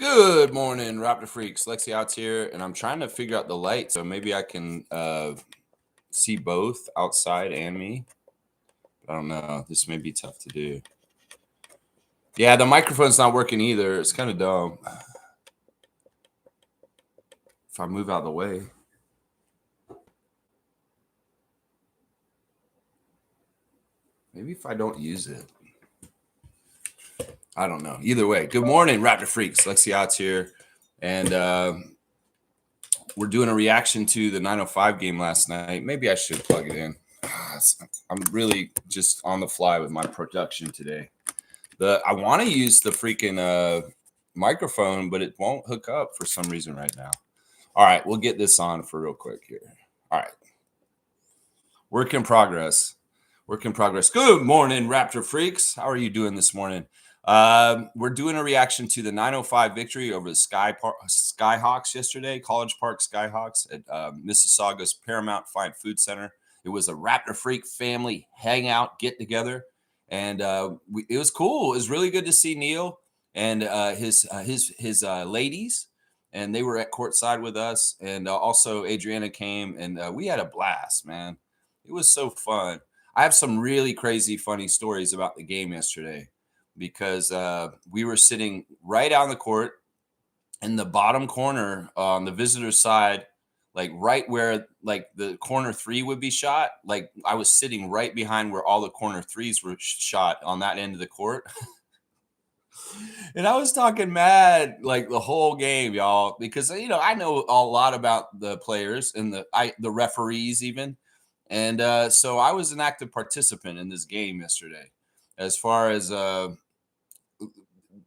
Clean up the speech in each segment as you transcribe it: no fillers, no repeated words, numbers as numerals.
Good morning, Raptor Freaks. Lexi out here, and I'm trying to figure out the light, so maybe I can see both outside and me. I don't know. This may be tough to do. Yeah, the microphone's not working either. It's kind of dumb. If I move out of the way. Maybe if I don't use it. I don't know. Either way, good morning, Raptor Freaks. Lexi out here, and we're doing a reaction to the 905 game last night. Maybe I should plug it in. I'm really just on the fly with my production today. I want to use the freaking microphone, but it won't hook up for some reason right now. All right, we'll get this on for real quick here. All right. Work in progress. Good morning, Raptor Freaks. How are you doing this morning? We're doing a reaction to the 905 victory over the SkyHawks yesterday, College Park SkyHawks at Mississauga's Paramount Fine Food Center. It was a Raptor Freak family hangout, get together, and it was cool. It was really good to see Neil and his ladies, and they were at courtside with us, and also Adriana came, and we had a blast, man. It was so fun. I have some really crazy, funny stories about the game yesterday because we were sitting right out on the court in the bottom corner on the visitor side, like right where like the corner three would be shot. Like I was sitting right behind where all the corner threes were shot on that end of the court. And I was talking mad like the whole game, y'all, because I know a lot about the players and the referees even. And so I was an active participant in this game yesterday as far as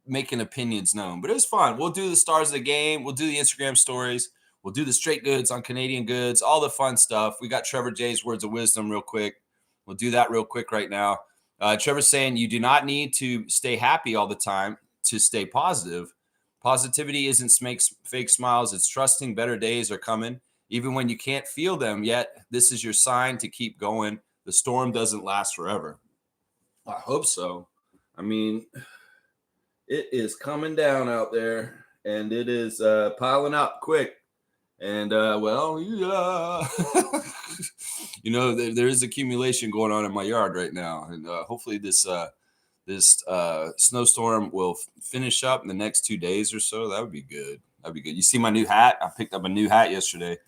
making opinions known. But it was fun. We'll do the stars of the game. We'll do the Instagram stories. We'll do the straight goods on Canadian goods, all the fun stuff. We got Trevor J's words of wisdom real quick. We'll do that real quick right now. Trevor's saying you do not need to stay happy all the time to stay positive. Positivity isn't fake smiles. It's trusting better days are coming. Even when you can't feel them yet, this is your sign to keep going. The storm doesn't last forever. I hope so. I mean, it is coming down out there, and it is piling up quick. And, well, yeah. There is accumulation going on in my yard right now. And hopefully this snowstorm will finish up in the next 2 days or so. That would be good. That'd be good. You see my new hat? I picked up a new hat yesterday.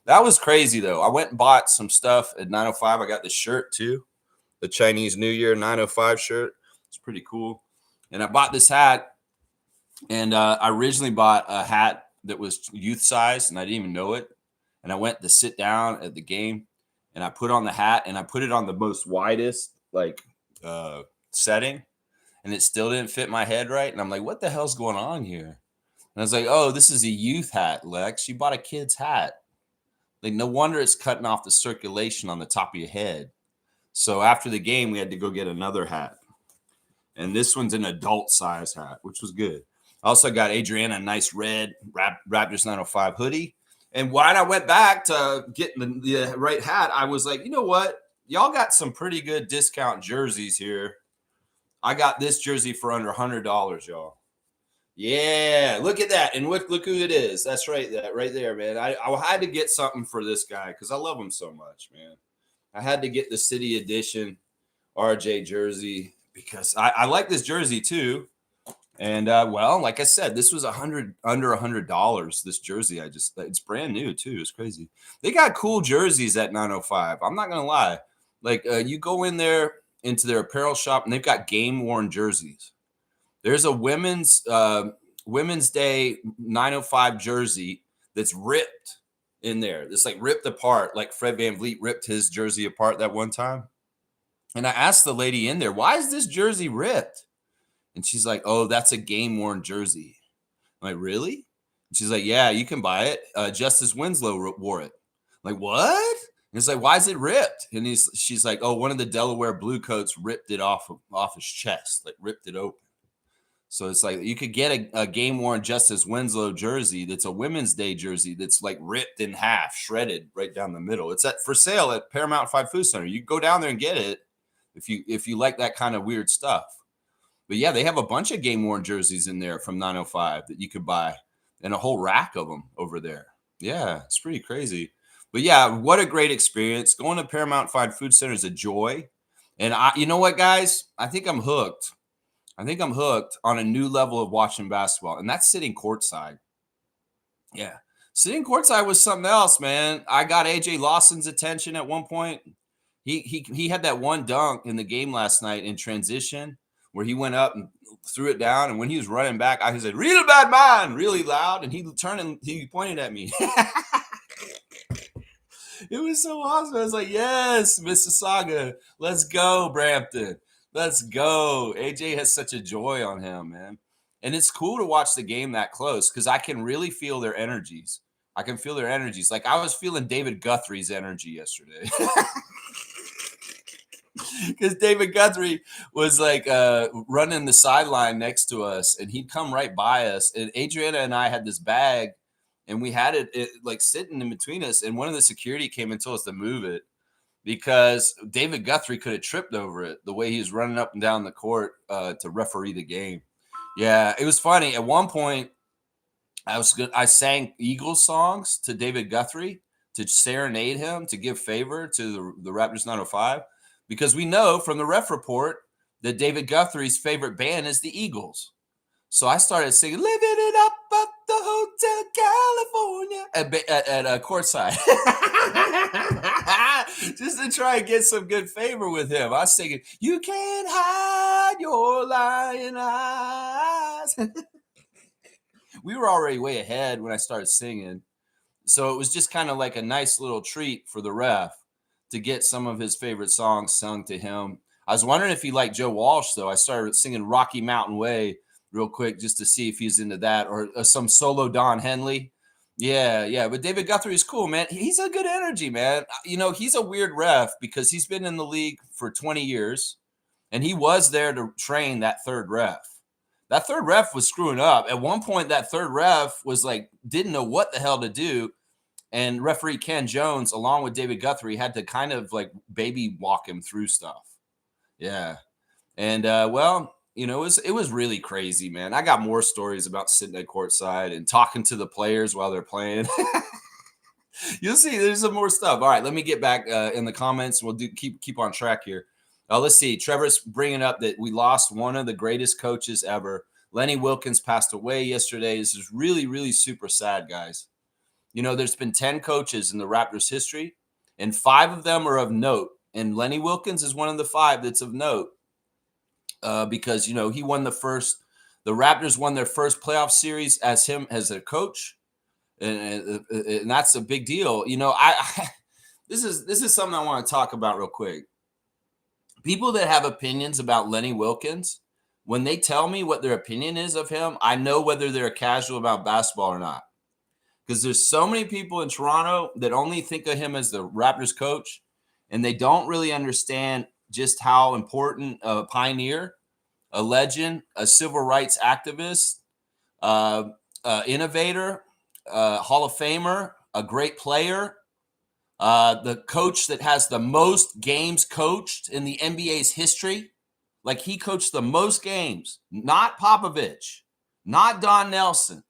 That was crazy, though. I went and bought some stuff at 905. I got the shirt, too, the Chinese New Year 905 shirt. It's pretty cool. And I bought this hat, and I originally bought a hat that was youth size, and I didn't even know it. And I went to sit down at the game, and I put on the hat, and I put it on the most widest, setting, and it still didn't fit my head right. And I'm like, what the hell's going on here? And I was like, oh, this is a youth hat, Lex. You bought a kid's hat. Like, no wonder it's cutting off the circulation on the top of your head. So after the game, we had to go get another hat. And this one's an adult size hat, which was good. I also got Adriana a nice red Raptors 905 hoodie. And when I went back to get the right hat, I was like, you know what? Y'all got some pretty good discount jerseys here. I got this jersey for under $100, y'all. Yeah, look at that. And look who it is. That's right. That right there, man. I had to get something for this guy because I love him so much, man. I had to get the City Edition RJ jersey because I like this jersey too. And well, like I said, this was under $100. This jersey, it's brand new too. It's crazy. They got cool jerseys at 905. I'm not gonna lie. Like you go in there into their apparel shop and they've got game worn jerseys. There's a women's Day 905 jersey that's ripped in there. It's like ripped apart, like Fred VanVleet ripped his jersey apart that one time. And I asked the lady in there, why is this jersey ripped? And she's like, oh, that's a game-worn jersey. I'm like, really? And she's like, yeah, you can buy it. Justice Winslow wore it. I'm like, what? And it's like, why is it ripped? And she's like, oh, one of the Delaware Bluecoats ripped it off his chest, like ripped it open. So it's like you could get a game-worn Justice Winslow jersey that's a Women's Day jersey that's like ripped in half, shredded right down the middle. It's for sale at Paramount Fine Food Center. You go down there and get it if you like that kind of weird stuff. But yeah, they have a bunch of game worn jerseys in there from 905 that you could buy, and a whole rack of them over there. Yeah, it's pretty crazy. But yeah, what a great experience. Going to Paramount Fine Food Center is a joy. And you know what, guys? I think I'm hooked. I think I'm hooked on a new level of watching basketball, and that's sitting courtside. Yeah. Sitting courtside was something else, man. I got AJ Lawson's attention at one point. He had that one dunk in the game last night in transition where he went up and threw it down. And when he was running back, I said, "Real bad man," really loud. And he turned and he pointed at me. It was so awesome. I was like, "Yes, Mississauga. Let's go, Brampton. Let's go." AJ has such a joy on him, man. And it's cool to watch the game that close because I can really feel their energies. I can feel their energies. Like I was feeling David Guthrie's energy yesterday. Because David Guthrie was like running the sideline next to us, and he'd come right by us. And Adriana and I had this bag, and we had it like sitting in between us. And one of the security came and told us to move it because David Guthrie could have tripped over it the way he was running up and down the court to referee the game. Yeah, it was funny. At one point, I sang Eagles songs to David Guthrie to serenade him, to give favor to the Raptors 905, because we know from the ref report that David Guthrie's favorite band is the Eagles. So I started singing "Living It Up at the Hotel California" at courtside, just to try and get some good favor with him. I was singing "You Can't Hide Your Lying Eyes." We were already way ahead when I started singing, so it was just kind of like a nice little treat for the ref to get some of his favorite songs sung to him. I was wondering if he liked Joe Walsh, though. I started singing "Rocky Mountain Way" real quick just to see if he's into that, or some solo Don Henley. Yeah. But David Guthrie is cool, man. He's a good energy, man. You know, he's a weird ref because he's been in the league for 20 years, and he was there to train that third ref. That third ref was screwing up. At one point, that third ref was like, didn't know what the hell to do. And referee Ken Jones, along with David Guthrie, had to kind of like baby walk him through stuff. Yeah. And well, you know, it was really crazy, man. I got more stories about sitting at courtside and talking to the players while they're playing. You'll see, there's some more stuff. All right, let me get back in the comments. We'll keep on track here. Let's see. Trevor's bringing up that we lost one of the greatest coaches ever. Lenny Wilkens passed away yesterday. This is really, really super sad, guys. You know, there's been 10 coaches in the Raptors history, and 5 of them are of note. And Lenny Wilkens is one of the 5 that's of note because, you know, he won the Raptors won their first playoff series as him as a coach. And that's a big deal. You know, this is something I want to talk about real quick. People that have opinions about Lenny Wilkens, when they tell me what their opinion is of him, I know whether they're casual about basketball or not. Because there's so many people in Toronto that only think of him as the Raptors coach, and they don't really understand just how important a pioneer, a legend, a civil rights activist, innovator, Hall of Famer, a great player, the coach that has the most games coached in the NBA's history. Like, he coached the most games, not Popovich, not Don Nelson,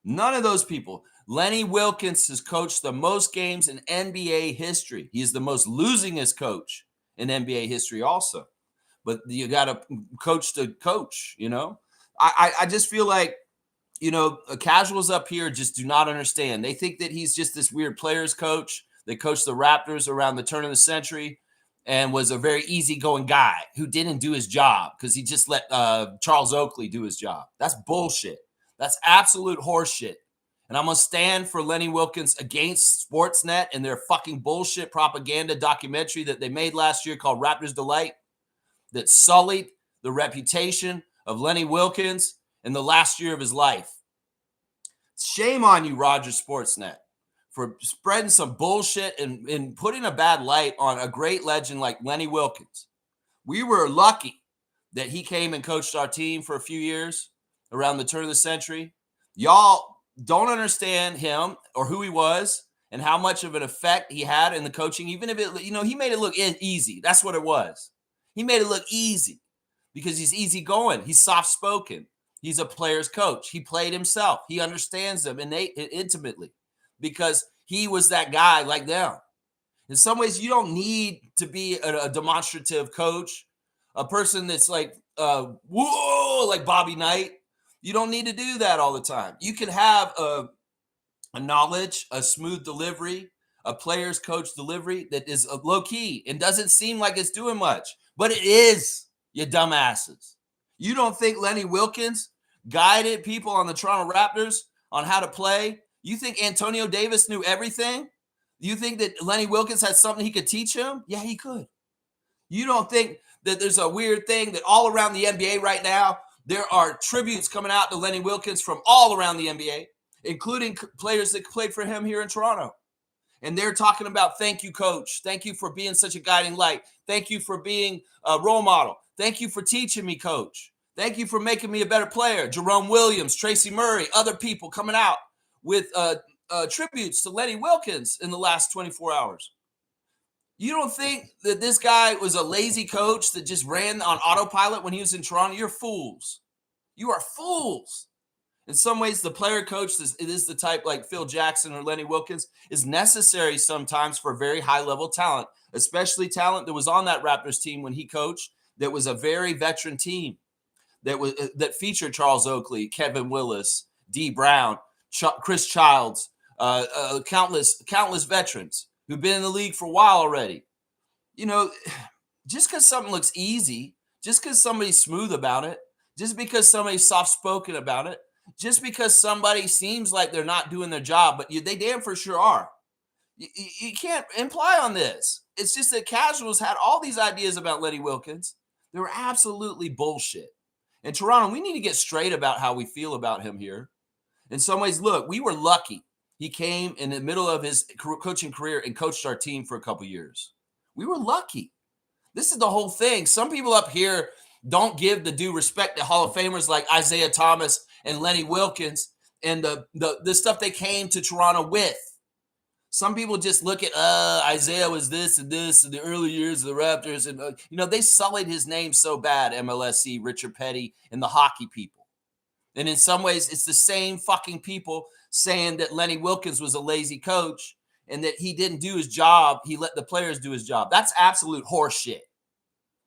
none of those people. Lenny Wilkens has coached the most games in NBA history. He is the most losingest coach in NBA history also. But you got to coach, you know. I just feel like, you know, casuals up here just do not understand. They think that he's just this weird players coach that coached the Raptors around the turn of the century and was a very easygoing guy who didn't do his job because he just let Charles Oakley do his job. That's bullshit. That's absolute horseshit. And I'm going to stand for Lenny Wilkens against Sportsnet and their fucking bullshit propaganda documentary that they made last year called Raptors Delight that sullied the reputation of Lenny Wilkens in the last year of his life. Shame on you, Rogers Sportsnet, for spreading some bullshit and putting a bad light on a great legend like Lenny Wilkens. We were lucky that he came and coached our team for a few years around the turn of the century. Y'all don't understand him or who he was and how much of an effect he had in the coaching, even if it, you know, he made it look easy. That's what it was. He made it look easy. because he's easygoing. He's soft-spoken. He's a player's coach. He played himself. He understands them intimately because he was that guy like them. In some ways, you don't need to be a demonstrative coach, a person that's like, whoa, like Bobby Knight. You don't need to do that all the time. You can have a knowledge, a smooth delivery, a player's coach delivery that is low key and doesn't seem like it's doing much, but it is, you dumbasses. You don't think Lenny Wilkens guided people on the Toronto Raptors on how to play? You think Antonio Davis knew everything? You think that Lenny Wilkens had something he could teach him? Yeah, he could. You don't think that there's a weird thing that all around the NBA right now, there are tributes coming out to Lenny Wilkens from all around the NBA, including players that played for him here in Toronto. And they're talking about, thank you, coach. Thank you for being such a guiding light. Thank you for being a role model. Thank you for teaching me, coach. Thank you for making me a better player. Jerome Williams, Tracy Murray, other people coming out with tributes to Lenny Wilkens in the last 24 hours. You don't think that this guy was a lazy coach that just ran on autopilot when he was in Toronto? You're fools. You are fools. In some ways, the player coach is the type like Phil Jackson or Lenny Wilkens is necessary sometimes for very high-level talent, especially talent that was on that Raptors team when he coached that was a very veteran team that featured Charles Oakley, Kevin Willis, D. Brown, Chris Childs, countless veterans who've been in the league for a while already. You know, just because something looks easy, just because somebody's smooth about it, just because somebody's soft-spoken about it, just because somebody seems like they're not doing their job, but they damn for sure are. You can't imply on this. It's just that casuals had all these ideas about Lenny Wilkens. They were absolutely bullshit. In Toronto, we need to get straight about how we feel about him here. In some ways, look, we were lucky. He came in the middle of his coaching career and coached our team for a couple years. We were lucky. This is the whole thing. Some people up here don't give the due respect to Hall of Famers like Isaiah Thomas and Lenny Wilkens and the stuff they came to Toronto with. Some people just look at Isaiah was this and this in the early years of the Raptors. And, they sullied his name so bad, MLSE, Richard Petty, and the hockey people. And in some ways, it's the same fucking people saying that Lenny Wilkens was a lazy coach and that he didn't do his job. He let the players do his job. That's absolute horseshit.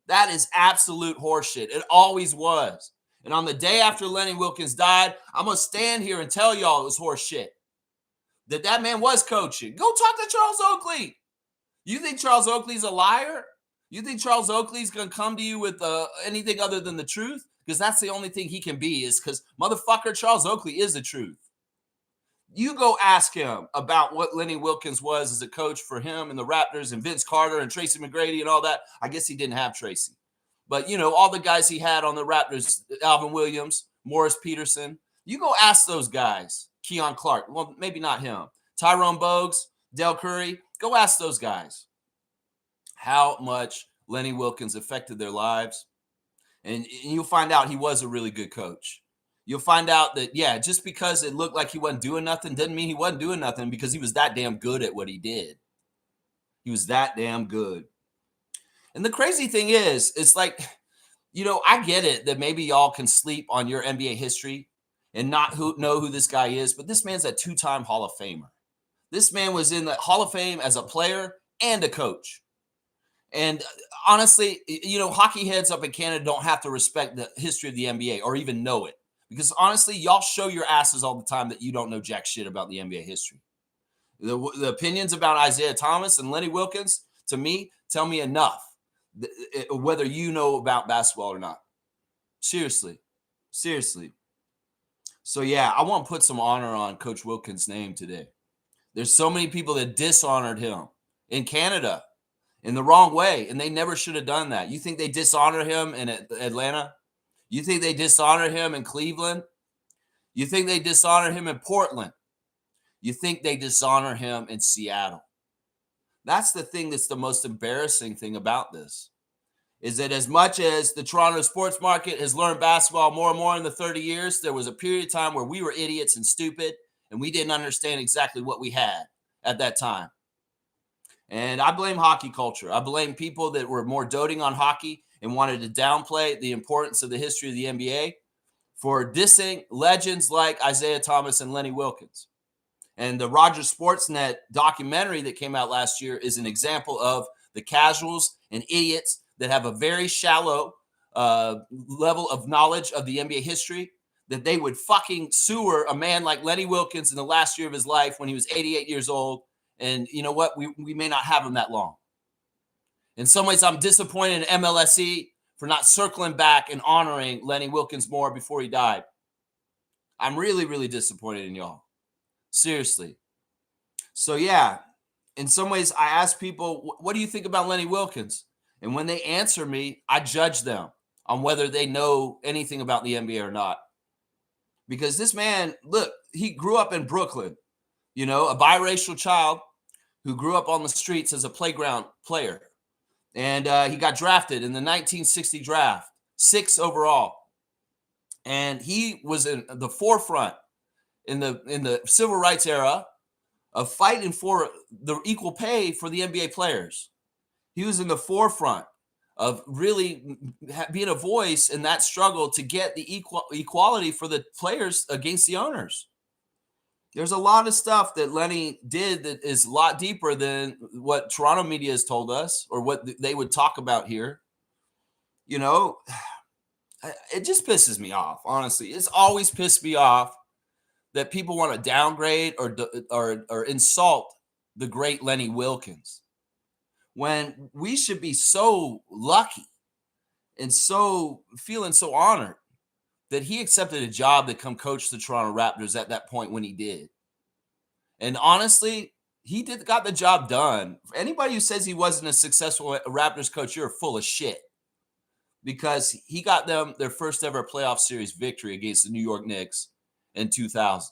That is absolute horseshit. It always was. And on the day after Lenny Wilkens died, I'm going to stand here and tell y'all it was horseshit. That man was coaching. Go talk to Charles Oakley. You think Charles Oakley's a liar? You think Charles Oakley's going to come to you with anything other than the truth? Because that's the only thing he can be, is because motherfucker Charles Oakley is the truth. You go ask him about what Lenny Wilkens was as a coach for him and the Raptors and Vince Carter and Tracy McGrady and all that. I guess he didn't have Tracy. But, all the guys he had on the Raptors, Alvin Williams, Morris Peterson. You go ask those guys. Keon Clark. Well, maybe not him. Tyrone Bogues, Del Curry. Go ask those guys how much Lenny Wilkens affected their lives. And you'll find out he was a really good coach. You'll find out that, just because it looked like he wasn't doing nothing doesn't mean he wasn't doing nothing, because he was that damn good at what he did. He was that damn good. And the crazy thing is, it's like, I get it that maybe y'all can sleep on your NBA history and not know who this guy is, but this man's a two-time Hall of Famer. This man was in the Hall of Fame as a player and a coach. And honestly, hockey heads up in Canada don't have to respect the history of the NBA or even know it. Because honestly, y'all show your asses all the time that you don't know jack shit about the NBA history. The opinions about Isaiah Thomas and Lenny Wilkens, to me, tell me enough, whether you know about basketball or not. Seriously. So, I want to put some honor on Coach Wilkens' name today. There's so many people that dishonored him in Canada in the wrong way, and they never should have done that. You think they dishonor him in Atlanta? You think they dishonor him in Cleveland? You think they dishonor him in Portland? You think they dishonor him in Seattle? That's the thing that's the most embarrassing thing about this, is that as much as the Toronto sports market has learned basketball more and more in the 30 years, there was a period of time where we were idiots and stupid, and we didn't understand exactly what we had at that time. And I blame hockey culture. I blame people that were more doting on hockey and wanted to downplay the importance of the history of the NBA for dissing legends like Isaiah Thomas and Lenny Wilkens. And the Rogers Sportsnet documentary that came out last year is an example of the casuals and idiots that have a very shallow level of knowledge of the NBA history, that they would fucking sewer a man like Lenny Wilkens in the last year of his life when he was 88 years old. And you know what? We may not have him that long. In some ways, I'm disappointed in MLSE for not circling back and honoring Lenny Wilkens more before he died. I'm really, really disappointed in y'all. Seriously. So yeah, in some ways, I ask people, what do you think about Lenny Wilkens? And when they answer me, I judge them on whether they know anything about the NBA or not. Because this man, look, he grew up in Brooklyn, a biracial child who grew up on the streets as a playground player. And he got drafted in the 1960 draft, 6th overall. And he was in the forefront in the civil rights era of fighting for the equal pay for the NBA players. He was in the forefront of really being a voice in that struggle to get the equality for the players against the owners. There's a lot of stuff that Lenny did that is a lot deeper than what Toronto media has told us or what they would talk about here. It just pisses me off, honestly. It's always pissed me off that people want to downgrade or insult the great Lenny Wilkens, when we should be so lucky and so feeling so honored that he accepted a job to come coach the Toronto Raptors at that point when he did. And honestly, he got the job done. For anybody who says he wasn't a successful Raptors coach, you're full of shit, because he got them their first ever playoff series victory against the New York Knicks in 2000.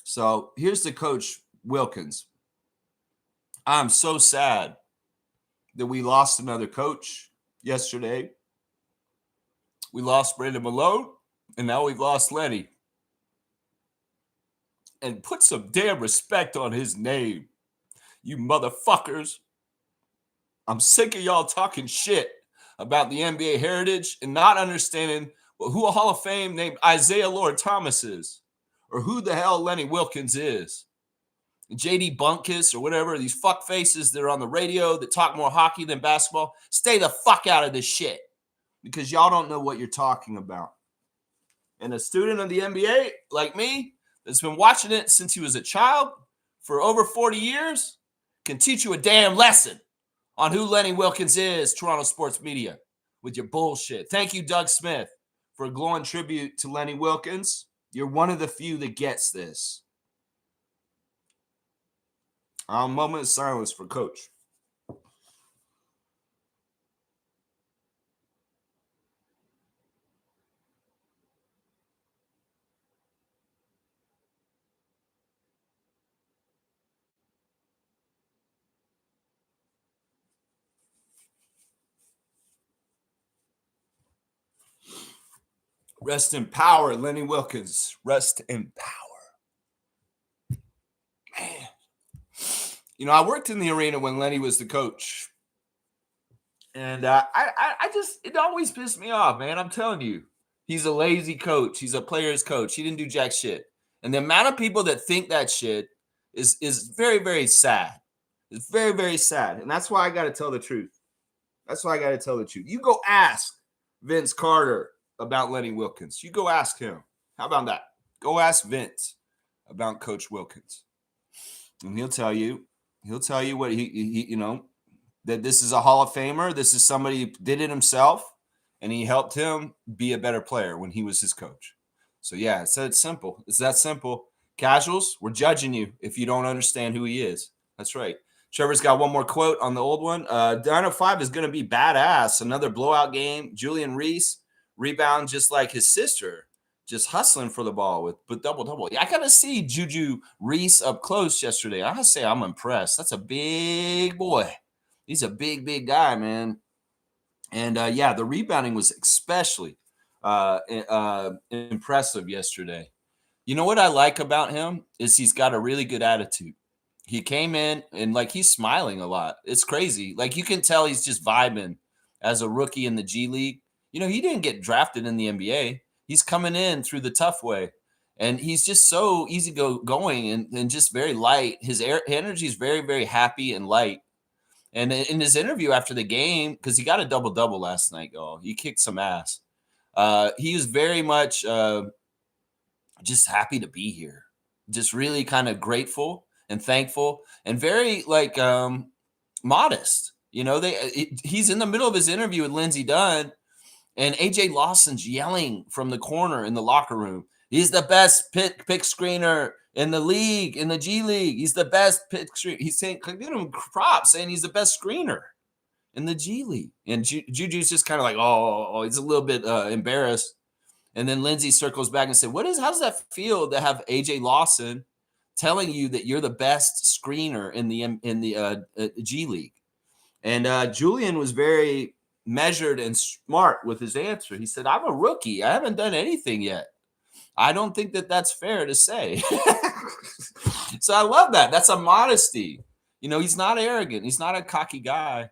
So here's the coach Wilkens. I'm so sad that we lost another coach yesterday. We lost Brandon Malone, and now we've lost Lenny. And put some damn respect on his name, you motherfuckers. I'm sick of y'all talking shit about the NBA heritage and not understanding who a Hall of Fame named Isaiah Lord Thomas is, or who the hell Lenny Wilkens is. JD Bunkus or whatever, these fuck faces that are on the radio that talk more hockey than basketball, stay the fuck out of this shit, because y'all don't know what you're talking about. And a student of the NBA like me that's been watching it since he was a child for over 40 years can teach you a damn lesson on who Lenny Wilkens is, Toronto sports media, with your bullshit. Thank you, Doug Smith, for a glowing tribute to Lenny Wilkens. You're one of the few that gets this. A moment of silence for Coach. Rest in power, Lenny Wilkens. Rest in power. Man. I worked in the arena when Lenny was the coach. And it always pissed me off, man. I'm telling you. He's a lazy coach. He's a player's coach. He didn't do jack shit. And the amount of people that think that shit is very, very sad. It's very, very sad. And that's why I got to tell the truth. You go ask Vince Carter about Lenny Wilkens. You go ask him. How about that? Go ask Vince about Coach Wilkens. And he'll tell you what he that this is a Hall of Famer. This is somebody who did it himself, and he helped him be a better player when he was his coach. So yeah, it's simple. It's that simple. Casuals, we're judging you if you don't understand who he is. That's right. Trevor's got one more quote on the old one. Dino 5 is going to be badass. Another blowout game. Julian Reese rebound just like his sister, just hustling for the ball with double-double. Yeah, I got to see Juju Reese up close yesterday. I gotta say I'm impressed. That's a big boy. He's a big, big guy, man. And, the rebounding was especially impressive yesterday. You know what I like about him is he's got a really good attitude. He came in and, he's smiling a lot. It's crazy. You can tell he's just vibing as a rookie in the G League. He didn't get drafted in the NBA. He's coming in through the tough way. And he's just so easy going and just very light. His energy is very, very happy and light. And in his interview after the game, because he got a double-double last night, y'all, he kicked some ass. He was very much just happy to be here, just really kind of grateful and thankful and very modest. He's in the middle of his interview with Lindsey Dunn, and AJ Lawson's yelling from the corner in the locker room. He's the best pick screener in the league, in the G League. He's the best pick screener. He's saying, give him props, saying he's the best screener in the G League. And Juju's just kind of like, oh, he's a little bit embarrassed. And then Lindsey circles back and said, how does that feel to have AJ Lawson telling you that you're the best screener in the G League? And Julian was very measured and smart with his answer. He said, I'm a rookie. I haven't done anything yet. I don't think that that's fair to say. So I love that. That's a modesty. He's not arrogant. He's not a cocky guy.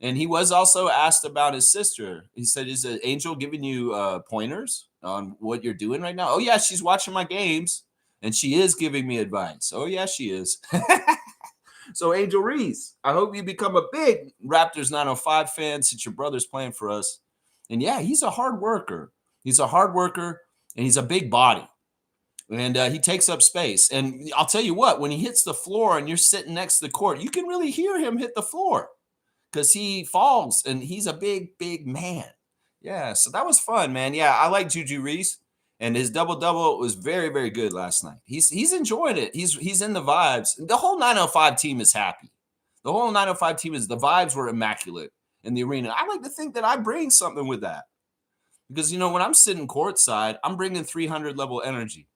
And he was also asked about his sister. He said, is Angel giving you pointers on what you're doing right now? Oh, yeah, she's watching my games, and she is giving me advice. Oh, yeah, she is. So, Angel Reese, I hope you become a big Raptors 905 fan since your brother's playing for us. And, yeah, he's a hard worker. He's a hard worker, and he's a big body. And he takes up space. And I'll tell you what, when he hits the floor and you're sitting next to the court, you can really hear him hit the floor because he falls, and he's a big, big man. Yeah, so that was fun, man. Yeah, I like Juju Reese, and his double-double was very, very good last night. He's enjoying it. He's in the vibes. The whole 905 team is happy. The whole 905 team the vibes were immaculate in the arena. I like to think that I bring something with that because, when I'm sitting courtside, I'm bringing 300 level energy.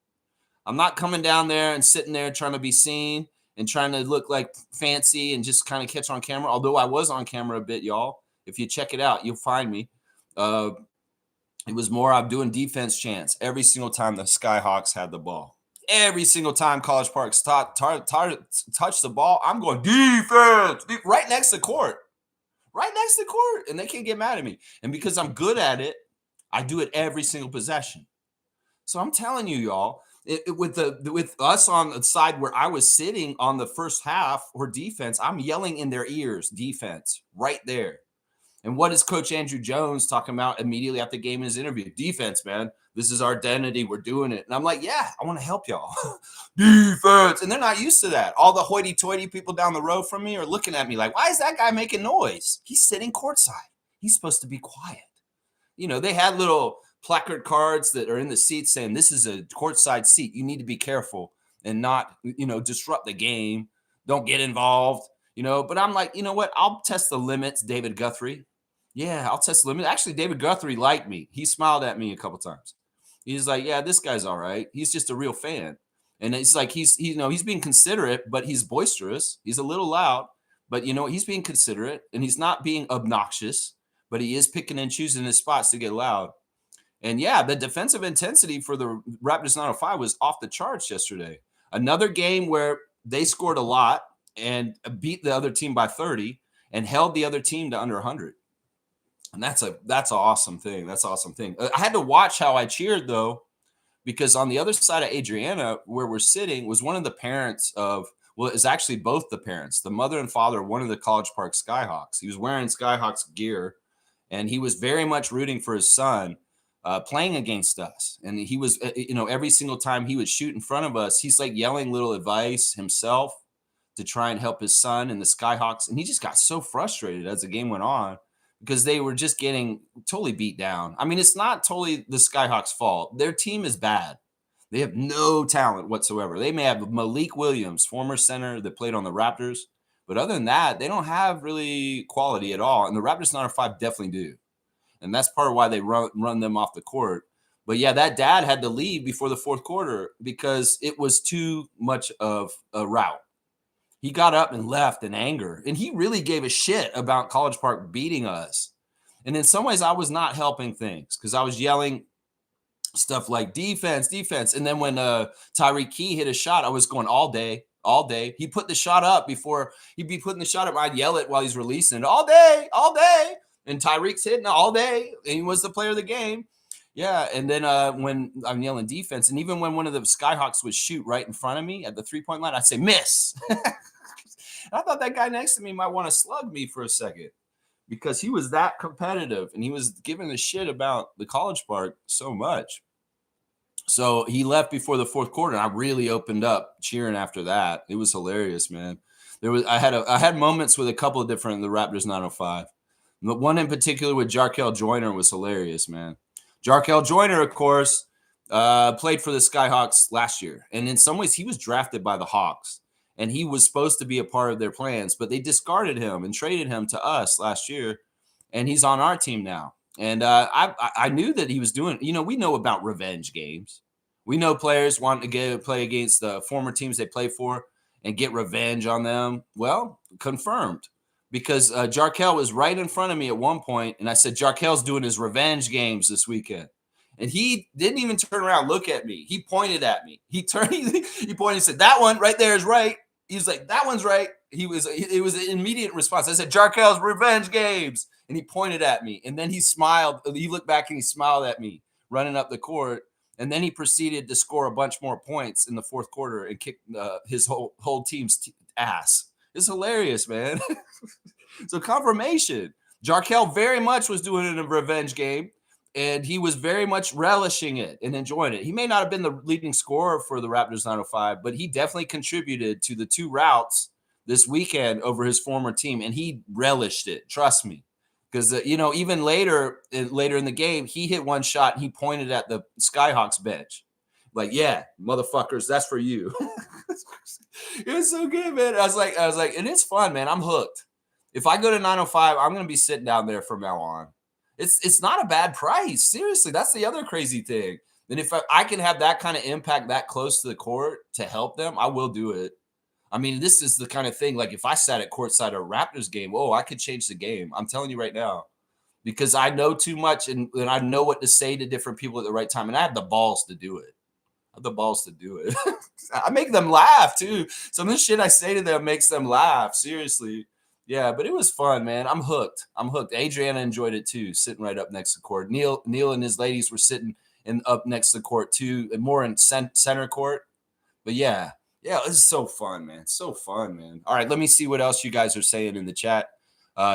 I'm not coming down there and sitting there trying to be seen and trying to look like fancy and just kind of catch on camera. Although I was on camera a bit, y'all. If you check it out, you'll find me. It was more I'm doing defense chants every single time the SkyHawks had the ball. Every single time College Park touched the ball, I'm going defense right next to court. Right next to court. And they can't get mad at me. And because I'm good at it, I do it every single possession. So I'm telling you, y'all, with us on the side where I was sitting on the first half or defense, I'm yelling in their ears, defense, right there. And what is Coach Andrew Jones talking about immediately after the game in his interview? Defense, man. This is our identity. We're doing it. And I'm like, yeah, I want to help y'all. Defense. And they're not used to that. All the hoity-toity people down the road from me are looking at me like, why is that guy making noise? He's sitting courtside. He's supposed to be quiet. They had little placard cards that are in the seats saying this is a courtside seat. You need to be careful and not, disrupt the game. Don't get involved, But I'm like, you know what? I'll test the limits, David Guthrie. Yeah, I'll test the limits. Actually, David Guthrie liked me. He smiled at me a couple times. He's like, yeah, this guy's all right. He's just a real fan. And it's like he's being considerate, but he's boisterous. He's a little loud, but he's being considerate and he's not being obnoxious, but he is picking and choosing his spots to get loud. And yeah, the defensive intensity for the Raptors 905 was off the charts yesterday. Another game where they scored a lot and beat the other team by 30 and held the other team to under 100. And that's an awesome thing. That's an awesome thing. I had to watch how I cheered, though, because on the other side of Adriana, where we're sitting, was one of the parents of, well, it's actually both the parents, the mother and father of one of the College Park SkyHawks. He was wearing SkyHawks gear, and he was very much rooting for his son playing against us. And he was, every single time he would shoot in front of us, he's like yelling little advice himself to try and help his son and the SkyHawks. And he just got so frustrated as the game went on because they were just getting totally beat down. I mean, it's not totally the SkyHawks' fault. Their team is bad. They have no talent whatsoever. They may have Malik Williams, former center that played on the Raptors. But other than that, they don't have really quality at all. And the Raptors 905 definitely do. And that's part of why they run them off the court. But, yeah, that dad had to leave before the fourth quarter because it was too much of a rout. He got up and left in anger. And he really gave a shit about College Park beating us. And in some ways, I was not helping things because I was yelling stuff like defense, defense. And then when Tyreek Key hit a shot, I was going all day. He put the shot up before he'd be putting the shot up. I'd yell it while he's releasing it all day. and Tyreek's hitting all day, and he was the player of the game. Yeah, and then when I'm yelling defense, and even when one of the Skyhawks would shoot right in front of me at the 3-point line, I'd say miss. I thought that guy next to me might want to slug me for a second because he was that competitive and he was giving a shit about the College Park so much. So he left before the fourth quarter, and I really opened up cheering after that. It was hilarious, man. I had moments with a couple of different the Raptors 905. But one in particular with Jarkel Joyner was hilarious, man. Jarkel Joyner, of course, played for the SkyHawks last year, and in some ways he was drafted by the Hawks, and he was supposed to be a part of their plans, but they discarded him and traded him to us last year, and he's on our team now. And I knew that he was doing. We know about revenge games. We know players want to play against the former teams they play for and get revenge on them. Well, confirmed. Because Jarkel was right in front of me at one point, and I said, Jarkel's doing his revenge games this weekend. And he didn't even turn around, look at me. He pointed at me. He pointed and said, that one right there is right. He was like, that one's right. It was an immediate response. I said, Jarkel's revenge games. And he pointed at me. And then he smiled. He looked back and he smiled at me running up the court. And then he proceeded to score a bunch more points in the fourth quarter and kick his whole team's ass. It's hilarious, man. So confirmation. Jarkel very much was doing it in a revenge game, and he was very much relishing it and enjoying it. He may not have been the leading scorer for the Raptors 905, but he definitely contributed to the 2 routes this weekend over his former team, and he relished it. Trust me. Because, even later in the game, he hit one shot and he pointed at the Skyhawks bench. Like, yeah, motherfuckers, that's for you. It was so good, man. I was like, and it's fun, man. I'm hooked. If I go to 905, I'm going to be sitting down there from now on. It's not a bad price. Seriously, that's the other crazy thing. And if I can have that kind of impact that close to the court to help them, I will do it. I mean, this is the kind of thing, like if I sat at courtside a Raptors game, I could change the game. I'm telling you right now. Because I know too much and I know what to say to different people at the right time. And I have the balls to do it. I make them laugh too. Some of the shit I say to them makes them laugh. Seriously. Yeah, but it was fun, man. I'm hooked. Adriana enjoyed it too, sitting right up next to the court. Neil and his ladies were sitting up next to the court too, and more in center court. But yeah, this is so fun, man. So fun, man. All right, let me see what else you guys are saying in the chat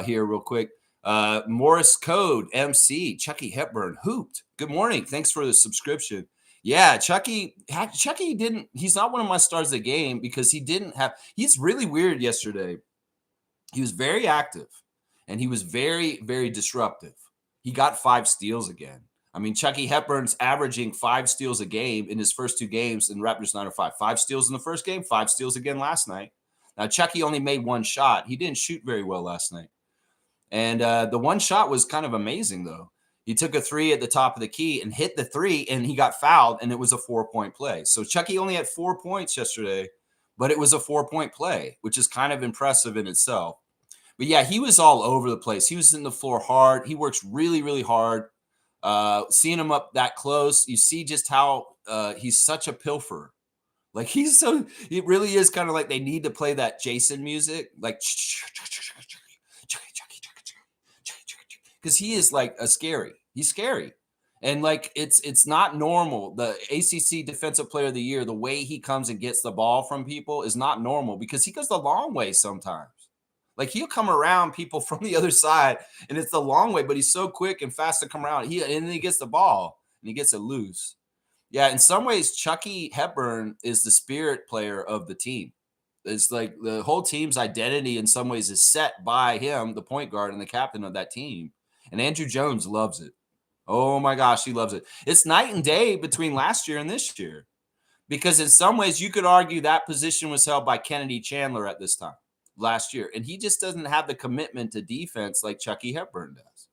here real quick. Morris Code MC Chucky Hepburn hooped. Good morning. Thanks for the subscription. Yeah, Chucky didn't. He's not one of my stars of the game because he's really weird yesterday. He was very active and he was very, very disruptive. He got 5 steals again. I mean, Chucky Hepburn's averaging 5 steals a game in his first 2 games in Raptors 905. 5 steals in the first game, 5 steals again last night. Now, Chucky only made 1 shot. He didn't shoot very well last night. And the 1 shot was kind of amazing, though. He took a 3 at the top of the key and hit the 3, and he got fouled, and it was a 4-point play. So Chucky only had 4 points yesterday, but it was a 4-point play, which is kind of impressive in itself. But yeah, he was all over the place. He was in the floor hard. He works really, really hard. Seeing him up that close, you see just how he's such a pilfer. Like it really is kind of like they need to play that Jason music, like because he is like he's scary. And like it's not normal. The ACC Defensive Player of the Year, the way he comes and gets the ball from people is not normal because he goes the long way sometimes. Like he'll come around people from the other side and it's the long way, but he's so quick and fast to come around. And then he gets the ball and he gets it loose. Yeah, in some ways, Chucky Hepburn is the spirit player of the team. It's like the whole team's identity in some ways is set by him, the point guard and the captain of that team. And Andrew Jones loves it. Oh my gosh, he loves it. It's night and day between last year and this year. Because in some ways, you could argue that position was held by Kennedy Chandler at this time last year. And he just doesn't have the commitment to defense like Chucky Hepburn does.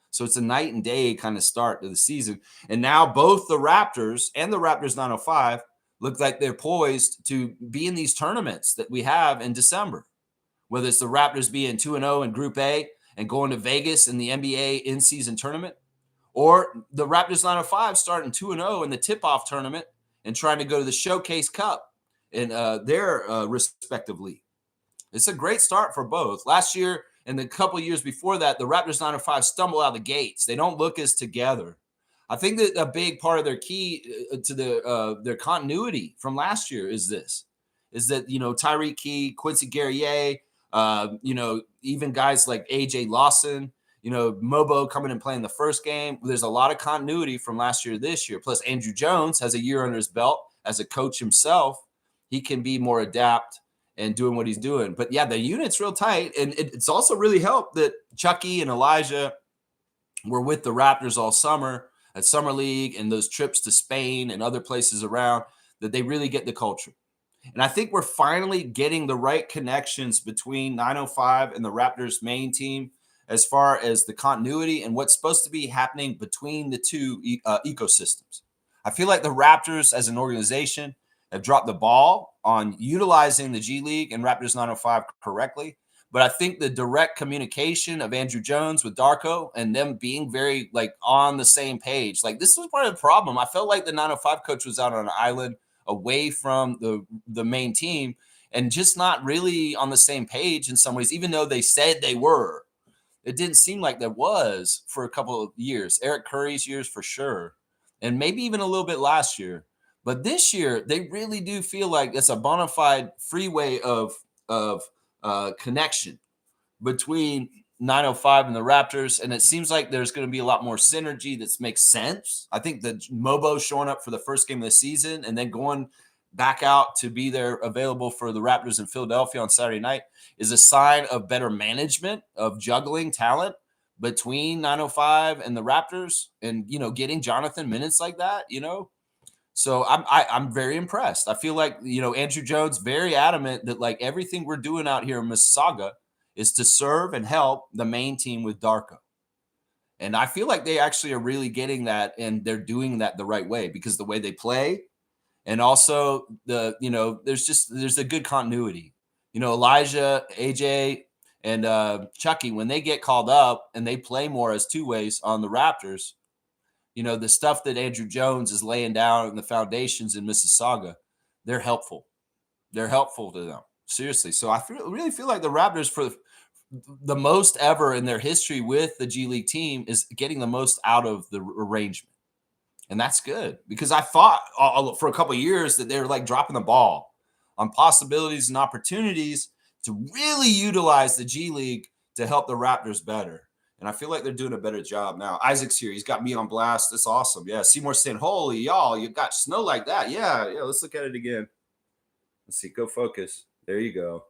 So it's a night and day kind of start to the season. And now both the Raptors and the Raptors 905 look like they're poised to be in these tournaments that we have in December. Whether it's the Raptors being 2-0 in Group A and going to Vegas in the NBA in-season tournament, or the Raptors 905 starting 2-0 in the tip-off tournament and trying to go to the Showcase Cup in their respective league. It's a great start for both. Last year And the couple of years before that, the Raptors 905 stumble out of the gates. They don't look as together. I think that a big part of their key to their continuity from last year is that Tyreek Key, Quincy Guerrier, even guys like AJ Lawson, Mobo coming and playing the first game. There's a lot of continuity from last year to this year. Plus, Andrew Jones has a year under his belt as a coach himself. He can be more adept and doing what he's doing. But yeah, the unit's real tight. And it's also really helped that Chucky and Elijah were with the Raptors all summer at Summer League and those trips to Spain and other places around, that they really get the culture. And I think we're finally getting the right connections between 905 and the Raptors main team as far as the continuity and what's supposed to be happening between the two ecosystems. I feel like the Raptors as an organization have dropped the ball on utilizing the G League and Raptors 905 correctly. But I think the direct communication of Andrew Jones with Darko and them being very on the same page, this was part of the problem. I felt like the 905 coach was out on an island away from the main team and just not really on the same page in some ways, even though they said they were. It didn't seem like that was for a couple of years. Eric Curry's years for sure. And maybe even a little bit last year. But this year, they really do feel like it's a bona fide freeway of connection between 905 and the Raptors. And it seems like there's going to be a lot more synergy that makes sense. I think that Mobo showing up for the first game of the season and then going back out to be there available for the Raptors in Philadelphia on Saturday night is a sign of better management of juggling talent between 905 and the Raptors and, getting Jonathan minutes like that, So I'm very impressed. I feel like, Andrew Jones, very adamant that everything we're doing out here in Mississauga is to serve and help the main team with Darko. And I feel like they actually are really getting that, and they're doing that the right way because the way they play, and also there's a good continuity. Elijah, AJ, and Chucky, when they get called up and they play more as two ways on the Raptors, the stuff that Andrew Jones is laying down in the foundations in Mississauga, they're helpful. They're helpful to them. Seriously. So I really feel like the Raptors, for the most ever in their history with the G League team, is getting the most out of the arrangement. And that's good, because I thought for a couple of years that they were dropping the ball on possibilities and opportunities to really utilize the G League to help the Raptors better. And I feel like they're doing a better job now. Isaac's here. He's got me on blast. That's awesome. Yeah. Seymour saying, holy y'all, you got snow like that. Yeah. Let's look at it again. Let's see. Go focus. There you go.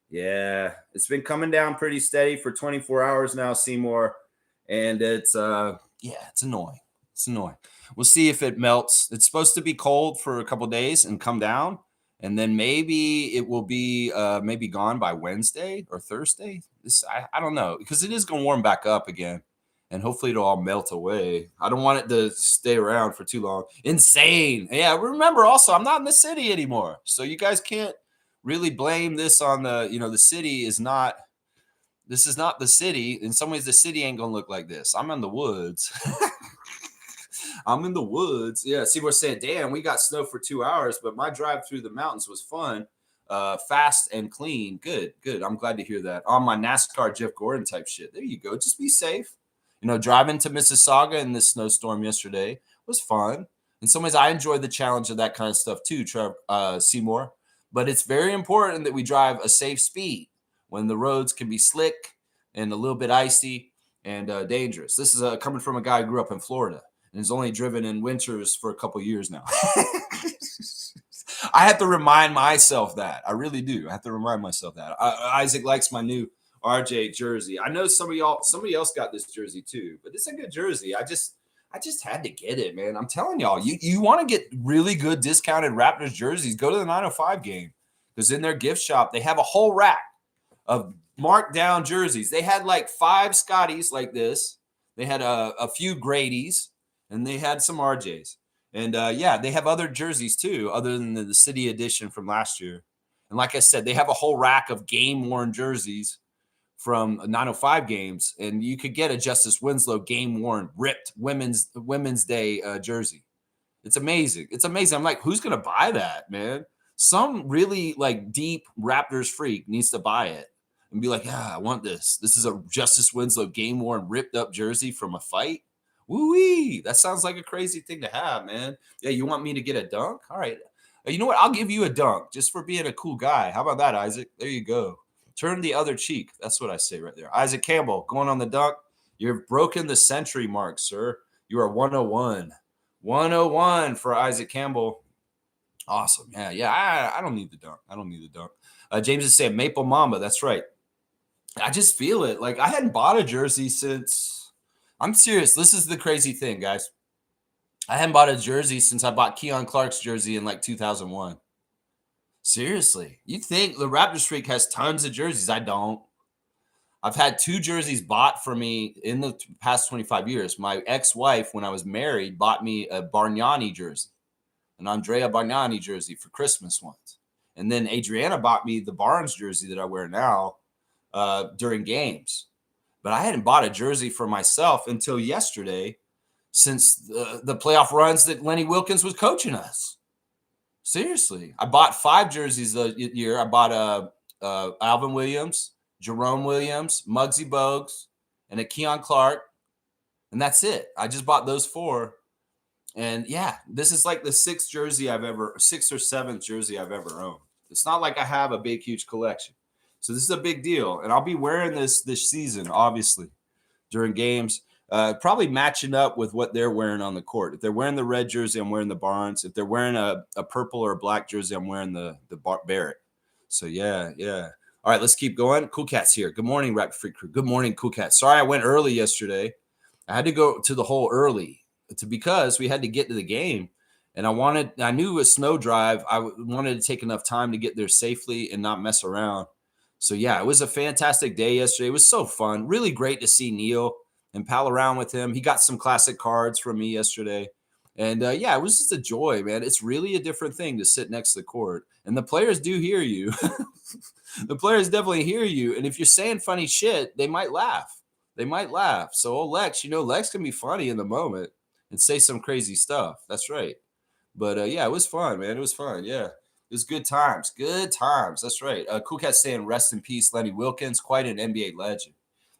Yeah. It's been coming down pretty steady for 24 hours now, Seymour. And it's annoying. It's annoying. We'll see if it melts. It's supposed to be cold for a couple of days and come down. And then maybe it will be maybe gone by Wednesday or Thursday. I don't know, because it is going to warm back up again. And hopefully it'll all melt away. I don't want it to stay around for too long. Insane. Yeah, remember also, I'm not in the city anymore. So you guys can't really blame this on the city is not. This is not the city. In some ways, the city ain't going to look like this. I'm in the woods. I'm in the woods. Yeah, Seymour saying, damn, we got snow for 2 hours, but my drive through the mountains was fun, fast and clean. Good. I'm glad to hear that. On my NASCAR Jeff Gordon type shit. There you go. Just be safe. Driving to Mississauga in this snowstorm yesterday was fun. In some ways, I enjoyed the challenge of that kind of stuff too, Seymour. But it's very important that we drive a safe speed when the roads can be slick and a little bit icy and dangerous. This is coming from a guy who grew up in Florida and has only driven in winters for a couple years now. I have to remind myself that. I really do. I have to remind myself that. Isaac likes my new RJ jersey. I know somebody else got this jersey too, but it's a good jersey. I just had to get it, man. I'm telling y'all, you want to get really good discounted Raptors jerseys, go to the 905 game, because in their gift shop, they have a whole rack of marked down jerseys. They had 5 Scotties like this. They had a few Grady's, and they had some RJs. And they have other jerseys too, other than the city edition from last year. And like I said, they have a whole rack of game-worn jerseys from 905 games, and you could get a Justice Winslow game-worn, ripped Women's Day jersey. It's amazing. It's amazing. I'm like, who's going to buy that, man? Some really deep Raptors freak needs to buy it. and be like, yeah, I want this. This is a Justice Winslow game worn, ripped up jersey from a fight. Woo-wee. That sounds like a crazy thing to have, man. Yeah, you want me to get a dunk? All right. You know what? I'll give you a dunk just for being a cool guy. How about that, Isaac? There you go. Turn the other cheek. That's what I say right there. Isaac Campbell going on the dunk. You've broken the century mark, sir. You are 101. 101 for Isaac Campbell. Awesome. Yeah. I don't need the dunk. I don't need the dunk. James is saying Maple Mamba. That's right. I just feel it. Like I hadn't bought a jersey since. I'm serious. This is the crazy thing, guys. I hadn't bought a jersey since I bought Keon Clark's jersey in like 2001. Seriously. You think the Raptors freak has tons of jerseys? I don't. I've had 2 jerseys bought for me in the past 25 years. My ex-wife, when I was married, bought me a Bargnani jersey, an Andrea Bargnani jersey for Christmas once. And then Adriana bought me the Barnes jersey that I wear now during games. But I hadn't bought a jersey for myself until yesterday, since the playoff runs that Lenny Wilkens was coaching us. Seriously. I bought 5 jerseys the year. I bought Alvin Williams, Jerome Williams, Muggsy Bogues, and a Keon Clark. And that's it. I just bought those 4. And yeah, this is like the 6th or 7th jersey I've ever owned. It's not like I have a big, huge collection. So this is a big deal. And I'll be wearing this season, obviously, during games, probably matching up with what they're wearing on the court. If they're wearing the red jersey, I'm wearing the Barnes. If they're wearing a purple or a black jersey, I'm wearing the Barrett. So yeah. All right, let's keep going. Cool Cat's here. Good morning, Raptor Freak Crew. Good morning, Cool Cat. Sorry I went early yesterday. I had to go to the hole early because we had to get to the game. And I knew a snow drive. I wanted to take enough time to get there safely and not mess around. So yeah, it was a fantastic day yesterday. It was so fun. Really great to see Neil and pal around with him. He got some classic cards from me yesterday. And yeah, it was just a joy, man. It's really a different thing to sit next to the court. And the players do hear you. The players definitely hear you. And if you're saying funny shit, they might laugh. So Lex, Lex can be funny in the moment and say some crazy stuff. That's right. But yeah, it was fun, man. It was fun. Yeah. It was good times. Good times. That's right. Cool Cat saying rest in peace, Lenny Wilkens, quite an NBA legend.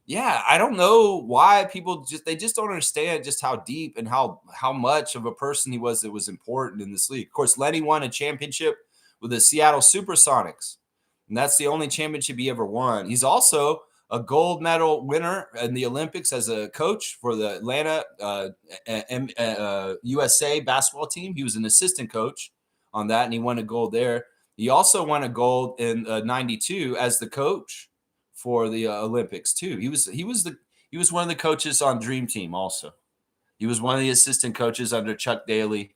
Yeah, I don't know why people just don't understand just how deep and how much of a person he was that was important in this league. Of course, Lenny won a championship with the Seattle Supersonics, and that's the only championship he ever won. He's also a gold medal winner in the Olympics as a coach for the Atlanta USA basketball team. He was an assistant coach on that, and he won a gold there. He also won a gold in '92 as the coach for the Olympics too. He was one of the coaches on Dream Team. Also, he was one of the assistant coaches under Chuck Daly.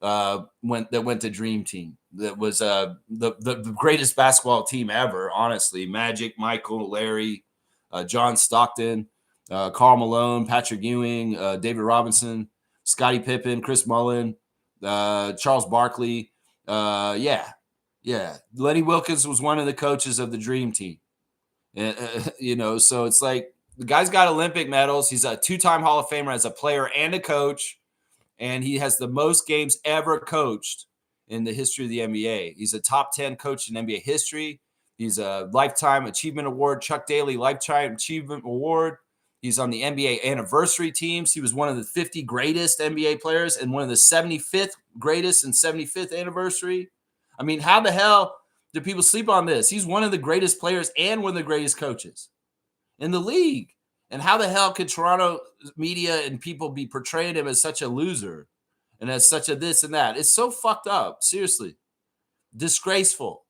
Went to Dream Team. That was the greatest basketball team ever. Honestly, Magic, Michael, Larry, John Stockton, Karl Malone, Patrick Ewing, David Robinson, Scottie Pippen, Chris Mullin, Charles Barkley. Yeah. Lenny Wilkens was one of the coaches of the Dream Team. So it's like the guy's got Olympic medals. He's a 2-time Hall of Famer as a player and a coach, and he has the most games ever coached in the history of the NBA. He's a top 10 coach in NBA history. He's a Lifetime Achievement Award, Chuck Daly Lifetime Achievement Award. He's on the NBA anniversary teams. He was one of the 50 greatest NBA players and one of the 75th greatest and 75th anniversary. I mean, how the hell do people sleep on this? He's one of the greatest players and one of the greatest coaches in the league. And how the hell could Toronto media and people be portraying him as such a loser and as such a this and that? It's so fucked up. Seriously. Disgraceful.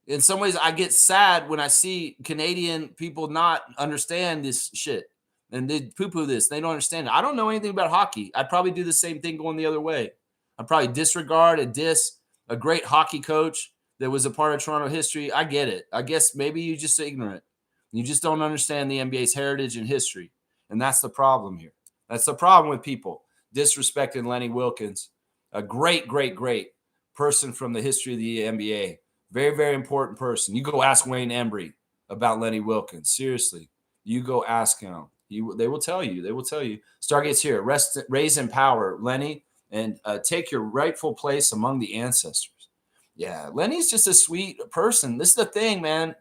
In some ways, I get sad when I see Canadian people not understand this shit. And they poo-poo this. They don't understand it. I don't know anything about hockey. I'd probably do the same thing going the other way. I'd probably disregard and diss a great hockey coach that was a part of Toronto history. I get it. I guess maybe you're just ignorant. You just don't understand the NBA's heritage and history. And that's the problem here. That's the problem with people disrespecting Lenny Wilkens, a great, great, great person from the history of the NBA. Very, very important person. You go ask Wayne Embry about Lenny Wilkens. Seriously, you go ask him. They will tell you. They will tell you. Stargate's here. Raise in power, Lenny, and take your rightful place among the ancestors. Yeah, Lenny's just a sweet person. This is the thing, man.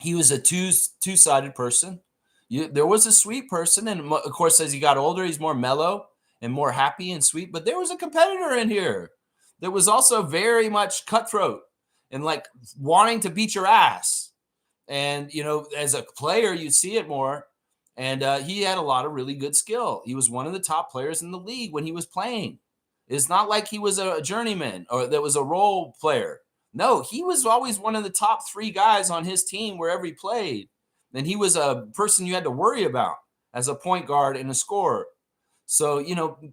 he was a two-sided person. There was a sweet person, and of course, as he got older, he's more mellow and more happy and sweet. But there was a competitor in here that was also very much cutthroat and like wanting to beat your ass. And as a player, you see it more. And he had a lot of really good skill. He was one of the top players in the league when he was playing. It's not like he was a journeyman or that was a role player. No, he was always one of the top 3 guys on his team wherever he played. And he was a person you had to worry about as a point guard and a scorer. So,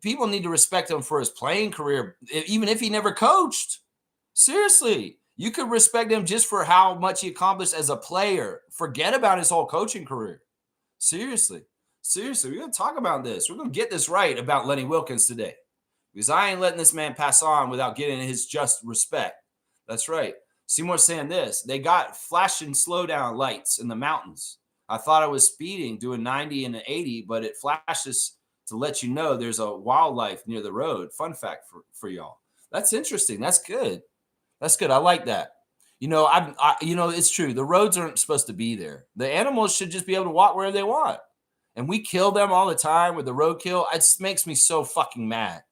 people need to respect him for his playing career, even if he never coached. Seriously, you could respect him just for how much he accomplished as a player. Forget about his whole coaching career. Seriously, we're going to talk about this. We're going to get this right about Lenny Wilkens today, because I ain't letting this man pass on without getting his just respect. That's right. Seymour's saying this. They got flashing slowdown lights in the mountains. I thought I was speeding, doing 90 and 80, but it flashes to let you know there's a wildlife near the road. Fun fact for y'all. That's interesting. That's good. That's good. I like that. It's true. The roads aren't supposed to be there. The animals should just be able to walk wherever they want. And we kill them all the time with the roadkill. It makes me so fucking mad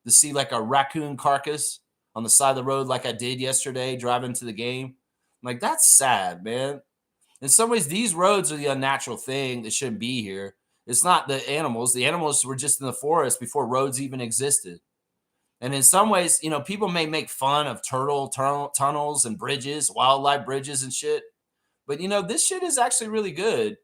to see like a raccoon carcass on the side of the road like I did yesterday driving to the game. Like, that's sad, man. In some ways, these roads are the unnatural thing that shouldn't be here. It's not the animals. The animals were just in the forest before roads even existed. And in some ways, people may make fun of turtle tunnels and bridges, wildlife bridges and shit. But, this shit is actually really good.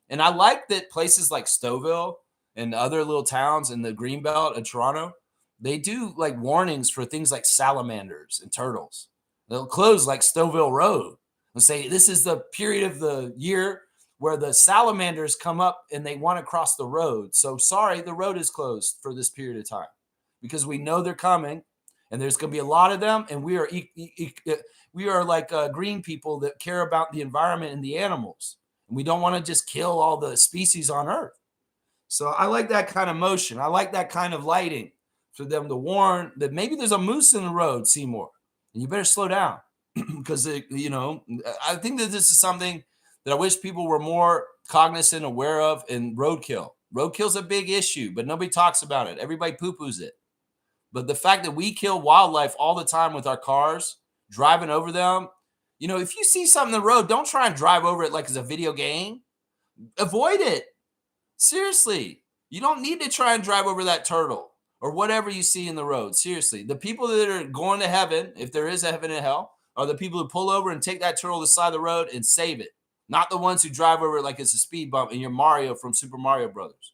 And I like that places like Stouffville and other little towns in the Greenbelt in Toronto, they do like warnings for things like salamanders and turtles. They'll close like Stouffville Road and say, this is the period of the year where the salamanders come up and they want to cross the road. So sorry, the road is closed for this period of time, because we know they're coming and there's going to be a lot of them. And we are like green people that care about the environment and the animals. And we don't want to just kill all the species on Earth. So I like that kind of motion. I like that kind of lighting for them to warn that maybe there's a moose in the road, Seymour, and you better slow down. Because, I think that this is something that I wish people were more cognizant, aware of in roadkill. Roadkill's a big issue, but nobody talks about it. Everybody poo-poos it. But the fact that we kill wildlife all the time with our cars, driving over them, if you see something in the road, don't try and drive over it like it's a video game. Avoid it. Seriously. You don't need to try and drive over that turtle or whatever you see in the road. Seriously. The people that are going to heaven, if there is a heaven and hell, are the people who pull over and take that turtle to the side of the road and save it. Not the ones who drive over it like it's a speed bump and you're Mario from Super Mario Brothers.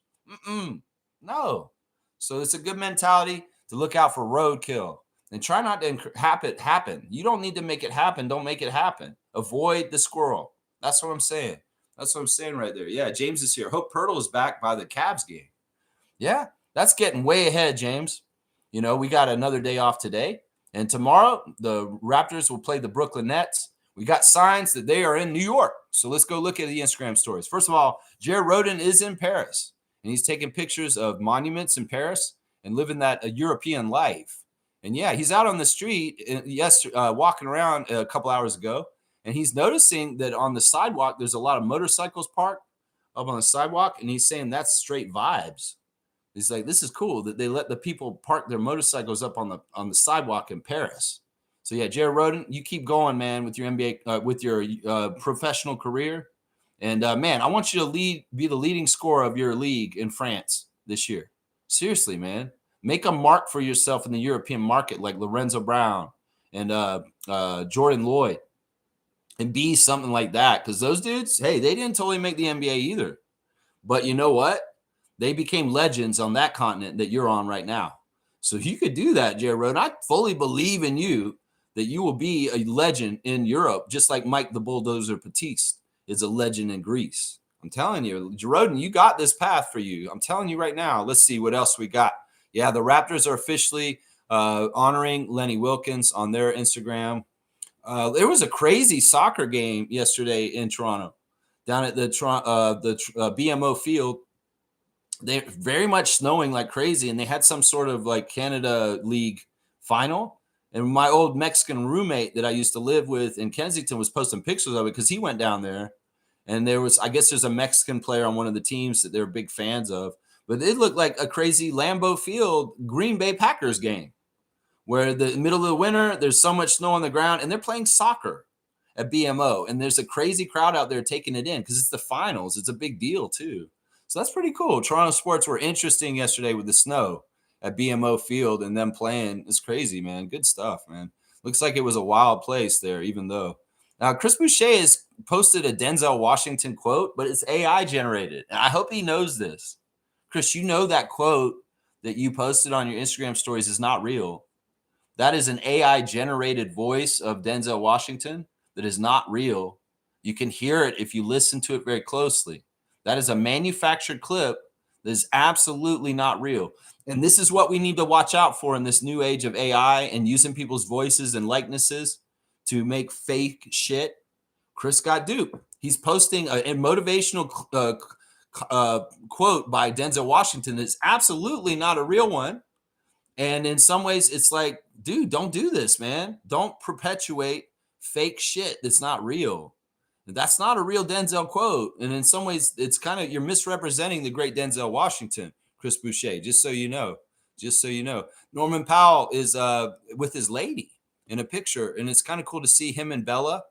No. So it's a good mentality to look out for roadkill and try not to have it happen. You don't need to make it happen. Don't make it happen. Avoid the squirrel. That's what I'm saying. That's what I'm saying right there. Yeah, James is here. Hope Pirtle is back by the Cavs game. Yeah, that's getting way ahead, James. We got another day off today. And tomorrow, the Raptors will play the Brooklyn Nets. We got signs that they are in New York. So let's go look at the Instagram stories. First of all, Jared Roden is in Paris. And he's taking pictures of monuments in Paris and living that European life. And yeah, he's out on the street, walking around a couple hours ago. And he's noticing that on the sidewalk, there's a lot of motorcycles parked up on the sidewalk. And he's saying that's straight vibes. He's like, this is cool that they let the people park their motorcycles up on the sidewalk in Paris. So yeah, Jared Roden, you keep going, man, with your NBA, with your professional career. And man, I want you to be the leading scorer of your league in France this year. Seriously, man, make a mark for yourself in the European market, like Lorenzo Brown and Jordan Lloyd, and be something like that. Because those dudes, hey, they didn't totally make the NBA either. But you know what? They became legends on that continent that you're on right now. So if you could do that, Jared Roden, I fully believe in you that you will be a legend in Europe, just like Mike the Bulldozer Batiste is a legend in Greece. I'm telling you, Roden, you got this path for you. I'm telling you right now. Let's see what else we got. Yeah, the Raptors are officially honoring Lenny Wilkens on their Instagram. There was a crazy soccer game yesterday in Toronto, down at the BMO field. They're very much snowing like crazy, and they had some sort of like Canada League final. And my old Mexican roommate that I used to live with in Kensington was posting pictures of it because he went down there. And I guess there's a Mexican player on one of the teams that they're big fans of. But it looked like a crazy Lambeau Field Green Bay Packers game where the middle of the winter, there's so much snow on the ground and they're playing soccer at BMO. And there's a crazy crowd out there taking it in because it's the finals. It's a big deal too. So that's pretty cool. Toronto sports were interesting yesterday with the snow at BMO Field and them playing. It's crazy, man. Good stuff, man. Looks like it was a wild place there, even though. Now, Chris Boucher has posted a Denzel Washington quote, but it's AI generated. And I hope he knows this. Chris, you know that quote that you posted on your Instagram stories is not real. That is an AI generated voice of Denzel Washington that is not real. You can hear it if you listen to it very closely. That is a manufactured clip that is absolutely not real. And this is what we need to watch out for in this new age of AI and using people's voices and likenesses to make fake shit. Chris got duped. He's posting a motivational quote by Denzel Washington that's absolutely not a real one. And in some ways, it's like, dude, don't do this, man. Don't perpetuate fake shit that's not real. That's not a real Denzel quote. And in some ways, it's kind of, you're misrepresenting the great Denzel Washington, Chris Boucher, just so you know. Just so you know. Norman Powell is with his lady in a picture, and it's kind of cool to see him and Bella.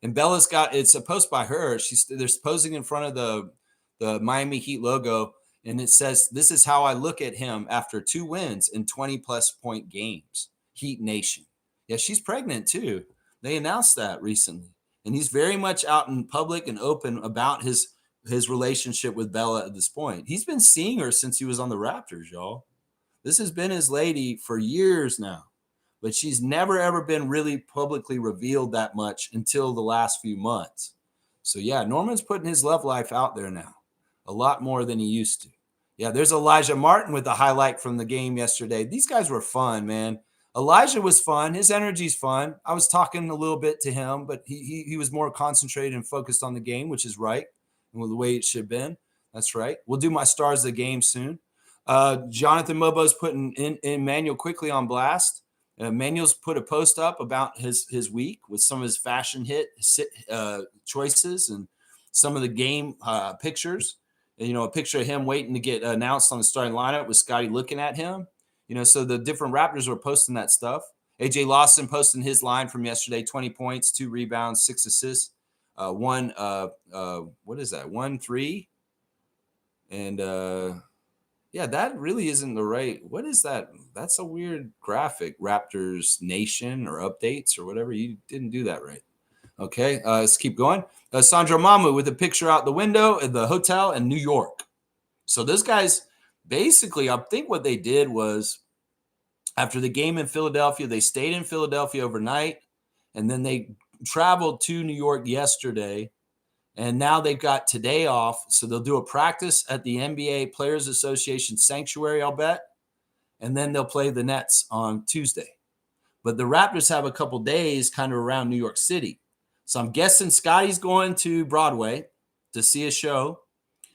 And Bella's got, it's a post by her. They're posing in front of the Miami Heat logo. And it says, this is how I look at him after 2 wins in 20-plus point games. Heat Nation. Yeah, she's pregnant too. They announced that recently. And he's very much out in public and open about his relationship with Bella at this point. He's been seeing her since he was on the Raptors, y'all. This has been his lady for years now. But she's never, ever been really publicly revealed that much until the last few months. So, yeah, Norman's putting his love life out there now. A lot more than he used to. Yeah, there's Elijah Martin with the highlight from the game yesterday. These guys were fun, man. Elijah was fun. His energy's fun. I was talking a little bit to him, but he was more concentrated and focused on the game, which is right, and the way it should have been. That's right. We'll do my stars of the game soon. Jonathan Mobo's putting in Manuel quickly on blast. Manuel's put a post up about his week with some of his fashion choices and some of the game pictures. A picture of him waiting to get announced on the starting lineup with Scotty looking at him. So the different Raptors were posting that stuff. AJ Lawson posting his line from yesterday: 20 points, 2 rebounds, 6 assists, 1 3, and yeah, that really isn't the right. What is that? That's a weird graphic. Raptors Nation or updates or whatever. You didn't do that right. Okay, let's keep going. Sandro Mamu with a picture out the window at the hotel in New York. So those guys, basically, I think what they did was after the game in Philadelphia, they stayed in Philadelphia overnight, and then they traveled to New York yesterday, and now they've got today off. So they'll do a practice at the NBA Players Association Sanctuary, I'll bet, and then they'll play the Nets on Tuesday. But the Raptors have a couple days kind of around New York City. So I'm guessing Scotty's going to Broadway to see a show,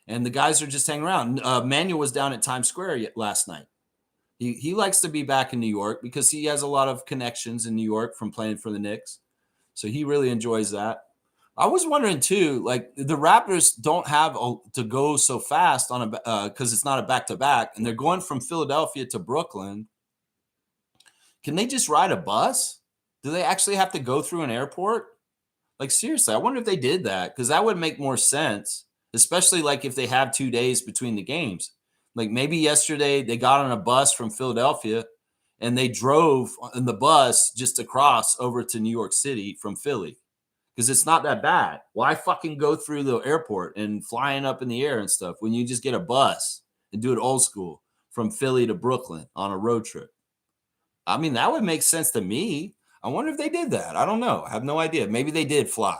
and the guys are just hanging around. Manuel was down at Times Square last night. He likes to be back in New York because he has a lot of connections in New York from playing for the Knicks. So he really enjoys that. I was wondering, too, like the Raptors don't have to go so fast on because it's not a back-to-back, and they're going from Philadelphia to Brooklyn. Can they just ride a bus? Do they actually have to go through an airport? Like, seriously, I wonder if they did that, because that would make more sense, especially like if they have 2 days between the games. Like maybe yesterday they got on a bus from Philadelphia and they drove in the bus just across over to New York City from Philly, because it's not that bad. Why fucking go through the airport and flying up in the air and stuff when you just get a bus and do it old school from Philly to Brooklyn on a road trip? I mean, that would make sense to me. I wonder if they did that. I don't know. I have no idea. Maybe they did fly.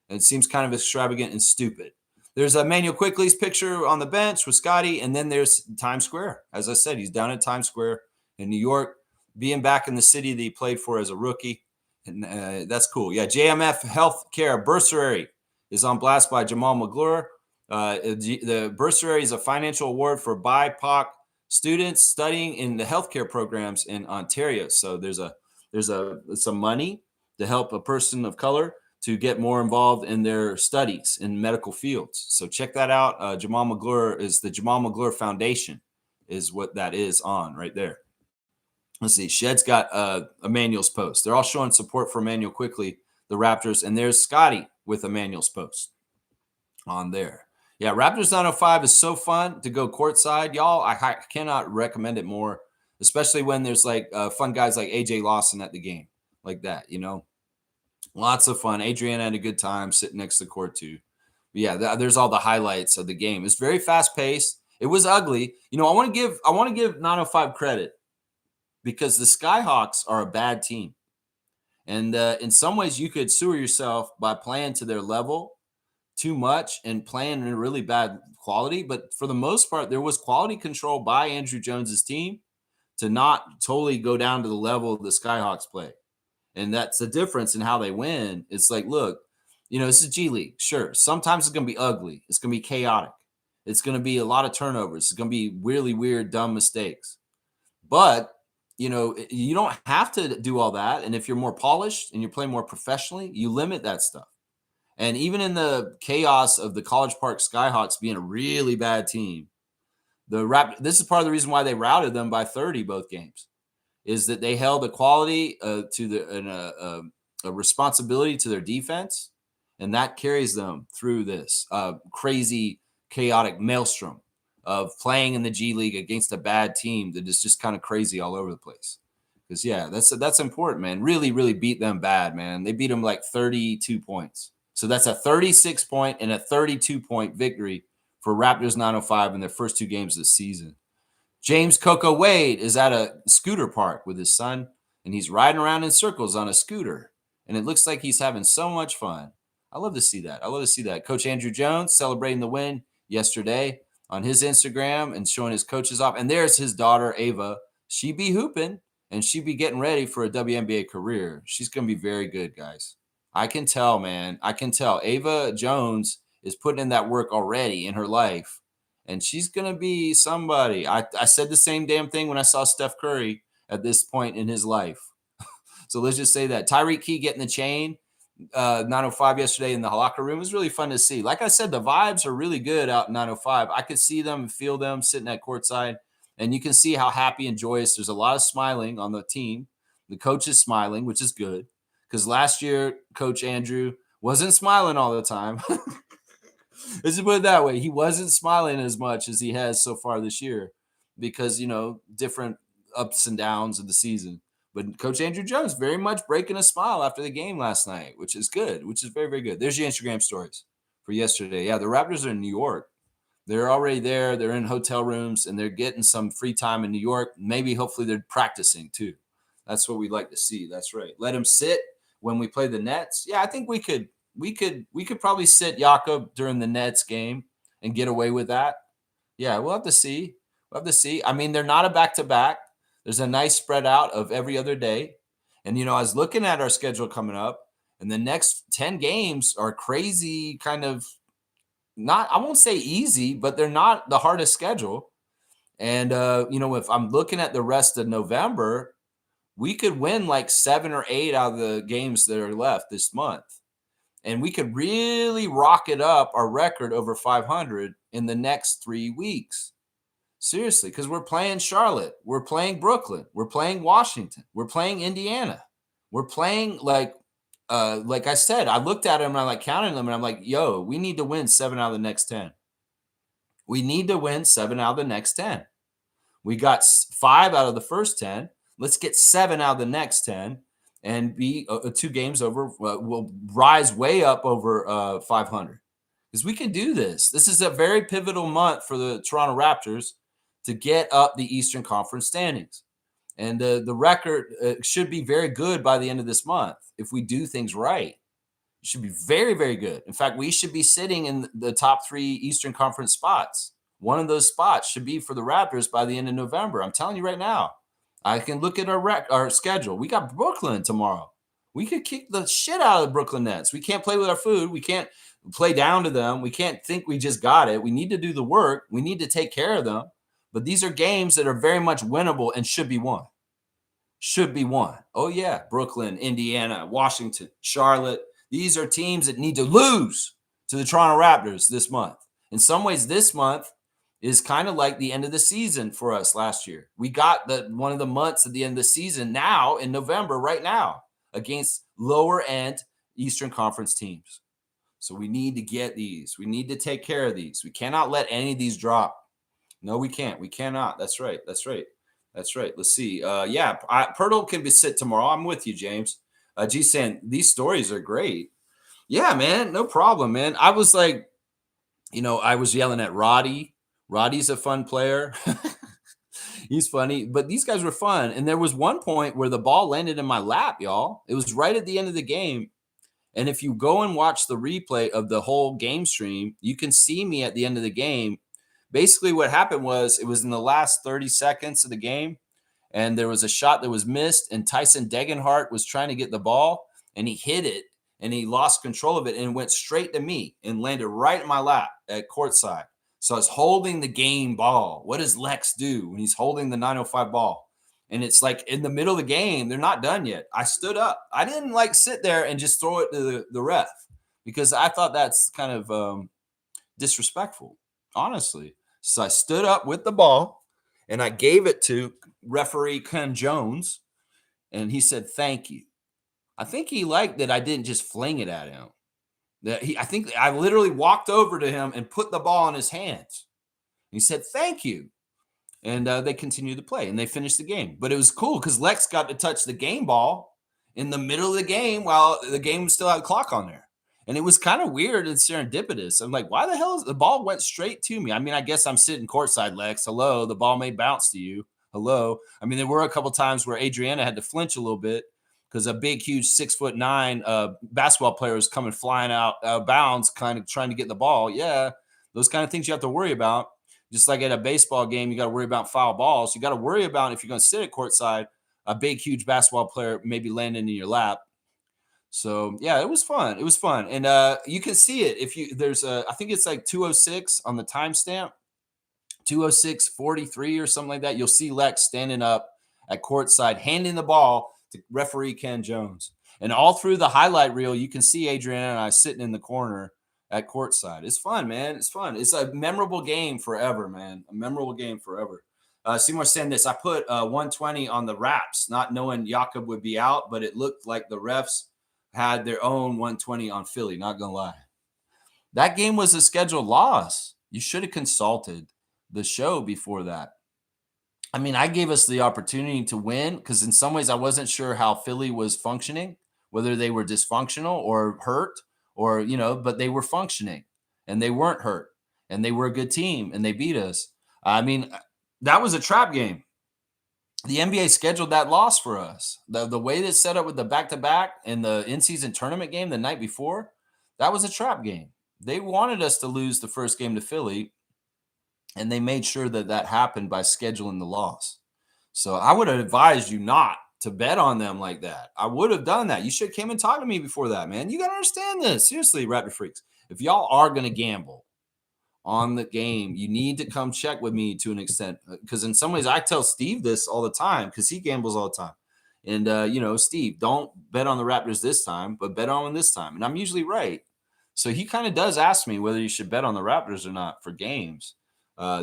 It seems kind of extravagant and stupid. There's Manuel Quickley's picture on the bench with Scotty, and then there's Times Square. As I said, he's down at Times Square in New York, being back in the city that he played for as a rookie. And that's cool. Yeah, JMF Healthcare Bursary is on blast by Jamal McGlure. The bursary is a financial award for BIPOC students studying in the healthcare programs in Ontario. So there's a There's some money to help a person of color to get more involved in their studies in medical fields. So check that out. Jamal McGlure is the Jamal McGlure Foundation is what that is on right there. Let's see. Shed's got Emmanuel's post. They're all showing support for Emmanuel quickly, the Raptors. And there's Scotty with Emmanuel's post on there. Yeah, Raptors 905 is so fun to go courtside. Y'all, I cannot recommend it more, especially when there's like fun guys like AJ Lawson at the game like that, you know. Lots of fun. Adriana had a good time sitting next to the court too. But yeah, there's all the highlights of the game. It's very fast paced. It was ugly. You know, I want to give 905 credit because the SkyHawks are a bad team. And in some ways, you could sewer yourself by playing to their level too much and playing in really bad quality. But for the most part, there was quality control by Andrew Jones's team to not totally go down to the level the SkyHawks play. And that's the difference in how they win. It's like, look, you know, this is G League. Sure. Sometimes it's going to be ugly. It's going to be chaotic. It's going to be a lot of turnovers. It's going to be really weird, dumb mistakes. But, you know, you don't have to do all that. And if you're more polished and you're playing more professionally, you limit that stuff. And even in the chaos of the College Park SkyHawks being a really bad team, this is part of the reason why they routed them by 30 both games, is that they held a quality to a responsibility to their defense, and that carries them through this crazy, chaotic maelstrom of playing in the G League against a bad team that is just kind of crazy all over the place. Because, yeah, that's important, man. Really, really beat them bad, man. They beat them like 32 points. So that's a 36-point and a 32-point victory for Raptors 905 in their first two games of the season. James Coco Wade is at a scooter park with his son, and he's riding around in circles on a scooter, and it looks like he's having so much fun. I love to see that. I love to see that. Coach Andrew Jones celebrating the win yesterday on his Instagram and showing his coaches off. And there's his daughter, Ava. She be hooping, and she be getting ready for a WNBA career. She's going to be very good, guys. I can tell, man. I can tell. Ava Jones is putting in that work already in her life, and she's going to be somebody. I said the same damn thing when I saw Steph Curry at this point in his life. So let's just say that. Tyreek Key getting the chain, 905 yesterday in the locker room was really fun to see. Like I said, the vibes are really good out in 905. I could see them and feel them sitting at courtside, and you can see how happy and joyous. There's a lot of smiling on the team. The coach is smiling, which is good, because last year, Coach Andrew wasn't smiling all the time. Let's just put it that way. He wasn't smiling as much as he has so far this year because, you know, different ups and downs of the season. But Coach Andrew Jones very much breaking a smile after the game last night, which is good, which is very, very good. There's your Instagram stories for yesterday. Yeah, the Raptors are in New York. They're already there. They're in hotel rooms, and they're getting some free time in New York. Maybe, hopefully, they're practicing too. That's what we'd like to see. That's right. Let them sit when we play the Nets. Yeah, I think we could probably sit Jakob during the Nets game and get away with that. Yeah, we'll have to see. I mean, they're not a back-to-back. There's a nice spread out of every other day. And, you know, I was looking at our schedule coming up, and the next 10 games are crazy, kind of not, I won't say easy, but they're not the hardest schedule. And, you know, if I'm looking at the rest of November, we could win like 7 or 8 out of the games that are left this month. And we could really rocket up our record over 500 in the next 3 weeks. Seriously, because we're playing Charlotte. We're playing Brooklyn. We're playing Washington. We're playing Indiana. We're playing like I said, I looked at them and I like counted them and I'm like, yo, we need to win 7 out of the next 10. We need to win 7 out of the next 10. We got 5 out of the first 10. Let's get 7 out of the next 10 and be 2 games over. We'll rise way up over 500 because we can do this. This is a very pivotal month for the Toronto Raptors to get up the Eastern Conference standings. And the record should be very good by the end of this month if we do things right. It should be very, very good. In fact, we should be sitting in the top 3 Eastern Conference spots. One of those spots should be for the Raptors by the end of November. I'm telling you right now. I can look at our schedule. We got Brooklyn tomorrow. We could kick the shit out of the Brooklyn Nets. We can't play with our food. We can't play down to them. We can't think we just got it. We need to do the work. We need to take care of them. But these are games that are very much winnable and should be won. should be won. Oh, yeah. Brooklyn, Indiana, Washington, Charlotte. These are teams that need to lose to the Toronto Raptors this month. In some ways, this month is kind of like the end of the season for us last year. We got one of the months at the end of the season now in November, right now, against lower end Eastern Conference teams. So we need to get these. We need to take care of these. We cannot let any of these drop. No, we can't. We cannot. That's right. That's right. That's right. Let's see. Yeah, Pirtle can be sit tomorrow. I'm with you, James. G saying these stories are great. Yeah, man. No problem, man. I was like, I was yelling at Roddy. Roddy's a fun player. He's funny, but these guys were fun. And there was one point where the ball landed in my lap, y'all. It was right at the end of the game. And if you go and watch the replay of the whole game stream, you can see me at the end of the game. Basically, what happened was it was in the last 30 seconds of the game, and there was a shot that was missed, and Tyson Degenhart was trying to get the ball, and he hit it, and he lost control of it, and it went straight to me and landed right in my lap at courtside. So I was holding the game ball. What does Lex do when he's holding the 905 ball? And it's like in the middle of the game, they're not done yet. I stood up. I didn't like sit there and just throw it to the ref because I thought that's kind of disrespectful, honestly. So I stood up with the ball and I gave it to referee Ken Jones, and he said, "Thank you." I think he liked that I didn't just fling it at him. I think I literally walked over to him and put the ball in his hands. He said, "Thank you." And they continued to play, and they finished the game. But it was cool because Lex got to touch the game ball in the middle of the game while the game still had a clock on there. And it was kind of weird and serendipitous. I'm like, why the hell is the ball went straight to me? I mean, I guess I'm sitting courtside, Lex. Hello, the ball may bounce to you. Hello. I mean, there were a couple times where Adriana had to flinch a little bit because a big, huge 6'9" basketball player was coming flying out bounds, kind of trying to get the ball. Yeah, those kind of things you have to worry about. Just like at a baseball game, you got to worry about foul balls. You got to worry about if you're going to sit at courtside, a big, huge basketball player maybe landing in your lap. So yeah, it was fun. It was fun, and you can see it if you. I think it's like 2:06 on the timestamp, 2:06:43 or something like that. You'll see Lex standing up at courtside, handing the ball to referee Ken Jones, and all through the highlight reel, you can see Adriana and I sitting in the corner at courtside. It's fun, man. It's fun. It's a memorable game forever, man. A memorable game forever. Seymour saying this. I put 120 on the Raps, not knowing Jakob would be out, but it looked like the refs had their own 120 on Philly. Not going to lie. That game was a scheduled loss. You should have consulted the show before that. I mean, I gave us the opportunity to win because in some ways I wasn't sure how Philly was functioning, whether they were dysfunctional or hurt. But they were functioning and they weren't hurt and they were a good team and they beat us. I mean, that was a trap game. The NBA scheduled that loss for us. The way that's set up with the back-to-back and the in-season tournament game the night before, that was a trap game. They wanted us to lose the first game to Philly, and they made sure that happened by scheduling the loss. So I would have advised you not to bet on them like that. I would have done that. You should have came and talked to me before that, man. You got to understand this. Seriously, Raptor Freaks. If y'all are going to gamble on the game, you need to come check with me to an extent. Because in some ways, I tell Steve this all the time because he gambles all the time. And, Steve, don't bet on the Raptors this time, but bet on them this time. And I'm usually right. So he kind of does ask me whether you should bet on the Raptors or not for games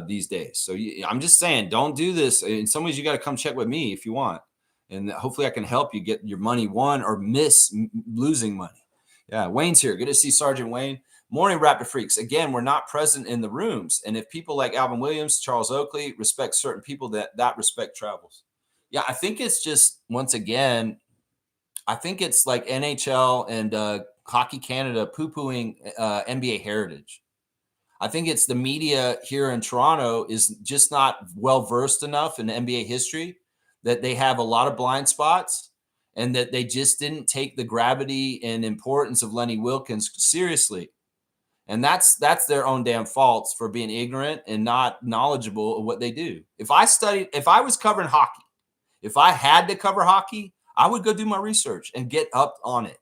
these days. So I'm just saying, don't do this. In some ways, you got to come check with me if you want. And hopefully I can help you get your money won or miss losing money. Yeah, Wayne's here. Good to see Sergeant Wayne. Morning, Raptor Freaks. Again, we're not present in the rooms. And if people like Alvin Williams, Charles Oakley respect certain people, that respect travels. Yeah, I think it's just, once again, I think it's like NHL and Hockey Canada poo-pooing NBA heritage. I think it's the media here in Toronto is just not well-versed enough in NBA history that they have a lot of blind spots and that they just didn't take the gravity and importance of Lenny Wilkins seriously. And that's their own damn faults for being ignorant and not knowledgeable of what they do. If I was covering hockey, if I had to cover hockey, I would go do my research and get up on it.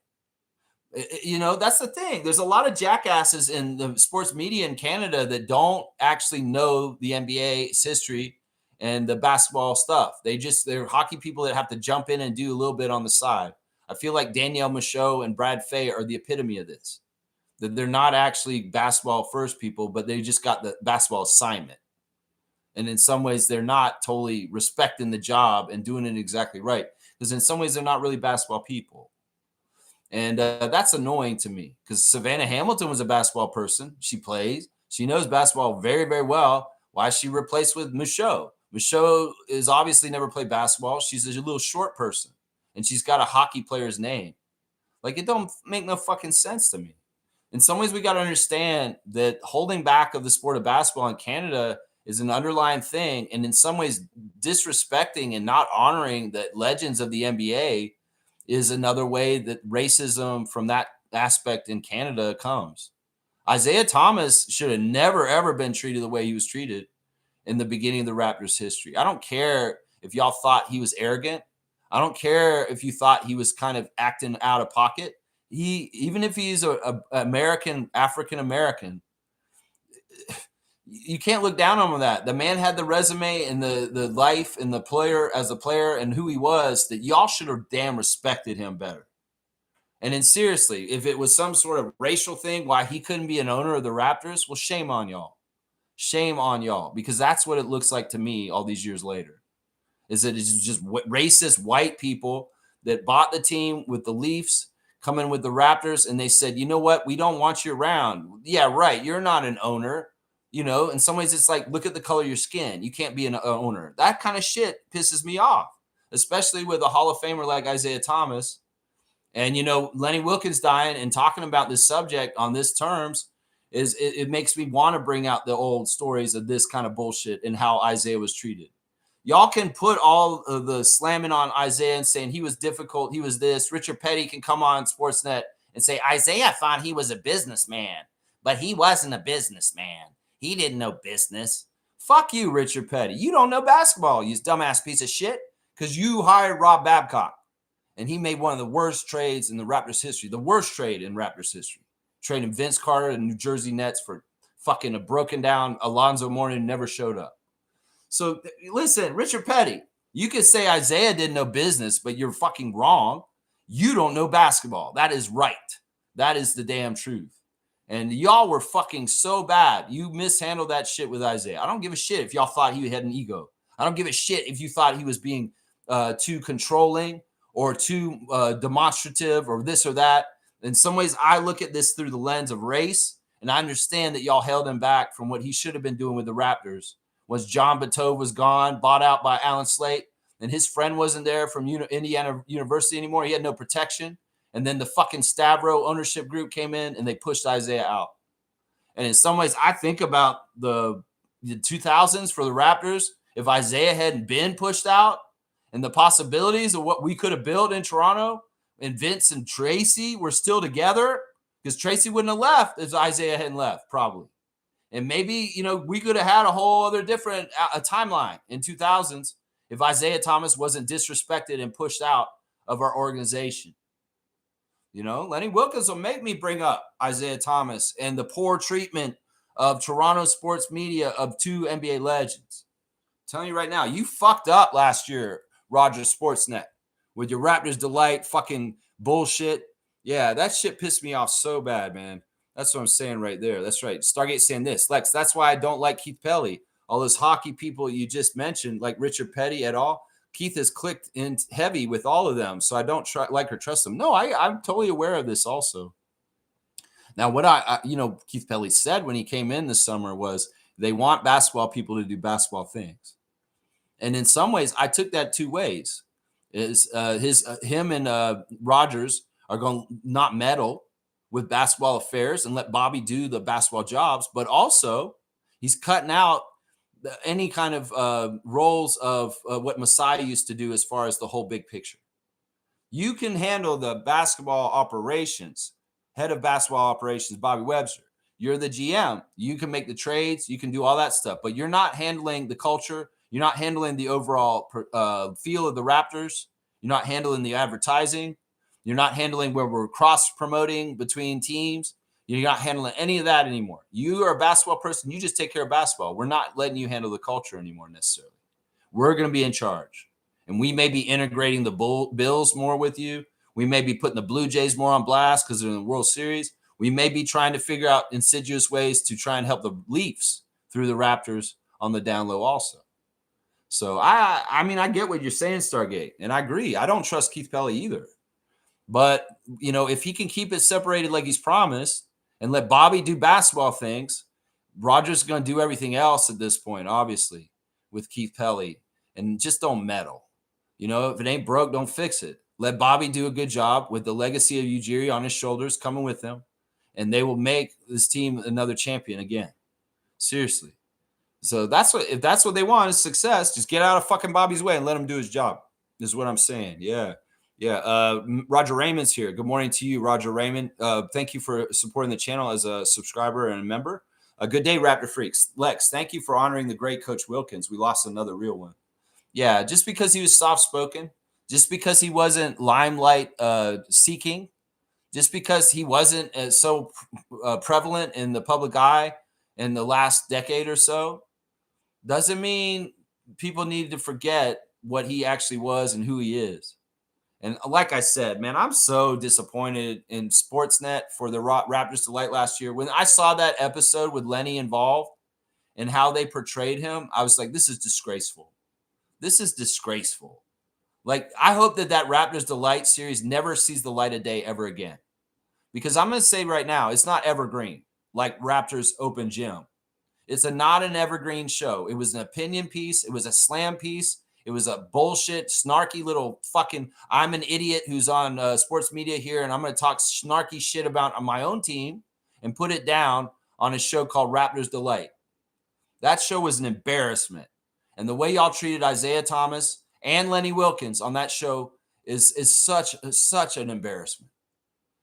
That's the thing. There's a lot of jackasses in the sports media in Canada that don't actually know the NBA's history and the basketball stuff. They're hockey people that have to jump in and do a little bit on the side. I feel like Danielle Michaud and Brad Fay are the epitome of this. That they're not actually basketball first people, but they just got the basketball assignment. And in some ways, they're not totally respecting the job and doing it exactly right. Because in some ways, they're not really basketball people. And that's annoying to me because Savannah Hamilton was a basketball person. She plays. She knows basketball very, very well. Why is she replaced with Michaud? Michaud is obviously never played basketball. She's a little short person, and she's got a hockey player's name. Like, it don't make no fucking sense to me. In some ways, we got to understand that holding back of the sport of basketball in Canada is an underlying thing. And in some ways, disrespecting and not honoring the legends of the NBA is another way that racism from that aspect in Canada comes. Isaiah Thomas should have never, ever been treated the way he was treated in the beginning of the Raptors history. I don't care if y'all thought he was arrogant. I don't care if you thought he was kind of acting out of pocket. Even if he's a American, African American, you can't look down on him that. The man had the resume and the life and the player as a player and who he was that y'all should have damn respected him better. And then seriously, if it was some sort of racial thing why he couldn't be an owner of the Raptors, well, shame on y'all. Shame on y'all, because that's what it looks like to me all these years later. Is that it's just racist white people that bought the team with the Leafs, coming with the Raptors, and they said, you know what, we don't want you around. Yeah, right. You're not an owner. You know, in some ways, it's like, look at the color of your skin. You can't be an owner. That kind of shit pisses me off, especially with a Hall of Famer like Isaiah Thomas. And, you know, Lenny Wilkens dying and talking about this subject on this terms it makes me want to bring out the old stories of this kind of bullshit and how Isaiah was treated. Y'all can put all of the slamming on Isaiah and saying he was difficult, he was this. Richard Petty can come on Sportsnet and say, Isaiah thought he was a businessman, but he wasn't a businessman. He didn't know business. Fuck you, Richard Petty. You don't know basketball, you dumbass piece of shit, because you hired Rob Babcock. And he made one of the worst trades in the Raptors history, the worst trade in Raptors history. Trading Vince Carter and New Jersey Nets for fucking a broken down Alonzo Mourning who never showed up. So listen, Richard Petty, you could say Isaiah didn't know business, but you're fucking wrong. You don't know basketball. That is right. That is the damn truth. And y'all were fucking so bad. You mishandled that shit with Isaiah. I don't give a shit if y'all thought he had an ego. I don't give a shit if you thought he was being too controlling or too demonstrative or this or that. In some ways, I look at this through the lens of race, and I understand that y'all held him back from what he should have been doing with the Raptors. Was John Bateau was gone, bought out by Alan Slate, and his friend wasn't there from Indiana University anymore. He had no protection. And then the fucking Stavro ownership group came in, and they pushed Isaiah out. And in some ways, I think about the 2000s for the Raptors. If Isaiah hadn't been pushed out and the possibilities of what we could have built in Toronto, and Vince and Tracy were still together, because Tracy wouldn't have left if Isaiah hadn't left, probably. And maybe, you know, we could have had a whole other different timeline in 2000s if Isaiah Thomas wasn't disrespected and pushed out of our organization. You know, Lenny Wilkens will make me bring up Isaiah Thomas and the poor treatment of Toronto sports media of two NBA legends. I'm telling you right now, you fucked up last year, Rogers Sportsnet, with your Raptors Delight fucking bullshit. Yeah, that shit pissed me off so bad, man. That's what I'm saying right there. That's right. Stargate saying this. Lex, that's why I don't like Keith Pelly. All those hockey people you just mentioned, like Richard Petty et al., Keith has clicked in heavy with all of them, so I don't like or trust them. No, I'm totally aware of this also. Now, what Keith Pelly said when he came in this summer was they want basketball people to do basketball things. And in some ways, I took that two ways. Him and Rogers are going to not meddle with basketball affairs and let Bobby do the basketball jobs, but also he's cutting out any kind of roles of what Masai used to do as far as the whole big picture. You can handle the basketball operations, head of basketball operations, Bobby Webster. You're the GM. You can make the trades. You can do all that stuff, but you're not handling the culture. You're not handling the overall feel of the Raptors. You're not handling the advertising. You're not handling where we're cross-promoting between teams. You're not handling any of that anymore. You are a basketball person. You just take care of basketball. We're not letting you handle the culture anymore necessarily. we're going to be in charge. And we may be integrating the Bills more with you. We may be putting the Blue Jays more on blast because they're in the World Series. We may be trying to figure out insidious ways to try and help the Leafs through the Raptors on the down low also. So I mean, I get what you're saying, Stargate, and I agree. I don't trust Keith Pelley either. But, you know, if he can keep it separated like he's promised and let Bobby do basketball things, Roger's going to do everything else at this point, obviously, with Keith Pelley. And just don't meddle. You know, if it ain't broke, don't fix it. Let Bobby do a good job with the legacy of Ujiri on his shoulders coming with him, and they will make this team another champion again. Seriously. So if that's what they want is success, just get out of fucking Bobby's way and let him do his job, is what I'm saying. Yeah. Yeah. Roger Raymond's here. Good morning to you, Roger Raymond. Thank you for supporting the channel as a subscriber and a member. Good day, Raptor Freaks. Lex, thank you for honoring the great Coach Wilkins. We lost another real one. Yeah, just because he was soft-spoken, just because he wasn't limelight seeking, just because he wasn't so prevalent in the public eye in the last decade or so, doesn't mean people need to forget what he actually was and who he is. And like I said, man, I'm so disappointed in Sportsnet for the Raptors Delight last year. When I saw that episode with Lenny involved and how they portrayed him, I was like, this is disgraceful. This is disgraceful. Like, I hope that Raptors Delight series never sees the light of day ever again. Because I'm going to say right now, it's not evergreen like Raptors Open Gym. It's not an evergreen show. It was an opinion piece. It was a slam piece. It was a bullshit, snarky little fucking, I'm an idiot who's on sports media here, and I'm going to talk snarky shit about my own team and put it down on a show called Raptors Delight. That show was an embarrassment. And the way y'all treated Isaiah Thomas and Lenny Wilkins on that show is such an embarrassment.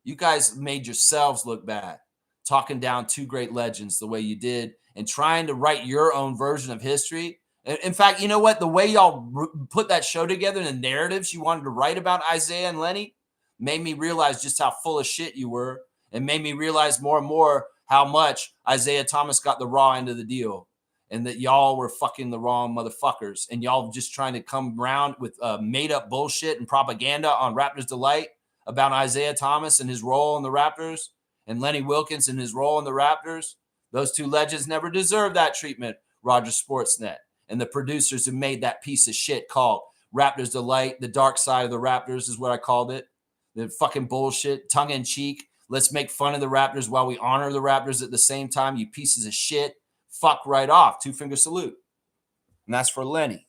You guys made yourselves look bad, talking down two great legends the way you did and trying to write your own version of history. In fact, you know what? The way y'all put that show together and the narratives you wanted to write about Isaiah and Lenny made me realize just how full of shit you were, and made me realize more and more how much Isaiah Thomas got the raw end of the deal, and that y'all were fucking the wrong motherfuckers, and y'all just trying to come around with made-up bullshit and propaganda on Raptors Delight about Isaiah Thomas and his role in the Raptors and Lenny Wilkins and his role in the Raptors. Those two legends never deserved that treatment, Roger Sportsnet and the producers who made that piece of shit called Raptors Delight. The dark side of the Raptors is what I called it. The fucking bullshit, tongue-in-cheek. Let's make fun of the Raptors while we honor the Raptors at the same time, you pieces of shit. Fuck right off. Two-finger salute. And that's for Lenny.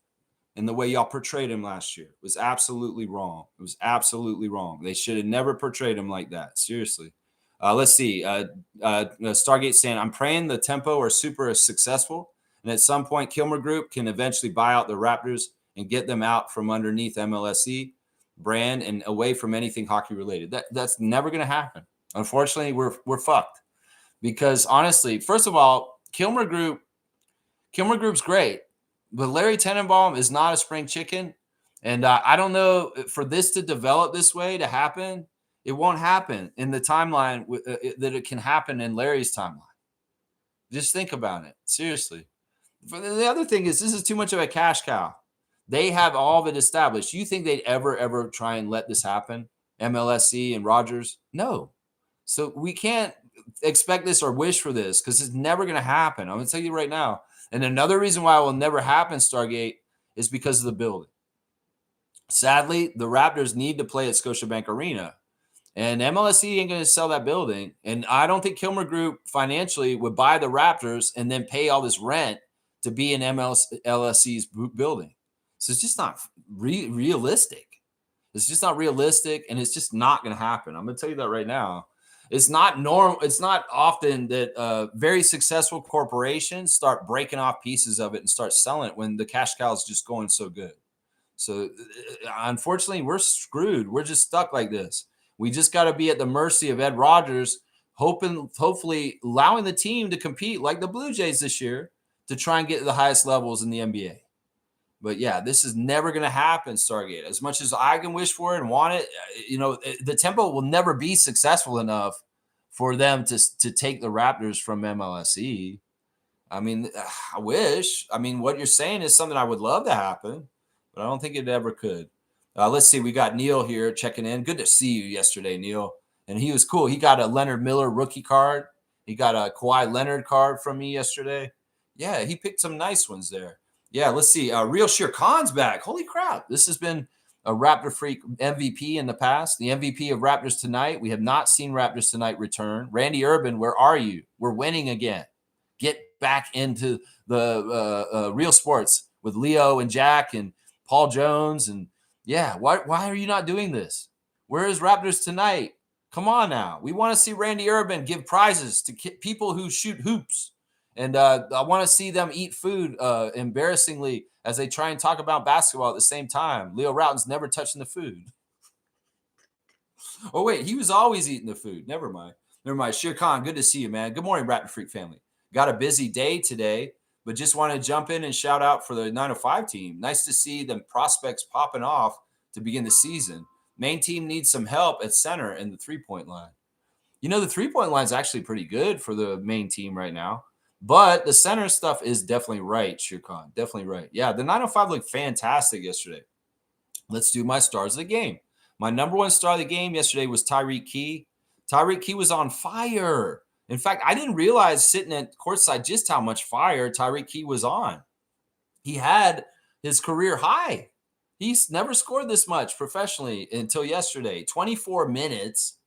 And the way y'all portrayed him last year was absolutely wrong. It was absolutely wrong. They should have never portrayed him like that. Seriously. Let's see. Stargate saying, I'm praying the Tempo are super successful, and at some point, Kilmer Group can eventually buy out the Raptors and get them out from underneath MLSE brand and away from anything hockey related. That's never going to happen. Unfortunately, we're fucked. Because honestly, first of all, Kilmer Group's great, but Larry Tenenbaum is not a spring chicken. And I don't know, for this to develop this way to happen, it won't happen in the timeline that it can happen in Larry's timeline. Just think about it. Seriously. The other thing is, this is too much of a cash cow. They have all of it established. You think they'd ever try and let this happen? MLSE and Rogers? No. So we can't expect this or wish for this because it's never going to happen. I'm going to tell you right now. And another reason why it will never happen, Stargate, is because of the building. Sadly, the Raptors need to play at Scotiabank Arena. And MLSE ain't going to sell that building. And I don't think Kilmer Group financially would buy the Raptors and then pay all this rent to be in MLSE's building. So it's just not realistic. It's just not realistic, and it's just not going to happen. I'm going to tell you that right now. It's not normal. It's not often that very successful corporations start breaking off pieces of it and start selling it when the cash cow is just going so good. So unfortunately, we're screwed. We're just stuck like this. We just got to be at the mercy of Ed Rogers, hopefully allowing the team to compete like the Blue Jays this year to try and get to the highest levels in the NBA. But yeah, this is never going to happen, Stargate. As much as I can wish for it and want it, the Tempo will never be successful enough for them to take the Raptors from MLSE. I mean, I wish. I mean, what you're saying is something I would love to happen, but I don't think it ever could. Let's see. We got Neil here checking in. Good to see you yesterday, Neil. And he was cool. He got a Leonard Miller rookie card. He got a Kawhi Leonard card from me yesterday. Yeah, he picked some nice ones there. Yeah, let's see. Real Sheer Khan's back. Holy crap. This has been a Raptor Freak MVP in the past. The MVP of Raptors Tonight. We have not seen Raptors Tonight return. Randy Urban, where are you? We're winning again. Get back into the real sports with Leo and Jack and Paul Jones. And yeah, why are you not doing this? Where is Raptors Tonight? Come on now. We want to see Randy Urban give prizes to people who shoot hoops. And I want to see them eat food embarrassingly as they try and talk about basketball at the same time. Leo Routen's never touching the food. Oh, wait, he was always eating the food. Never mind. Sheer Khan, good to see you, man. Good morning, Raptor Freak family. Got a busy day today, but just want to jump in and shout out for the 905 team. Nice to see them prospects popping off to begin the season. Main team needs some help at center and the three-point line. You know, the three-point line is actually pretty good for the main team right now. But the center stuff is definitely right, Shirkan. Definitely right. Yeah, the 905 looked fantastic yesterday. Let's do my stars of the game. My number one star of the game yesterday was Tyreek Key. Tyreek Key was on fire. In fact, I didn't realize sitting at courtside just how much fire Tyreek Key was on. He had his career high. He's never scored this much professionally until yesterday. 24 minutes,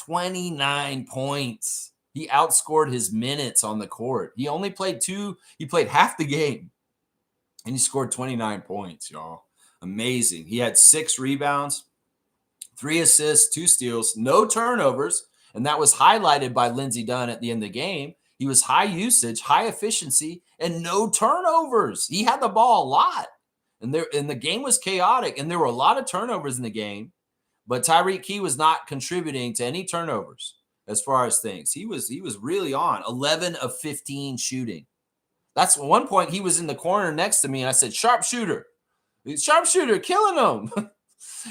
29 points. He outscored his minutes on the court. He only played he played half the game, and he scored 29 points, y'all. Amazing. He had 6 rebounds, 3 assists, 2 steals, no turnovers, and that was highlighted by Lindsey Dunn at the end of the game. He was high usage, high efficiency, and no turnovers. He had the ball a lot, and the game was chaotic, and there were a lot of turnovers in the game, but Tyreek Key was not contributing to any turnovers. As far as things, he was really on 11 of 15 shooting. That's one point he was in the corner next to me, and I said, "Sharpshooter, killing him."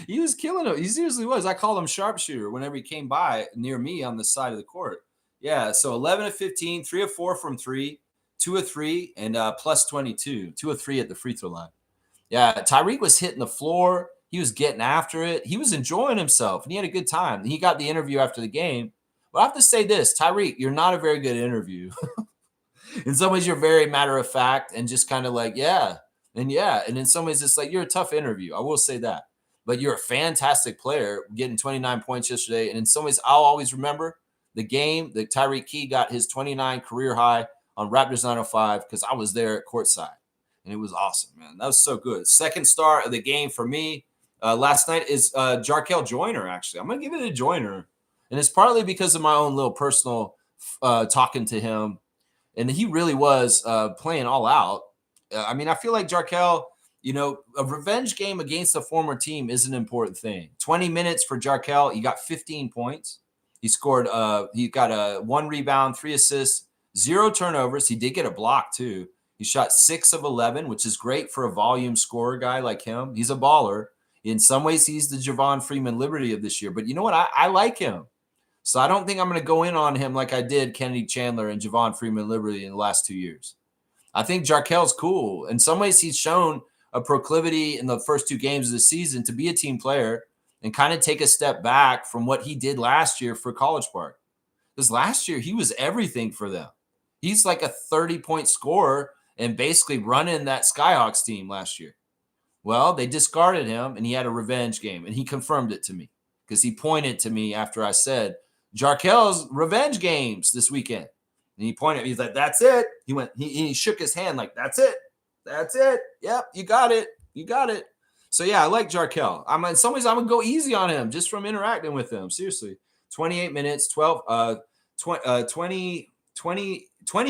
He was killing him. He seriously was. I called him sharpshooter whenever he came by near me on the side of the court. Yeah, so 11 of 15, 3 of 4 from 3, 2 of 3, and plus 22, 2 of 3 at the free throw line. Yeah, Tyreek was hitting the floor. He was getting after it. He was enjoying himself, and he had a good time. He got the interview after the game. But I have to say this, Tyreek, you're not a very good interview. In some ways, you're very matter of fact and just kind of like, yeah. And in some ways, it's like you're a tough interview. I will say that. But you're a fantastic player, getting 29 points yesterday. And in some ways, I'll always remember the game that Tyreek Key got his 29 career high on Raptors 905 because I was there at courtside. And it was awesome, man. That was so good. Second star of the game for me last night is Jarkel Joyner, actually. I'm going to give it a Joyner. And it's partly because of my own little personal talking to him. And he really was playing all out. I mean, I feel like Jarkel, a revenge game against a former team is an important thing. 20 minutes for Jarkel. He got 15 points. He scored, he got a 1 rebound, 3 assists, 0 turnovers. He did get a block, too. He shot 6 of 11, which is great for a volume scorer guy like him. He's a baller. In some ways, he's the Javon Freeman Liberty of this year. But you know what? I like him. So I don't think I'm going to go in on him like I did Kennedy Chandler and Javon Freeman Liberty in the last 2 years. I think Jarkel's cool. In some ways, he's shown a proclivity in the first 2 games of the season to be a team player and kind of take a step back from what he did last year for College Park. Because last year, he was everything for them. He's like a 30-point scorer and basically running that SkyHawks team last year. Well, they discarded him, and he had a revenge game, and he confirmed it to me because he pointed to me after I said, Jarkel's revenge games this weekend. And he pointed, he's like, that's it. He went, he shook his hand like, that's it. That's it. Yep, you got it. You got it. So, yeah, I like Jarkel. In some ways, I'm going to go easy on him just from interacting with him. Seriously. 28 minutes, 20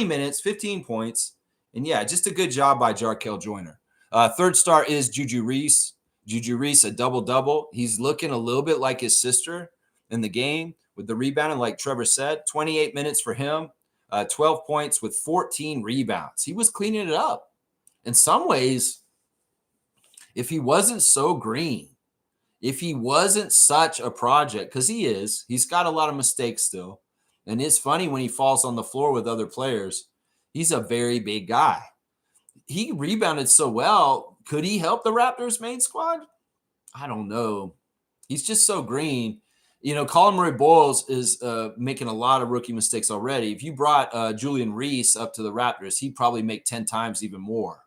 minutes, 15 points. And, yeah, just a good job by Jarkel Joyner. Third star is Juju Reese. Juju Reese, a double-double. He's looking a little bit like his sister in the game with the rebounding, like Trevor said. 28 minutes for him, 12 points with 14 rebounds. He was cleaning it up. In some ways, if he wasn't so green, if he wasn't such a project, because he's got a lot of mistakes still. And it's funny when he falls on the floor with other players. He's a very big guy. He rebounded so well. Could he help the Raptors main squad? I don't know. He's just so green. Colin Murray Boyles is making a lot of rookie mistakes already. If you brought Julian Reese up to the Raptors, he'd probably make 10 times even more.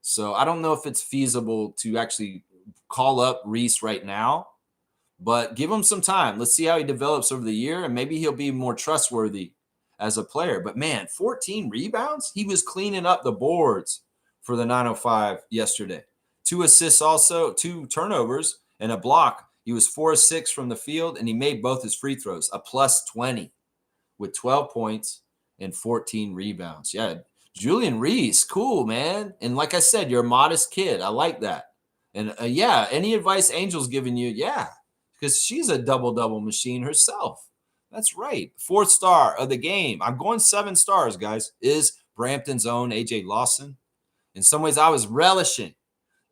So I don't know if it's feasible to actually call up Reese right now, but give him some time. Let's see how he develops over the year, and maybe he'll be more trustworthy as a player. But man, 14 rebounds? He was cleaning up the boards for the 905 yesterday. 2 assists also, 2 turnovers, and a block. He was 4-6 from the field, and he made both his free throws, a plus 20 with 12 points and 14 rebounds. Yeah, Julian Reese, cool, man. And like I said, you're a modest kid. I like that. And yeah, any advice Angel's giving you, yeah, because she's a double-double machine herself. That's right. 4th star of the game. I'm going 7 stars, guys, is Brampton's own A.J. Lawson. In some ways, I was relishing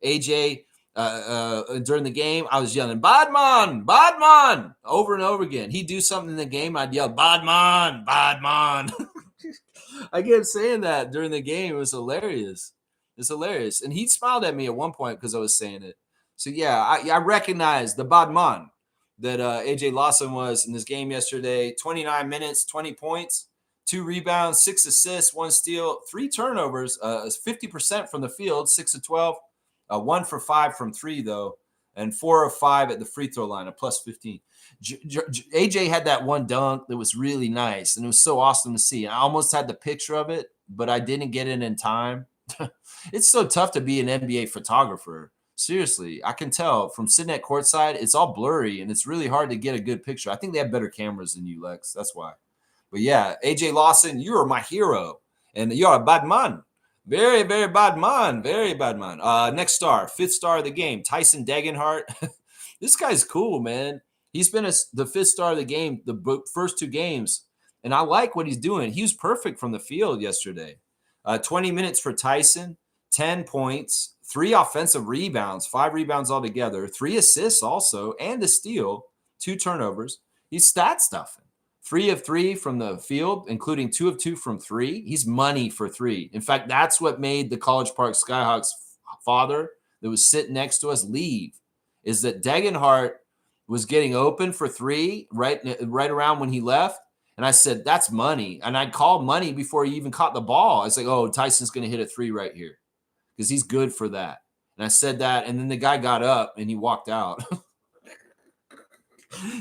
A.J. During the game. I was yelling, Badman, Badman, over and over again. He'd do something in the game. I'd yell, Badman, Badman. I kept saying that during the game. It was hilarious. It's hilarious. And he smiled at me at one point because I was saying it. So, yeah, I recognize the Badman that A.J. Lawson was in this game yesterday. 29 minutes, 20 points, 2 rebounds, 6 assists, 1 steal, 3 turnovers, 50% from the field, 6 of 12, 1 for 5 from 3, though, and 4 of 5 at the free throw line, a plus 15. AJ had that one dunk that was really nice, and it was so awesome to see. I almost had the picture of it, but I didn't get it in time. It's so tough to be an NBA photographer. Seriously, I can tell from sitting at courtside, it's all blurry, and it's really hard to get a good picture. I think they have better cameras than you, Lex. That's why. But yeah, AJ Lawson, you are my hero, and you're a bad man. Very, very bad man. Very bad man. Next star, 5th star of the game, Tyson Degenhart. This guy's cool, man. He's been the 5th star of the game the first 2 games, and I like what he's doing. He was perfect from the field yesterday. 20 minutes for Tyson, 10 points, 3 offensive rebounds, 5 rebounds altogether, 3 assists also, and a steal, 2 turnovers. He's stat stuffing. 3 of 3 from the field, including 2 of 2 from 3. He's money for 3. In fact, that's what made the College Park SkyHawks father that was sitting next to us leave, is that Degenhart was getting open for 3 right around when he left. And I said, that's money. And I'd called money before he even caught the ball. I was like, oh, Tyson's going to hit a 3 right here because he's good for that. And I said that, and then the guy got up and he walked out.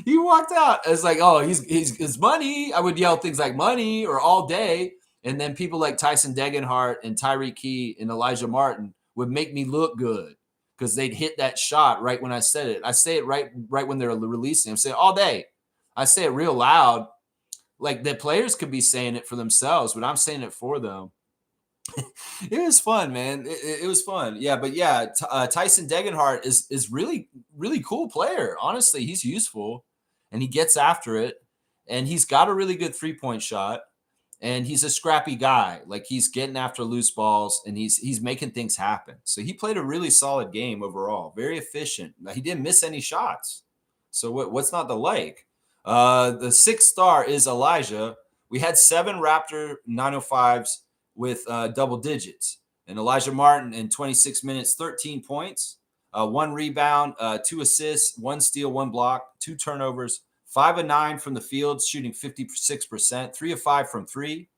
He walked out. It's like, oh, he's money. I would yell things like money or all day. And then people like Tyson Degenhart and Tyreek Key and Elijah Martin would make me look good because they'd hit that shot right when I said it. I say it right when they're releasing. I'm saying all day. I say it real loud. Like the players could be saying it for themselves, but I'm saying it for them. It was fun, man. It was fun. Yeah, but yeah, Tyson Degenhart is really, really cool player. Honestly, he's useful, and he gets after it, and he's got a really good 3-point shot, and he's a scrappy guy. Like he's getting after loose balls, and he's making things happen. So he played a really solid game overall. Very efficient. He didn't miss any shots. So what's not to like? The 6th star is Elijah. We had 7 Raptor 905s with double digits. And Elijah Martin in 26 minutes, 13 points, 1 rebound, 2 assists, 1 steal, 1 block, 2 turnovers, 5 of 9 from the field, shooting 56%, 3 of 5 from 3.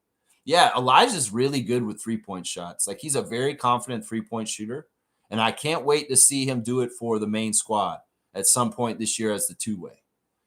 Yeah, Elijah's really good with 3-point shots. Like he's a very confident 3-point shooter. And I can't wait to see him do it for the main squad at some point this year as the 2-way.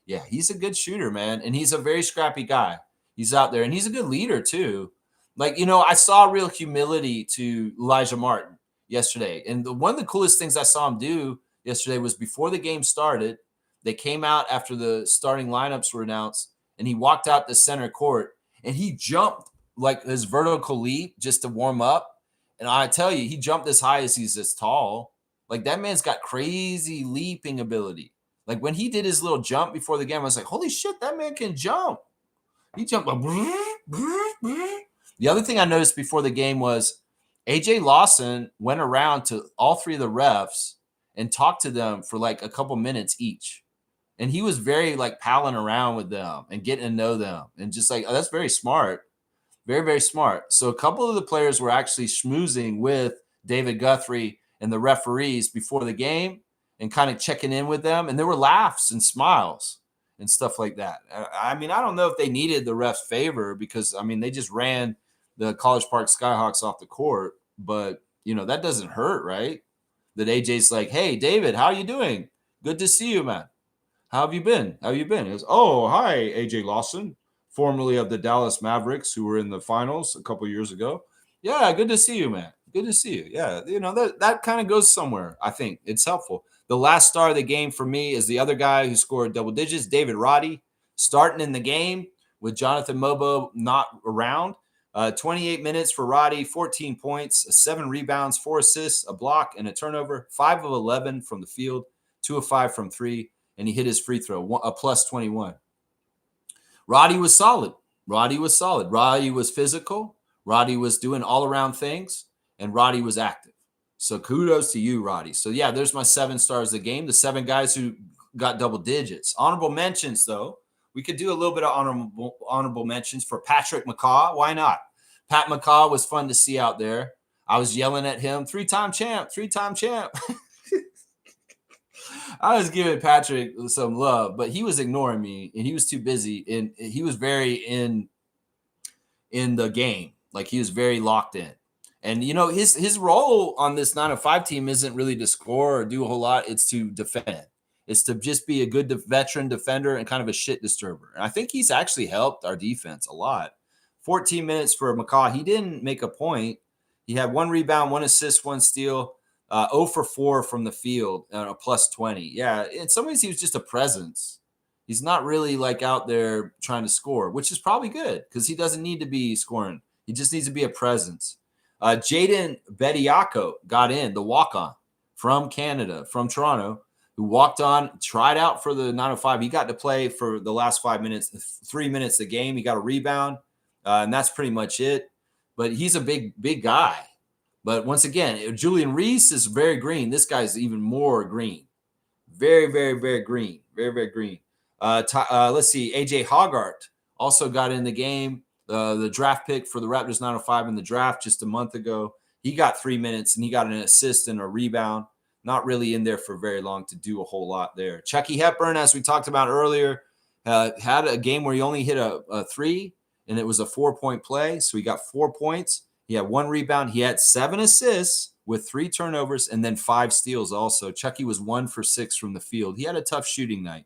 Yeah, he's a good shooter, man. And he's a very scrappy guy. He's out there, and he's a good leader too. Like, I saw real humility to Elijah Martin yesterday. And one of the coolest things I saw him do yesterday was before the game started, they came out after the starting lineups were announced, and he walked out the center court, and he jumped like his vertical leap just to warm up. And I tell you, he jumped as high as he's as tall. Like, that man's got crazy leaping ability. Like, when he did his little jump before the game, I was like, holy shit, that man can jump. He jumped like, the other thing I noticed before the game was AJ Lawson went around to all 3 of the refs and talked to them for like a couple minutes each. And he was very like palling around with them and getting to know them. And just like, oh, that's very smart. Very, very smart. So a couple of the players were actually schmoozing with David Guthrie and the referees before the game and kind of checking in with them. And there were laughs and smiles and stuff like that. I mean, I don't know if they needed the ref's favor because, I mean, they just ran the College Park SkyHawks off the court. But, that doesn't hurt, right? That AJ's like, hey, David, how you doing? Good to see you, man. How have you been? How have you been? He goes, oh, hi, AJ Lawson, formerly of the Dallas Mavericks, who were in the finals a couple years ago. Yeah, good to see you, man. Good to see you. Yeah, that kind of goes somewhere. I think it's helpful. The last star of the game for me is the other guy who scored double digits, David Roddy, starting in the game with Jonathan Mobo not around. 28 minutes for Roddy, 14 points, 7 rebounds, 4 assists, a block, and a turnover. 5 of 11 from the field, 2 of 5 from 3. And he hit his free throw, a plus 21. Roddy was solid. Roddy was physical. Roddy was doing all-around things, and Roddy was active. So kudos to you, Roddy. So, yeah, there's my 7 stars of the game, the 7 guys who got double digits. Honorable mentions, though. We could do a little bit of honorable mentions for Patrick McCaw. Why not? Pat McCaw was fun to see out there. I was yelling at him, 3-time champ. I was giving Patrick some love, but he was ignoring me, and he was too busy, and he was very in the game. Like, he was very locked in. And, his role on this 905 team isn't really to score or do a whole lot. It's to defend. It's to just be a good veteran defender and kind of a shit disturber. And I think he's actually helped our defense a lot. 14 minutes for McCaw. He didn't make a point. He had 1 rebound, 1 assist, 1 steal. 0 for 4 from the field, a plus 20. Yeah, in some ways he was just a presence. He's not really like out there trying to score, which is probably good because he doesn't need to be scoring. He just needs to be a presence. Jaden Bediako got in, the walk-on from Canada, from Toronto, who walked on, tried out for the 905. He got to play for the last 5 minutes, 3 minutes of the game. He got a rebound, and that's pretty much it. But he's a big guy. But once again, Julian Reese is very green. This guy's even more green. Very, very, very green. Very, very green. Let's see. AJ Hoggart also got in the game. The draft pick for the Raptors 905 in the draft just a month ago. He got 3 minutes, and he got an assist and a rebound. Not really in there for very long to do a whole lot there. Chucky Hepburn, as we talked about earlier, had a game where he only hit a 3, and it was a 4-point play. So he got 4 points. He had 1 rebound. He had 7 assists with 3 turnovers and then 5 steals also. Chucky was 1 for 6 from the field. He had a tough shooting night,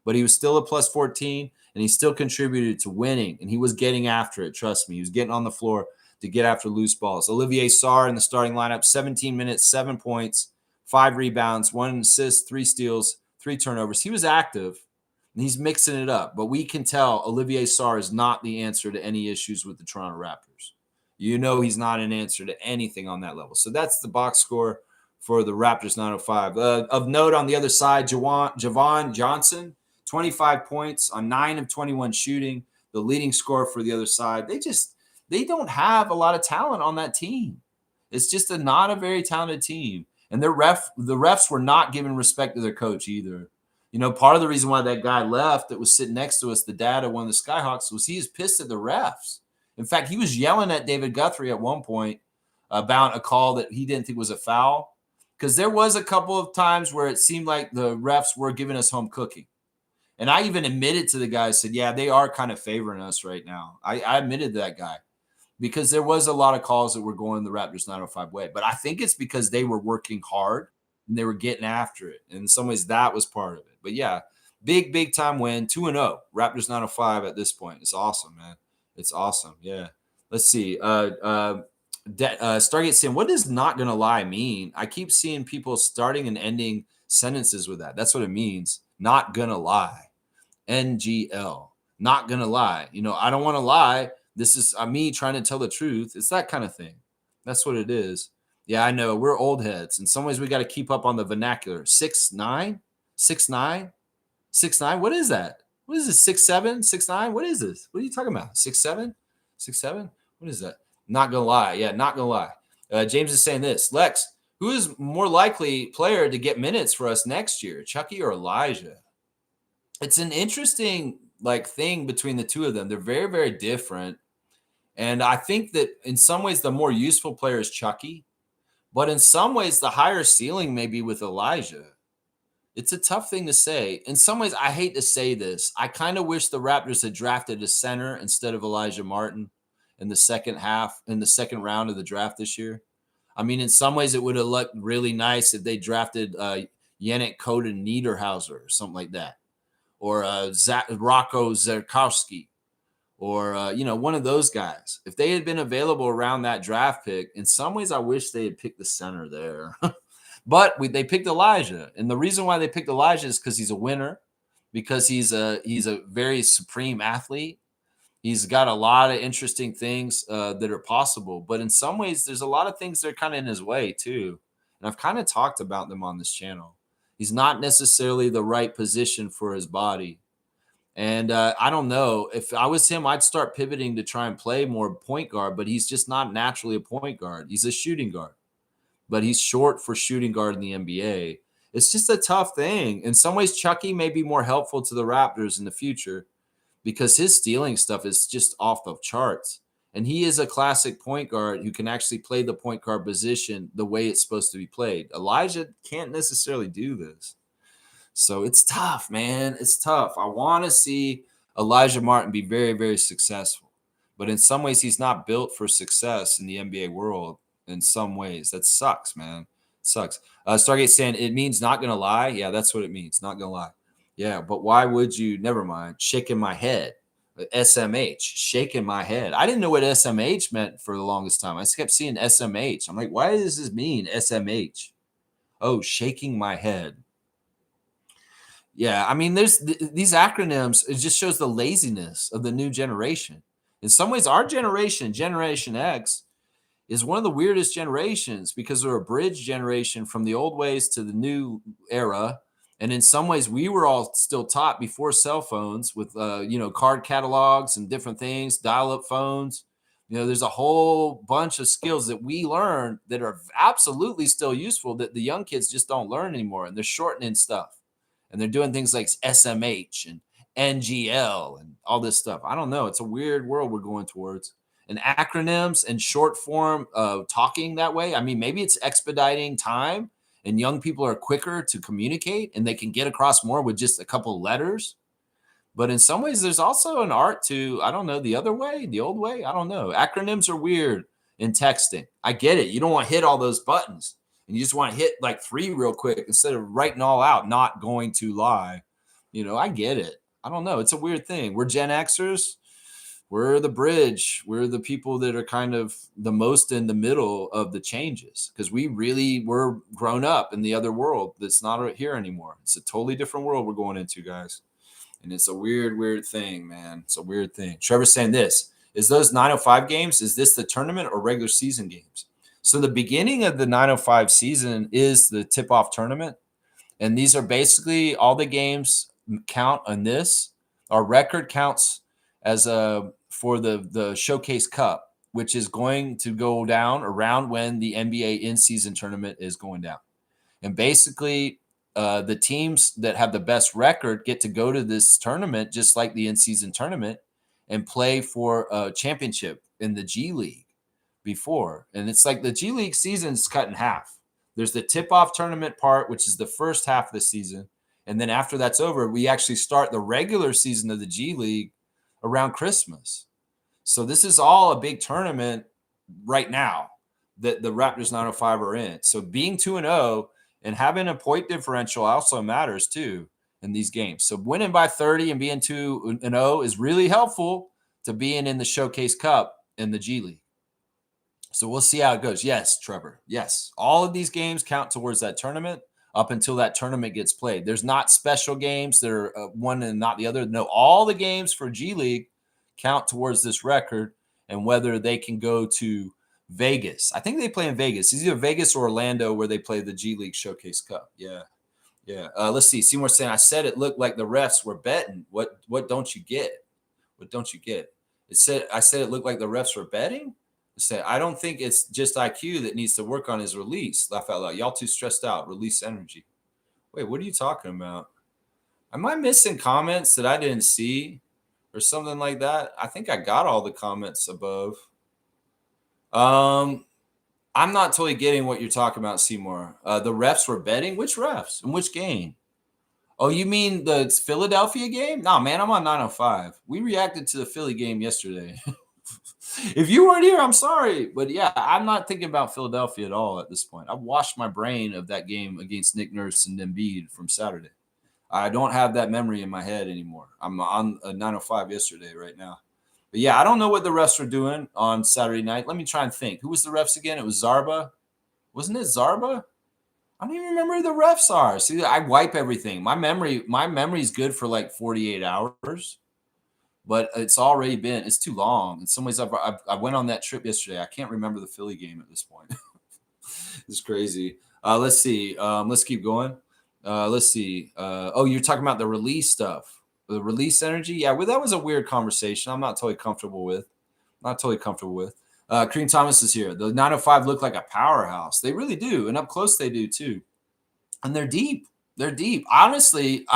but he was still a plus 14, and he still contributed to winning, and he was getting after it. Trust me. He was getting on the floor to get after loose balls. Olivier Sarr in the starting lineup, 17 minutes, 7 points, 5 rebounds, 1 assist, 3 steals, 3 turnovers. He was active, and he's mixing it up, but we can tell Olivier Sarr is not the answer to any issues with the Toronto Raptors. He's not an answer to anything on that level. So that's the box score for the Raptors 905. Of note on the other side, Javon Johnson, 25 points on 9 of 21 shooting, the leading scorer for the other side. They don't have a lot of talent on that team. It's just not a very talented team. And the refs were not giving respect to their coach either. Part of the reason why that guy left that was sitting next to us, the dad of one of the SkyHawks, was he was pissed at the refs. In fact, he was yelling at David Guthrie at one point about a call that he didn't think was a foul, because there was a couple of times where it seemed like the refs were giving us home cooking. And I even admitted to the guy, said, yeah, they are kind of favoring us right now. I admitted to that guy because there was a lot of calls that were going the Raptors 905 way. But I think it's because they were working hard and they were getting after it. And in some ways, that was part of it. But, yeah, big time win, 2-0, Raptors 905 at this point. It's awesome, man. It's awesome. Yeah. Let's see. Stargate saying, what does not gonna lie mean? I keep seeing people starting and ending sentences with that. That's what it means. Not gonna lie. NGL. Not gonna lie. I don't want to lie. This is me trying to tell the truth. It's that kind of thing. That's what it is. Yeah, I know. We're old heads. In some ways, we got to keep up on the vernacular. 6'9"? 6'9"? 6'9"? What is that? What is this? 6'7"? 6'9"? What is this? What are you talking about? 6'7"? 6'7"? What is that? Not gonna lie. Yeah, not gonna lie. James is saying this. Lex, who is more likely player to get minutes for us next year, Chucky or Elijah? It's an interesting thing between the two of them. They're very, very different. And I think that in some ways, the more useful player is Chucky, but in some ways, the higher ceiling may be with Elijah. It's a tough thing to say. In some ways, I hate to say this. I kind of wish the Raptors had drafted a center instead of Elijah Martin in the second round of the draft this year. I mean, in some ways, it would have looked really nice if they drafted Yannick Coden Niederhauser or something like that, or Rocco Zerkowski, or one of those guys. If they had been available around that draft pick, in some ways, I wish they had picked the center there. But they picked Elijah, and the reason why they picked Elijah is because he's a winner, because he's a very supreme athlete. He's got a lot of interesting things that are possible, but in some ways, there's a lot of things that are kind of in his way too. And I've kind of talked about them on this channel. He's not necessarily the right position for his body. And I don't know. If I was him, I'd start pivoting to try and play more point guard, but he's just not naturally a point guard. He's a shooting guard, but he's short for shooting guard in the NBA. It's just a tough thing. In some ways, Chucky may be more helpful to the Raptors in the future because his stealing stuff is just off the charts. And he is a classic point guard who can actually play the point guard position the way it's supposed to be played. Elijah can't necessarily do this. So it's tough, man. It's tough. I want to see Elijah Martin be very, very successful. But in some ways, he's not built for success in the NBA world. In some ways, that sucks, man. It sucks. Stargate saying it means not gonna lie. Yeah, that's what it means. Not gonna lie. Yeah, but why would you? Never mind. Shaking my head. SMH. Shaking my head. I didn't know what SMH meant for the longest time. I just kept seeing SMH. I'm like, why does this mean SMH? Oh, shaking my head. Yeah, I mean, there's these acronyms. It just shows the laziness of the new generation. In some ways, our generation, Generation X, is one of the weirdest generations because they're a bridge generation from the old ways to the new era. And in some ways, we were all still taught before cell phones with, card catalogs and different things, dial-up phones. There's a whole bunch of skills that we learn that are absolutely still useful that the young kids just don't learn anymore. And they're shortening stuff. And they're doing things like SMH and NGL and all this stuff. I don't know. It's a weird world we're going towards. And acronyms and short form talking that way. I mean, maybe it's expediting time and young people are quicker to communicate and they can get across more with just a couple of letters. But in some ways, there's also an art to, I don't know, the other way, the old way. I don't know. Acronyms are weird in texting. I get it. You don't want to hit all those buttons and you just want to hit like 3 real quick instead of writing all out, not going to lie. I get it. I don't know. It's a weird thing. We're Gen Xers. We're the bridge. We're the people that are kind of the most in the middle of the changes because we really were grown up in the other world that's not here anymore. It's a totally different world we're going into, guys. And it's a weird, weird thing, man. It's a weird thing. Trevor's saying this. Is those 905 games, is this the tournament or regular season games? So the beginning of the 905 season is the tip-off tournament. And these are basically all the games count on this. Our record counts as for the Showcase Cup, which is going to go down around when the NBA in-season tournament is going down. And basically, the teams that have the best record get to go to this tournament, just like the in-season tournament, and play for a championship in the G League before. And it's like the G League season is cut in half. There's the tip-off tournament part, which is the first half of the season. And then after that's over, we actually start the regular season of the G League around Christmas. So this is all a big tournament right now that the Raptors 905 are in. So being 2-0 and having a point differential also matters too in these games. So winning by 30 and being 2-0 is really helpful to being in the Showcase Cup in the G League. So we'll see how it goes. Yes, Trevor. Yes. All of these games count towards that tournament up until that tournament gets played. There's not special games that are one and not the other. No, all the games for G League count towards this record and whether they can go to Vegas. I think they play in Vegas. It's either Vegas or Orlando where they play the G League Showcase Cup. Yeah. Yeah. Let's see. Seymour saying, I said it looked like the refs were betting. What don't you get? What don't you get? I said it looked like the refs were betting. I don't think it's just IQ that needs to work on his release. Laugh out loud. Y'all too stressed out. Release energy. Wait, what are you talking about? Am I missing comments that I didn't see? or something like that. I think I got all the comments above. I'm not totally getting what you're talking about, Seymour. The refs were betting. Which refs? In which game? Oh, you mean the Philadelphia game? No, man, I'm on 905. We reacted to the Philly game yesterday. If you weren't here, I'm sorry. But yeah, I'm not thinking about Philadelphia at all at this point. I've washed my brain of that game against Nick Nurse and Embiid from Saturday. I don't have that memory in my head anymore. I'm on a 905 yesterday right now. But yeah, I don't know what the refs were doing on Saturday night. Let me try and think. Who was the refs again? It was Zarba. Wasn't it Zarba? I don't even remember who the refs are. See, I wipe everything. My memory is good for like 48 hours, but it's already been. It's too long. In some ways, I went on that trip yesterday. I can't remember the Philly game at this point. It's crazy. Let's see. Let's keep going. Let's see. Oh, you're talking about the release stuff, the release energy. Yeah, well, that was a weird conversation. I'm not totally comfortable with. Kareem Thomas is here. The 905 look like a powerhouse. They really do. And up close, they do too. And they're deep. They're deep. Honestly,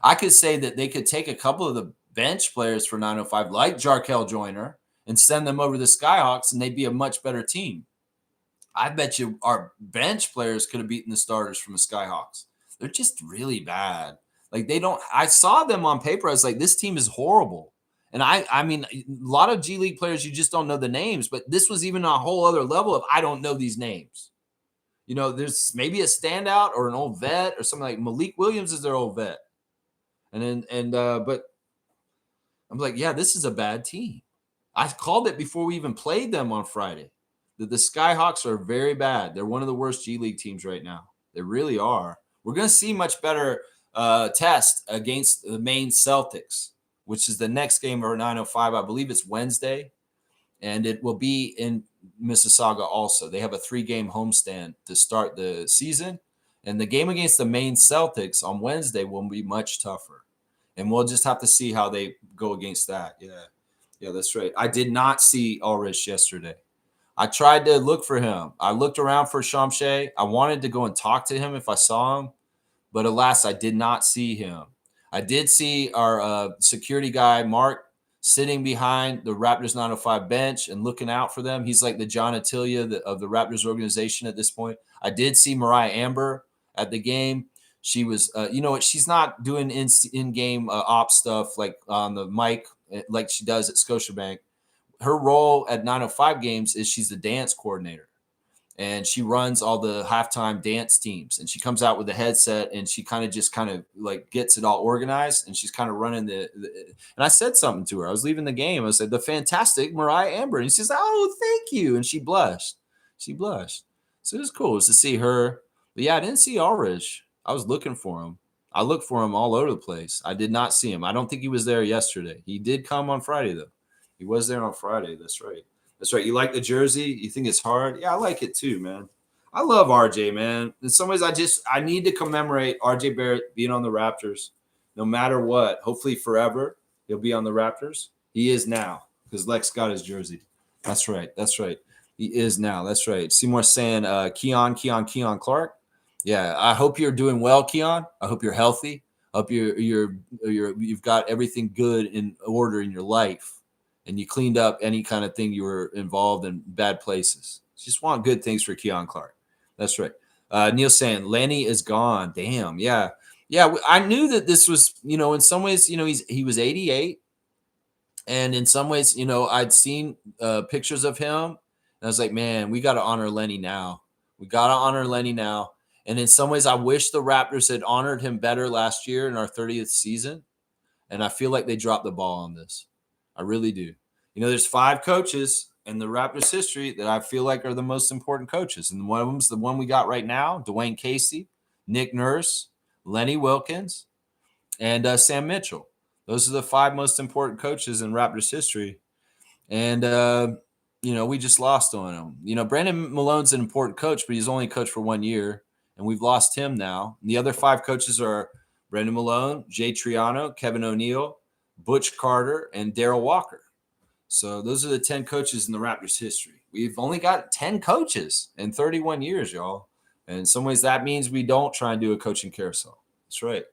I could say that they could take a couple of the bench players for 905, like Jarkel Joyner, and send them over to the SkyHawks, and they'd be a much better team. I bet you our bench players could have beaten the starters from the SkyHawks. They're just really bad. Like they don't. I saw them on paper. I was like, this team is horrible. And I mean, a lot of G League players, you just don't know the names. But this was even a whole other level of I don't know these names. You know, there's maybe a standout or an old vet or something like Malik Williams is their old vet. But I'm like, yeah, this is a bad team. I called it before we even played them on Friday. That the SkyHawks are very bad. They're one of the worst G League teams right now. They really are. We're going to see much better test against the Maine Celtics, which is the next game of our 905. I believe it's Wednesday, and it will be in Mississauga also. They have a 3-game homestand to start the season, and the game against the Maine Celtics on Wednesday will be much tougher, and we'll just have to see how they go against that. Yeah, that's right. I did not see Ulrich yesterday. I tried to look for him. I looked around for Shamshay. I wanted to go and talk to him if I saw him, but alas, I did not see him. I did see our security guy, Mark, sitting behind the Raptors 905 bench and looking out for them. He's like the John Attilia of the Raptors organization at this point. I did see Mariah Amber at the game. She was, she's not doing in-game op stuff like on the mic like she does at Scotiabank. Her role at 905 games is she's the dance coordinator. And she runs all the halftime dance teams, and she comes out with a headset and she kind of like gets it all organized, and she's kind of running and I said something to her. I was leaving the game. I said, the fantastic Mariah Amber. And she's like, oh, thank you. And she blushed. So it was cool. It was to see her. But yeah, I didn't see Ulrich. I was looking for him. I looked for him all over the place. I did not see him. I don't think he was there yesterday. He did come on Friday, though. He was there on Friday. That's right. That's right. You like the jersey? You think it's hard? Yeah, I like it too, man. I love RJ, man. In some ways, I need to commemorate RJ Barrett being on the Raptors, no matter what. Hopefully forever, he'll be on the Raptors. He is now because Lex got his jersey. That's right. He is now. That's right. Seymour saying, Keon Clark. Yeah, I hope you're doing well, Keon. I hope you're healthy. I hope you've got everything good in order in your life. And you cleaned up any kind of thing you were involved in bad places. Just want good things for Keon Clark. That's right. Neil saying Lenny is gone. Damn. Yeah. I knew that this was, in some ways, he was 88. And in some ways, I'd seen pictures of him. And I was like, man, we got to honor Lenny now. And in some ways, I wish the Raptors had honored him better last year in our 30th season. And I feel like they dropped the ball on this. I really do. There's 5 coaches in the Raptors history that I feel like are the most important coaches. And one of them is the one we got right now, Dwayne Casey, Nick Nurse, Lenny Wilkins, and Sam Mitchell. Those are the 5 most important coaches in Raptors history. And, we just lost on them. Brandon Malone's an important coach, but he's only coached for 1 year. And we've lost him now. And the other 5 coaches are Brandon Malone, Jay Triano, Kevin O'Neill, Butch Carter, and Darrell Walker. So those are the 10 coaches in the Raptors history. We've only got 10 coaches in 31 years, y'all. And in some ways that means we don't try and do a coaching carousel. That's right.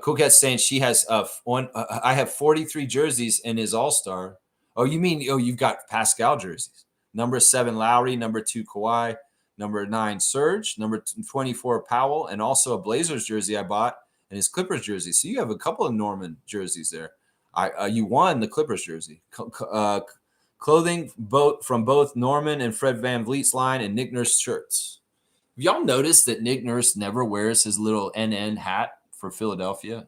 Cool Cat's saying she has one. I have 43 jerseys in his All-Star. Oh, you mean you've got Pascal jerseys? Number 7 Lowry, number 2 Kawhi, number 9 Serge, number 24 Powell, and also a Blazers jersey I bought and his Clippers jersey. So you have a couple of Norman jerseys there. You won the Clippers jersey. Clothing from both Norman and Fred VanVleet's line and Nick Nurse shirts. Have y'all noticed that Nick Nurse never wears his little NN hat for Philadelphia?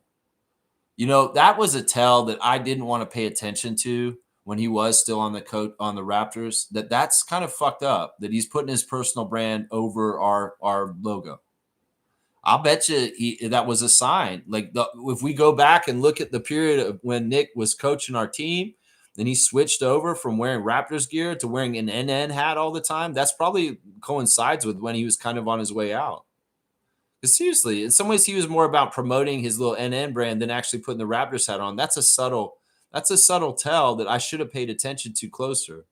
You know, that was a tell that I didn't want to pay attention to when he was still on the Raptors. That's kind of fucked up that he's putting his personal brand over our logo. I'll bet you that was a sign. Like if we go back and look at the period of when Nick was coaching our team, then he switched over from wearing Raptors gear to wearing an NN hat all the time. That's probably coincides with when he was kind of on his way out. Because seriously, in some ways, he was more about promoting his little NN brand than actually putting the Raptors hat on. That's a subtle tell that I should have paid attention to closer.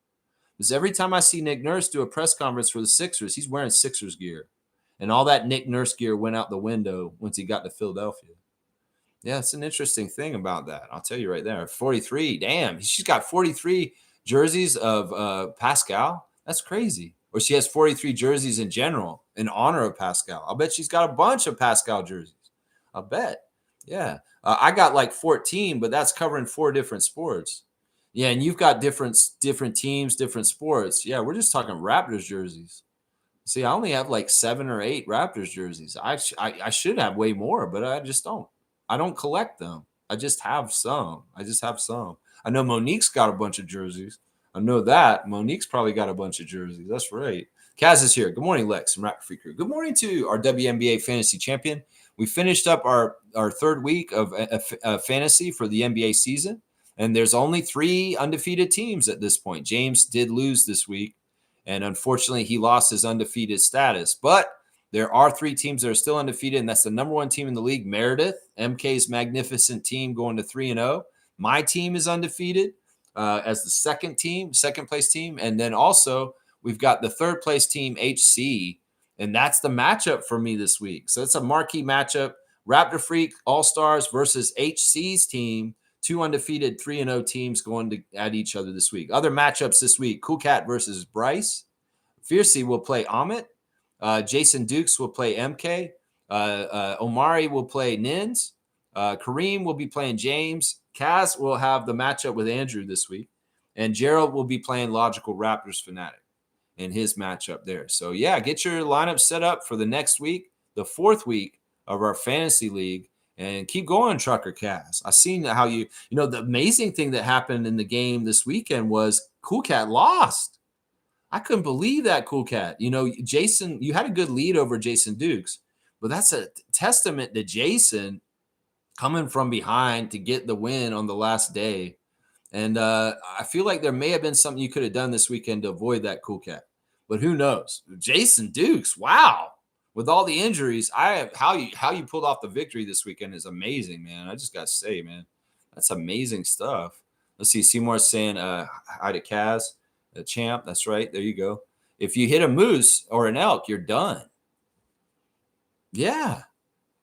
Because every time I see Nick Nurse do a press conference for the Sixers, he's wearing Sixers gear. And all that Nick Nurse gear went out the window once he got to Philadelphia. Yeah, it's an interesting thing about that. I'll tell you right there. 43. Damn, she's got 43 jerseys of Pascal. That's crazy. Or she has 43 jerseys in general in honor of Pascal. I'll bet she's got a bunch of Pascal jerseys. I'll bet. Yeah. I got like 14, but that's covering 4 different sports. Yeah, and you've got different teams, different sports. Yeah, we're just talking Raptors jerseys. See, I only have like 7 or 8 Raptors jerseys. I should have way more, but I just don't. I don't collect them. I just have some. I know Monique's got a bunch of jerseys. I know that. Monique's probably got a bunch of jerseys. That's right. Kaz is here. Good morning, Lex from Raptor Free Crew. Good morning to our WNBA fantasy champion. We finished up our 3rd week of fantasy for the NBA season, and there's only 3 undefeated teams at this point. James did lose this week, and unfortunately, he lost his undefeated status. But there are 3 teams that are still undefeated, and that's the number 1 team in the league, Meredith, MK's magnificent team going to 3-0. My team is undefeated as the second place team. And then also we've got the 3rd place team, HC, and that's the matchup for me this week. So it's a marquee matchup, Raptor Freak All-Stars versus HC's team, 2 undefeated 3-0 teams going at each other this week. Other matchups this week, Cool Cat versus Bryce. Fiercey will play Amit. Jason Dukes will play MK. Omari will play Nins. Kareem will be playing James. Kaz will have the matchup with Andrew this week. And Gerald will be playing Logical Raptors Fanatic in his matchup there. So, yeah, get your lineup set up for the next week, the 4th week of our fantasy league. And keep going, Trucker Kaz. I seen how the amazing thing that happened in the game this weekend was Cool Cat lost. I couldn't believe that, Cool Cat. Jason, you had a good lead over Jason Dukes, but that's a testament to Jason coming from behind to get the win on the last day. And I feel like there may have been something you could have done this weekend to avoid that, Cool Cat. But who knows? Jason Dukes, wow. With all the injuries, how you pulled off the victory this weekend is amazing, man. I just got to say, man, that's amazing stuff. Let's see. Seymour's saying hi to Kaz. A champ, that's right. There you go. If you hit a moose or an elk, you're done. Yeah,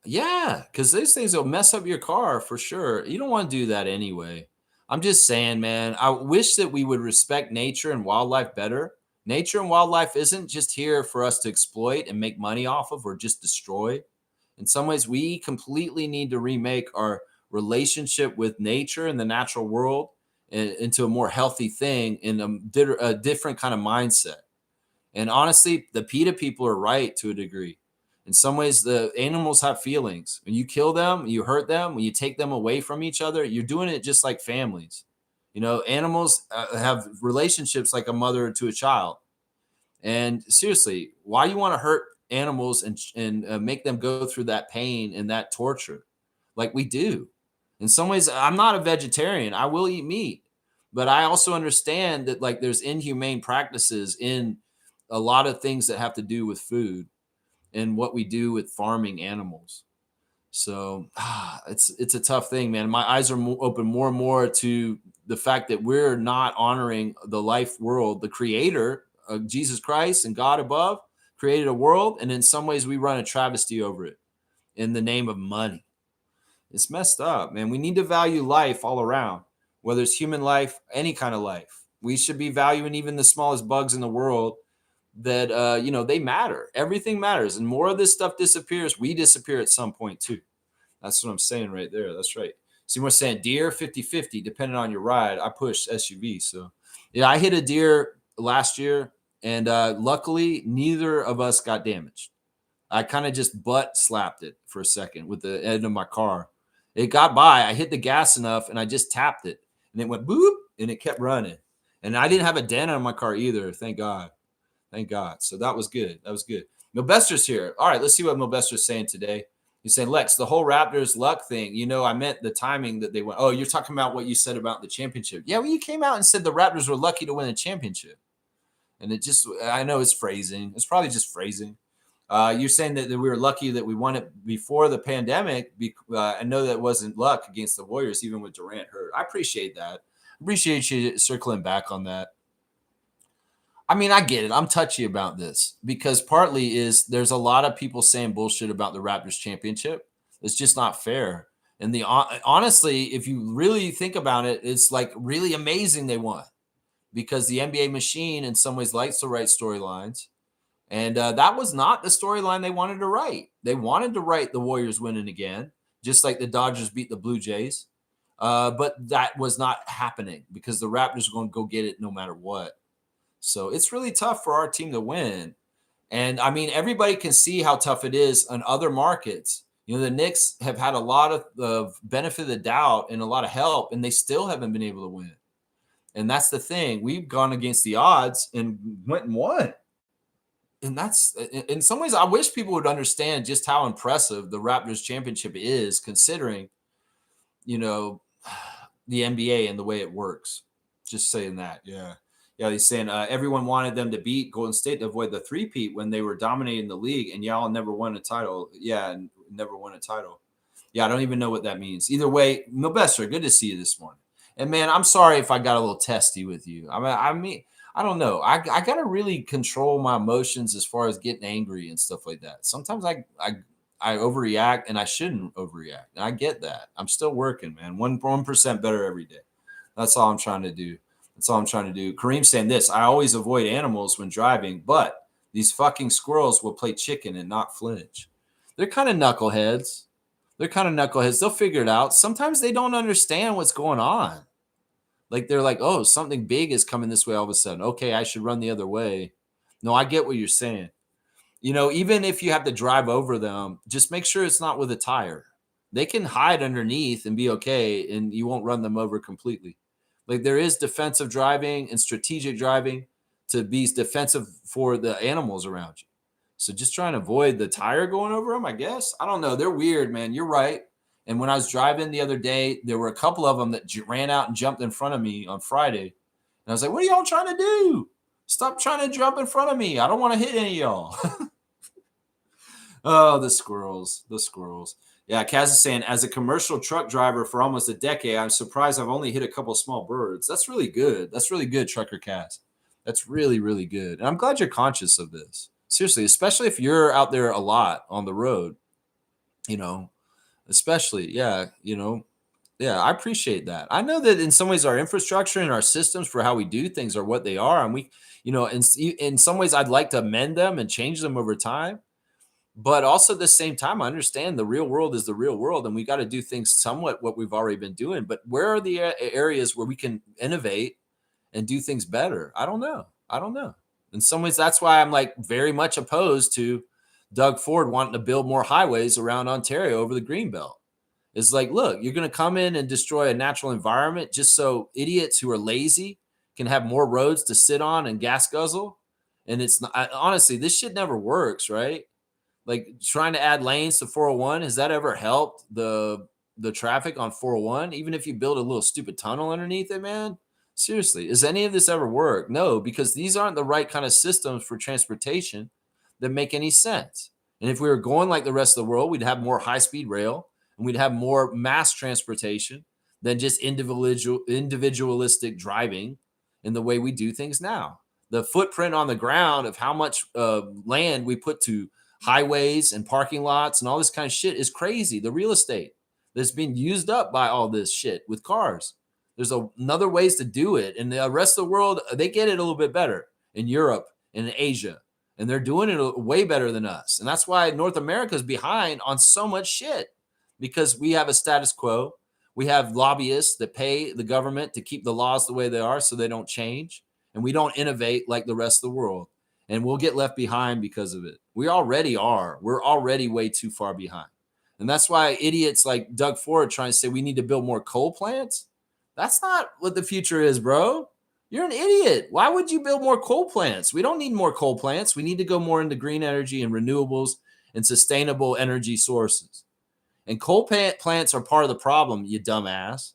because these things will mess up your car for sure. You don't want to do that anyway. I'm just saying, man, I wish that we would respect nature and wildlife better. Nature and wildlife isn't just here for us to exploit and make money off of or just destroy. In some ways, we completely need to remake our relationship with nature and the natural world into a more healthy thing in a different kind of mindset. And honestly, the PETA people are right to a degree. In some ways, the animals have feelings. When you kill them, you hurt them, when you take them away from each other, you're doing it just like families. Animals have relationships like a mother to a child. And seriously, why you want to hurt animals and make them go through that pain and that torture like we do? In some ways, I'm not a vegetarian. I will eat meat. But I also understand that like there's inhumane practices in a lot of things that have to do with food and what we do with farming animals. So it's a tough thing, man. My eyes are open more and more to the fact that we're not honoring the life world, the creator, Jesus Christ and God above created a world. And in some ways we run a travesty over it in the name of money. It's messed up, man. We need to value life all around, whether it's human life, any kind of life. We should be valuing even the smallest bugs in the world that, they matter. Everything matters. And more of this stuff disappears. We disappear at some point too. That's what I'm saying right there. That's right. See, we're saying deer 50-50, depending on your ride. I push SUV. So, yeah, I hit a deer last year, and luckily, neither of us got damaged. I kind of just butt slapped it for a second with the end of my car. It got by. I hit the gas enough, and I just tapped it, and it went boop, and it kept running. And I didn't have a dent on my car either. Thank God. Thank God. So that was good. That was good. Milbester's here. All right, let's see what Milbester's saying today. He's saying, Lex, the whole Raptors luck thing, I meant the timing that they went. Oh, you're talking about what you said about the championship. Yeah, well, you came out and said the Raptors were lucky to win a championship. And I know it's phrasing. It's probably just phrasing. You're saying that we were lucky that we won it before the pandemic. I know that wasn't luck against the Warriors, even with Durant hurt. I appreciate that. Appreciate you circling back on that. I mean, I get it. I'm touchy about this because partly is there's a lot of people saying bullshit about the Raptors championship. It's just not fair. And honestly, if you really think about it, it's like really amazing they won because the NBA machine in some ways likes to write storylines. And that was not the storyline they wanted to write. They wanted to write the Warriors winning again, just like the Dodgers beat the Blue Jays. But that was not happening because the Raptors are going to go get it no matter what. So it's really tough for our team to win. And I mean, everybody can see how tough it is on other markets. The Knicks have had a lot of benefit of the doubt and a lot of help, and they still haven't been able to win. And that's the thing. We've gone against the odds and went and won. And that's, in some ways, I wish people would understand just how impressive the Raptors championship is, considering, the NBA and the way it works. Just saying that. Yeah. Yeah, he's saying everyone wanted them to beat Golden State to avoid the three-peat when they were dominating the league, and y'all never won a title. Yeah, never won a title. Yeah, I don't even know what that means. Either way, Milbester, good to see you this morning. And, man, I'm sorry if I got a little testy with you. I mean, I don't know. I got to really control my emotions as far as getting angry and stuff like that. Sometimes I overreact, and I shouldn't overreact. And I get that. I'm still working, man. 1% better every day. That's all I'm trying to do. That's all I'm trying to do. Kareem's saying this. I always avoid animals when driving, but these fucking squirrels will play chicken and not flinch. They're kind of knuckleheads. They'll figure it out. Sometimes they don't understand what's going on. Like they're like, oh, something big is coming this way all of a sudden. Okay, I should run the other way. No, I get what you're saying. Even if you have to drive over them, just make sure it's not with a tire. They can hide underneath and be okay, and you won't run them over completely. Like there is defensive driving and strategic driving to be defensive for the animals around you. So just try and avoid the tire going over them, I guess. I don't know. They're weird, man. You're right. And when I was driving the other day, there were a couple of them that ran out and jumped in front of me on Friday. And I was like, what are y'all trying to do? Stop trying to jump in front of me. I don't want to hit any of y'all. Oh, the squirrels. Yeah, Kaz is saying, as a commercial truck driver for almost a decade, I'm surprised I've only hit a couple small birds. That's really good. That's really good, Trucker Kaz. That's really, really good. And I'm glad you're conscious of this. Seriously, especially if you're out there a lot on the road, especially, yeah, I appreciate that. I know that in some ways our infrastructure and our systems for how we do things are what they are. And we, in some ways I'd like to amend them and change them over time. But also at the same time, I understand the real world is the real world, and we got to do things somewhat what we've already been doing. But where are the areas where we can innovate and do things better? I don't know. In some ways, that's why I'm like very much opposed to Doug Ford wanting to build more highways around Ontario over the Greenbelt. It's like, look, you're going to come in and destroy a natural environment just so idiots who are lazy can have more roads to sit on and gas guzzle. And it's not, honestly, this shit never works, right? Like trying to add lanes to 401, has that ever helped the traffic on 401? Even if you build a little stupid tunnel underneath it, man? Seriously, does any of this ever work? No, because these aren't the right kind of systems for transportation that make any sense. And if we were going like the rest of the world, we'd have more high-speed rail and we'd have more mass transportation than just individualistic driving in the way we do things now. The footprint on the ground of how much land we put to highways and parking lots and all this kind of shit is crazy. The real estate, that's been used up by all this shit with cars. There's another ways to do it. And the rest of the world, they get it a little bit better in Europe and in Asia. And they're doing it way better than us. And that's why North America is behind on so much shit, because we have a status quo. We have lobbyists that pay the government to keep the laws the way they are so they don't change. And we don't innovate like the rest of the world. And we'll get left behind because of it. We already are. We're already way too far behind. And that's why idiots like Doug Ford trying to say we need to build more coal plants. That's not what the future is, bro. You're an idiot. Why would you build more coal plants? We don't need more coal plants. We need to go more into green energy and renewables and sustainable energy sources. And coal plants are part of the problem, you dumbass.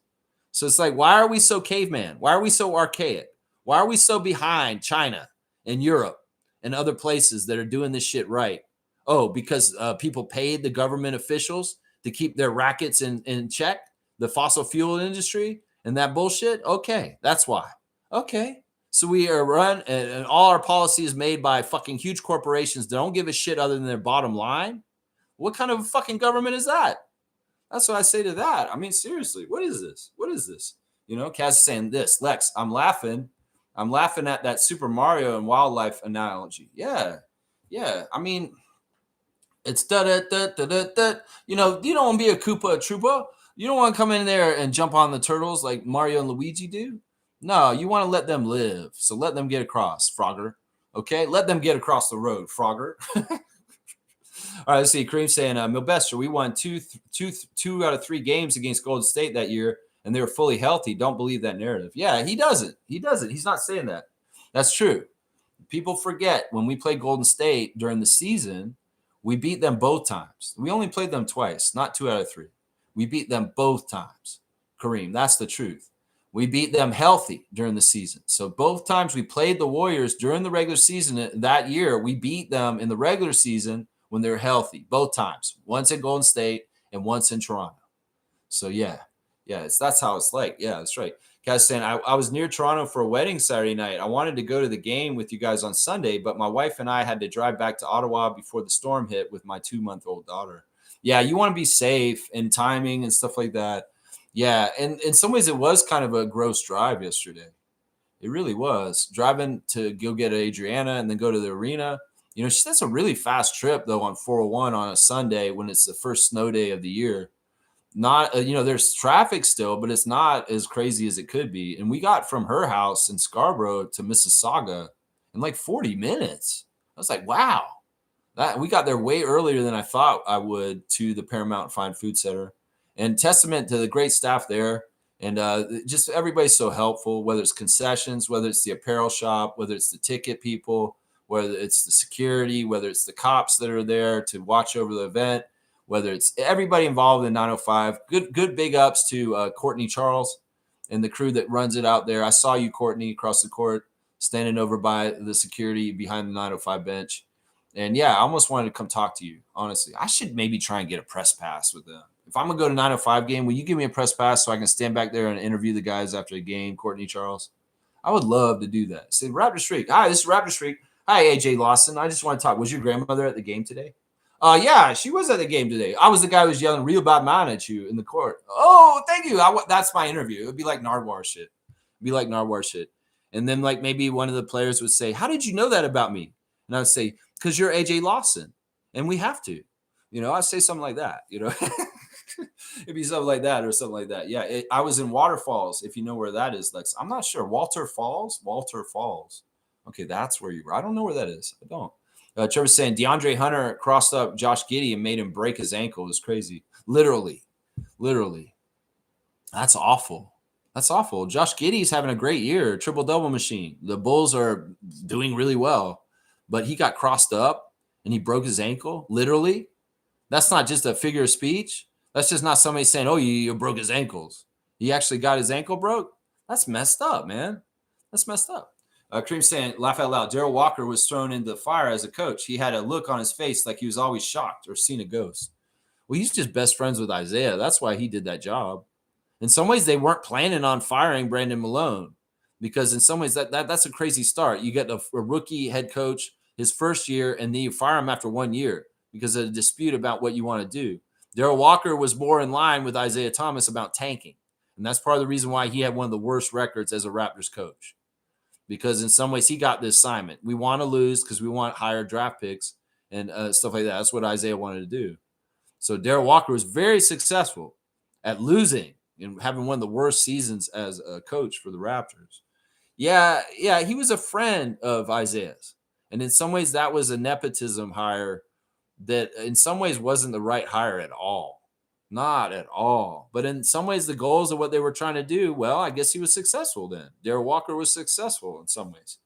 So it's like, why are we so caveman? Why are we so archaic? Why are we so behind China and Europe and other places that are doing this shit right? Oh, because people paid the government officials to keep their rackets in check, the fossil fuel industry and that bullshit? Okay, that's why. Okay. So we are run, and all our policy is made by fucking huge corporations that don't give a shit other than their bottom line. What kind of fucking government is that? That's what I say to that. I mean, seriously, what is this? What is this? You know, Kaz is saying this. Lex, I'm laughing. I'm laughing at that Super Mario and wildlife analogy. Yeah. Yeah. I mean, it's da-da-da-da-da-da. You know, you don't want to be a Koopa Troopa. You don't want to come in there and jump on the turtles like Mario and Luigi do. No, you want to let them live. So let them get across, Frogger. Okay? Let them get across the road, Frogger. All right, let's see. Kareem saying, Milbester, we won two out of 3 games against Golden State that year, and they were fully healthy. Don't believe that narrative. Yeah, he doesn't. He doesn't. He's not saying that. That's true. People forget when we played Golden State during the season, we beat them both times. We only played them twice, not 2 out of 3. We beat them both times, Kareem. That's the truth. We beat them healthy during the season. So both times we played the Warriors during the regular season that year, we beat them in the regular season when they're healthy, both times. Once in Golden State and once in Toronto. So, yeah, that's how it's like. Yeah, that's right. Guys saying, I was near Toronto for a wedding Saturday night. I wanted to go to the game with you guys on Sunday, but my wife and I had to drive back to Ottawa before the storm hit with my 2-month-old daughter. Yeah, you want to be safe and timing and stuff like that. Yeah, and in some ways it was kind of a gross drive yesterday. It really was. Driving to go get Adriana and then go to the arena. You know, that's a really fast trip, though, on 401 on a Sunday when it's the first snow day of the year. Not, there's traffic still, but it's not as crazy as it could be. And we got from her house in Scarborough to Mississauga in like 40 minutes. I was like, wow. We got there way earlier than I thought I would to the Paramount Fine Food Center. And testament to the great staff there. And just everybody's so helpful, whether it's concessions, whether it's the apparel shop, whether it's the ticket people, whether it's the security, whether it's the cops that are there to watch over the event, whether it's everybody involved in 905. Good big ups to Courtney Charles and the crew that runs it out there. I saw you, Courtney, across the court, standing over by the security behind the 905 bench. And, yeah, I almost wanted to come talk to you, honestly. I should maybe try and get a press pass with them. If I'm going to go to 905 game, will you give me a press pass so I can stand back there and interview the guys after the game, Courtney Charles? I would love to do that. Say, Raptor Streak. Hi, this is Raptor Streak. Hi, AJ Lawson. I just want to talk. Was your grandmother at the game today? Yeah, she was at the game today. I was the guy who was yelling real bad man at you in the court. Oh, thank you. That's my interview. It would be like Nardwuar shit. And then like maybe one of the players would say, how did you know that about me? And I would say, because you're AJ Lawson. And we have to. I'd say something like that, It'd be something like that or something like that. Yeah, I was in Waterfalls, if you know where that is, Lex. I'm not sure. Walter Falls? Okay, that's where you were. I don't know where that is. I don't. Trevor's saying DeAndre Hunter crossed up Josh Giddey and made him break his ankle. It was crazy. Literally. That's awful. Josh Giddey's having a great year. Triple-double machine. The Bulls are doing really well. But he got crossed up and he broke his ankle. Literally. That's not just a figure of speech. That's just not somebody saying, oh, you broke his ankles. He actually got his ankle broke? That's messed up, man. That's messed up. Kareem saying, laugh out loud, Darrell Walker was thrown into the fire as a coach. He had a look on his face like he was always shocked or seen a ghost. Well, he's just best friends with Isaiah. That's why he did that job. In some ways, they weren't planning on firing Brandon Malone because in some ways that's a crazy start. You get a rookie head coach his first year, and then you fire him after 1 year because of a dispute about what you want to do. Darrell Walker was more in line with Isaiah Thomas about tanking. And that's part of the reason why he had one of the worst records as a Raptors coach. Because in some ways he got the assignment. We want to lose because we want higher draft picks and stuff like that. That's what Isaiah wanted to do. So Darrell Walker was very successful at losing and having one of the worst seasons as a coach for the Raptors. Yeah, he was a friend of Isaiah's. And in some ways that was a nepotism hire that in some ways wasn't the right hire at all. Not at all. But in some ways, the goals of what they were trying to do, well, I guess he was successful then. Darrell Walker was successful in some ways.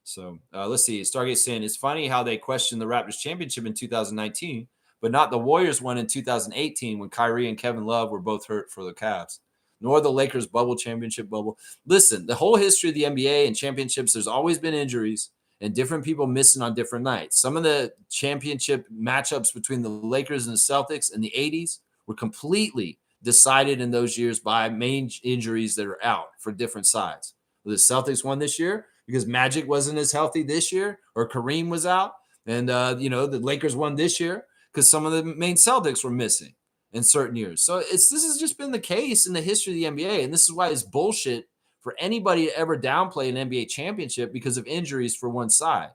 So let's see. Stargate saying, it's funny how they questioned the Raptors championship in 2019, but not the Warriors one in 2018 when Kyrie and Kevin Love were both hurt for the Cavs, nor the Lakers bubble championship bubble. Listen, the whole history of the NBA and championships, there's always been injuries and different people missing on different nights. Some of the championship matchups between the Lakers and the Celtics in the 80s were completely decided in those years by main injuries that are out for different sides. The Celtics won this year because Magic wasn't as healthy this year, or Kareem was out. And, the Lakers won this year because some of the main Celtics were missing in certain years. So this has just been the case in the history of the NBA. And this is why it's bullshit for anybody to ever downplay an NBA championship because of injuries for one side.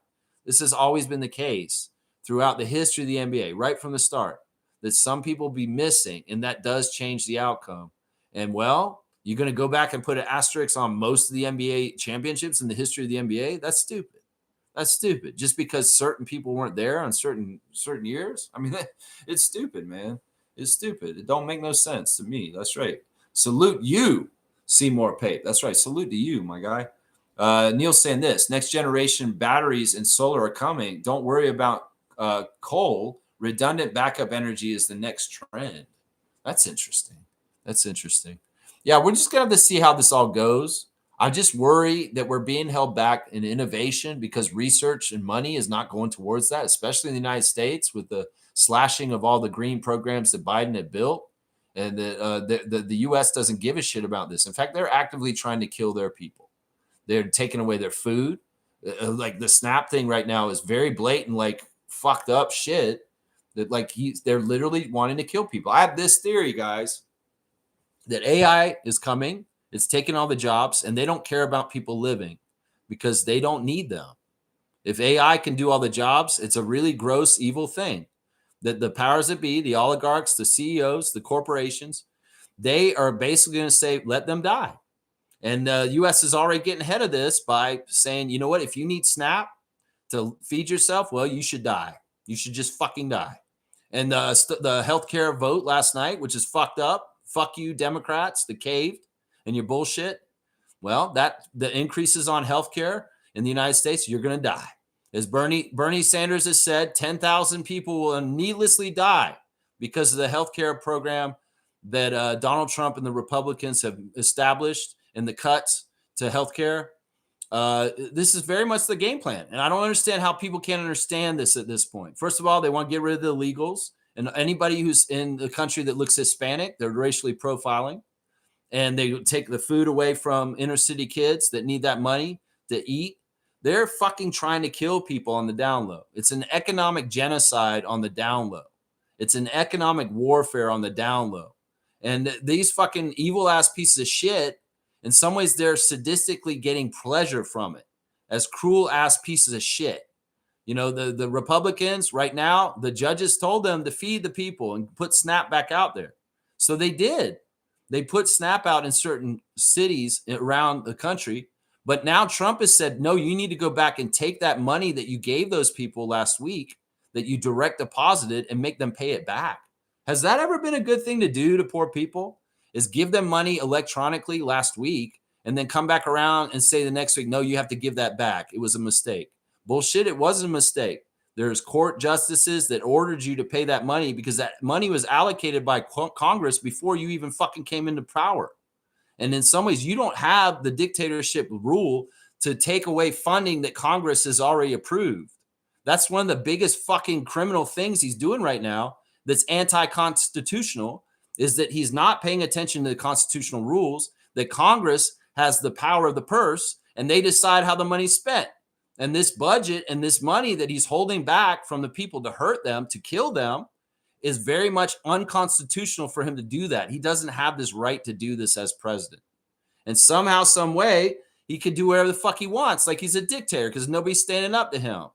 This has always been the case throughout the history of the NBA, right from the start, that some people be missing, and that does change the outcome. And, well, you're going to go back and put an asterisk on most of the NBA championships in the history of the NBA? That's stupid. That's stupid. Just because certain people weren't there on certain years? I mean, it's stupid, man. It's stupid. It don't make no sense to me. That's right. Salute you, Seymour Pape. That's right. Salute to you, my guy. Neil's saying this. Next generation batteries and solar are coming. Don't worry about coal. Redundant backup energy is the next trend. That's interesting. Yeah, we're just going to have to see how this all goes. I just worry that we're being held back in innovation because research and money is not going towards that, especially in the United States with the slashing of all the green programs that Biden had built. And the U.S. doesn't give a shit about this. In fact, they're actively trying to kill their people. They're taking away their food. Like the SNAP thing right now is very blatant, like fucked up shit. That they're literally wanting to kill people. I have this theory, guys, that AI is coming. It's taking all the jobs, and they don't care about people living because they don't need them. If AI can do all the jobs, it's a really gross, evil thing. That the powers that be, the oligarchs, the CEOs, the corporations, they are basically going to say, let them die. And the U.S. is already getting ahead of this by saying, you know what, if you need SNAP to feed yourself, well, you should die. You should just fucking die. And the healthcare vote last night, which is fucked up. Fuck you, Democrats, the caved and your bullshit. Well, the increases on healthcare in the United States, you're going to die. As Bernie Sanders has said, 10,000 people will needlessly die because of the healthcare program that Donald Trump and the Republicans have established and the cuts to healthcare. This is very much the game plan. And I don't understand how people can't understand this at this point. First of all, they want to get rid of the illegals. And anybody who's in the country that looks Hispanic, they're racially profiling. And they take the food away from inner city kids that need that money to eat. They're fucking trying to kill people on the down low. It's an economic genocide on the down low. It's an economic warfare on the down low. And these fucking evil ass pieces of shit, in some ways, they're sadistically getting pleasure from it as cruel ass pieces of shit. You know, the Republicans right now, the judges told them to feed the people and put SNAP back out there. So they did. They put SNAP out in certain cities around the country. But now Trump has said, no, you need to go back and take that money that you gave those people last week that you direct deposited and make them pay it back. Has that ever been a good thing to do to poor people? Is give them money electronically last week and then come back around and say the next week, no, you have to give that back. It was a mistake. Bullshit. It wasn't a mistake. There's court justices that ordered you to pay that money because that money was allocated by Congress before you even fucking came into power. And in some ways, you don't have the dictatorship rule to take away funding that Congress has already approved. That's one of the biggest fucking criminal things he's doing right now that's anti-constitutional, is that he's not paying attention to the constitutional rules, that Congress has the power of the purse, and they decide how the money's spent. And this budget and this money that he's holding back from the people to hurt them, to kill them, is very much unconstitutional for him to do that. He doesn't have this right to do this as president. And somehow, some way, he could do whatever the fuck he wants, like he's a dictator because nobody's standing up to him.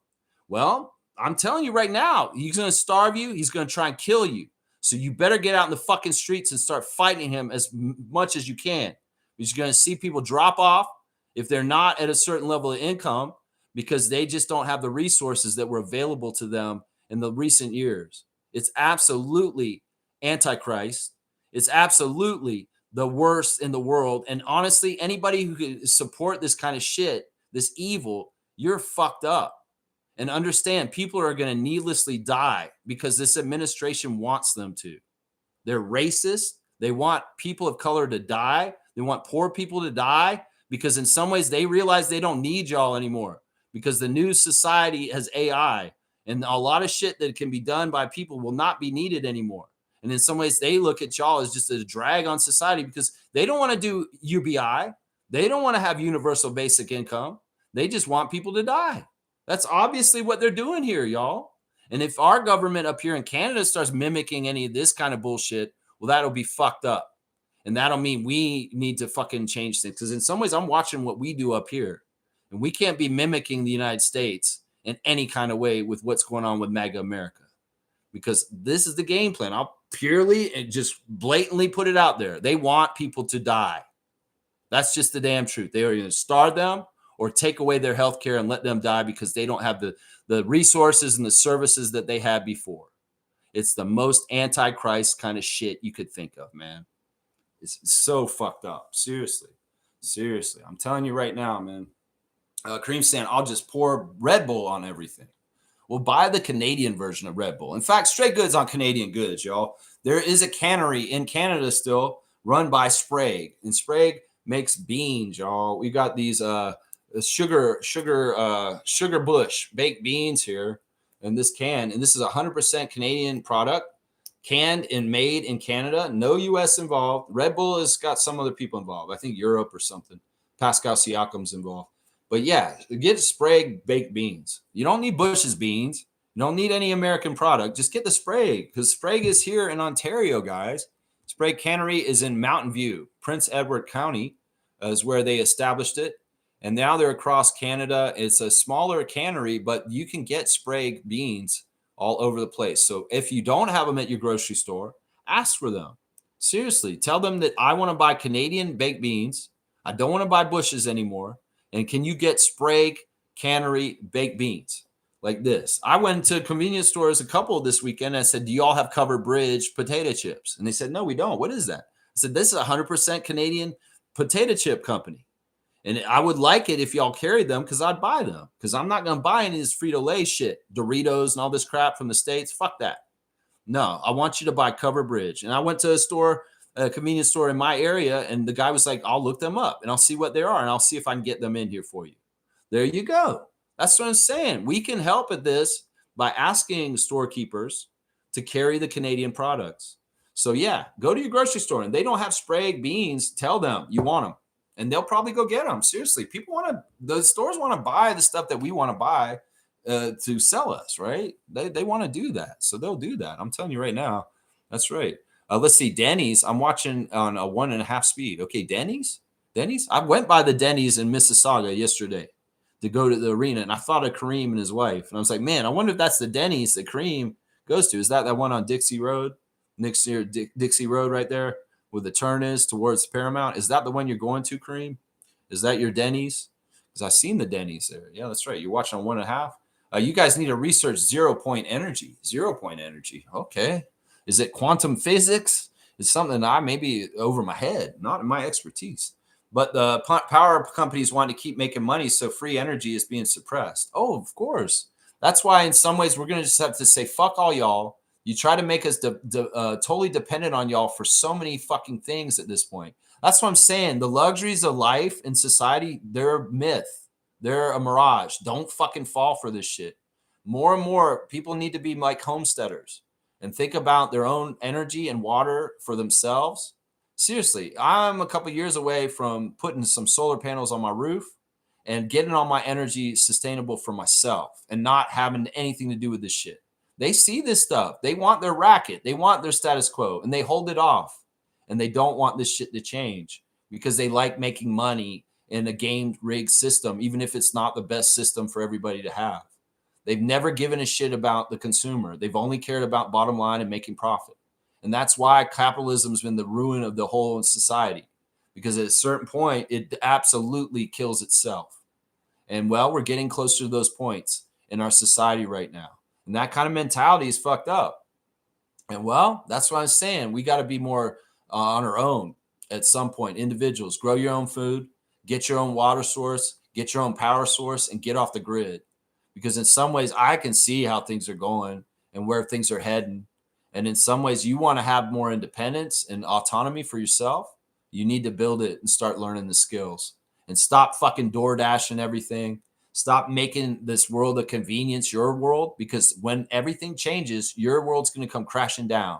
Well, I'm telling you right now, he's going to starve you. He's going to try and kill you. So you better get out in the fucking streets and start fighting him as much as you can. You're going to see people drop off if they're not at a certain level of income because they just don't have the resources that were available to them in the recent years. It's absolutely antichrist. It's absolutely the worst in the world. And honestly, anybody who could support this kind of shit, this evil, you're fucked up. And understand, people are going to needlessly die because this administration wants them to. They're racist. They want people of color to die. They want poor people to die because in some ways they realize they don't need y'all anymore because the new society has AI and a lot of shit that can be done by people will not be needed anymore. And in some ways they look at y'all as just a drag on society because they don't want to do UBI. They don't want to have universal basic income. They just want people to die. That's obviously what they're doing here, y'all. And if our government up here in Canada starts mimicking any of this kind of bullshit, well, that'll be fucked up. And that'll mean we need to fucking change things. Because in some ways, I'm watching what we do up here. And we can't be mimicking the United States in any kind of way with what's going on with MAGA America. Because this is the game plan. I'll purely and just blatantly put it out there. They want people to die. That's just the damn truth. They are going to starve them or take away their health care and let them die because they don't have the resources and the services that they had before. It's the most antichrist kind of shit you could think of, man. It's so fucked up. Seriously. I'm telling you right now, man. Kareem's saying, I'll just pour Red Bull on everything. Well, buy the Canadian version of Red Bull. In fact, straight goods on Canadian goods, y'all. There is a cannery in Canada still run by Sprague. And Sprague makes beans, y'all. We got these sugar bush baked beans here in this can, and this is 100% Canadian product, canned and made in Canada, no US involved. Red Bull has got some other people involved, I think Europe or something. Pascal Siakam's involved, but yeah, get Sprague baked beans. You don't need Bush's beans, you don't need any American product, just get the Sprague, because Sprague is here in Ontario, guys. Sprague Cannery is in Mountain View, Prince Edward County is where they established it. And now they're across Canada. It's a smaller cannery, but you can get Sprague beans all over the place. So if you don't have them at your grocery store, ask for them. Seriously, tell them that I want to buy Canadian baked beans. I don't want to buy Bush's anymore. And can you get Sprague Cannery baked beans like this? I went to convenience stores a couple this weekend. And I said, do you all have Covered Bridge potato chips? And they said, no, we don't. What is that? I said, this is 100% Canadian potato chip company. And I would like it if y'all carried them because I'd buy them. Because I'm not going to buy any of this Frito-Lay shit, Doritos and all this crap from the States. Fuck that. No, I want you to buy Covered Bridge. And I went to a convenience store in my area, and the guy was like, I'll look them up and I'll see what they are and I'll see if I can get them in here for you. There you go. That's what I'm saying. We can help at this by asking storekeepers to carry the Canadian products. So yeah, go to your grocery store and they don't have Sprague beans. Tell them you want them. And they'll probably go get them. Seriously, the stores want to buy the stuff that we want to buy to sell us, right? They want to do that. So they'll do that. I'm telling you right now. That's right. Let's see. Denny's. I'm watching on a 1.5 speed. Okay, Denny's. I went by the Denny's in Mississauga yesterday to go to the arena. And I thought of Kareem and his wife. And I was like, man, I wonder if that's the Denny's that Kareem goes to. Is that one on Dixie Road? Next year, Dixie Road right there, where the turn is towards Paramount. Is that the one you're going to, Kareem? Is that your Denny's? Because I've seen the Denny's there. Yeah, that's right. You're watching on 1.5. You guys need to research 0 point energy. 0 point energy. Okay. Is it quantum physics? It's something that I may be over my head, not in my expertise. But the power companies want to keep making money, so free energy is being suppressed. Oh, of course. That's why in some ways we're going to just have to say, fuck all y'all. You try to make us totally dependent on y'all for so many fucking things at this point. That's what I'm saying. The luxuries of life in society, they're a myth. They're a mirage. Don't fucking fall for this shit. More and more people need to be like homesteaders and think about their own energy and water for themselves. Seriously, I'm a couple years away from putting some solar panels on my roof and getting all my energy sustainable for myself and not having anything to do with this shit. They see this stuff. They want their racket. They want their status quo, and they hold it off. And they don't want this shit to change because they like making money in a game rigged system, even if it's not the best system for everybody to have. They've never given a shit about the consumer. They've only cared about bottom line and making profit. And that's why capitalism's been the ruin of the whole society, because at a certain point, it absolutely kills itself. And well, we're getting closer to those points in our society right now. And that kind of mentality is fucked up. And well, that's what I'm saying. We got to be more on our own at some point. Individuals, grow your own food, get your own water source, get your own power source, and get off the grid. Because in some ways, I can see how things are going and where things are heading. And in some ways, you want to have more independence and autonomy for yourself. You need to build it and start learning the skills and stop fucking door dashing everything. Stop making this world of convenience your world, because when everything changes, your world's going to come crashing down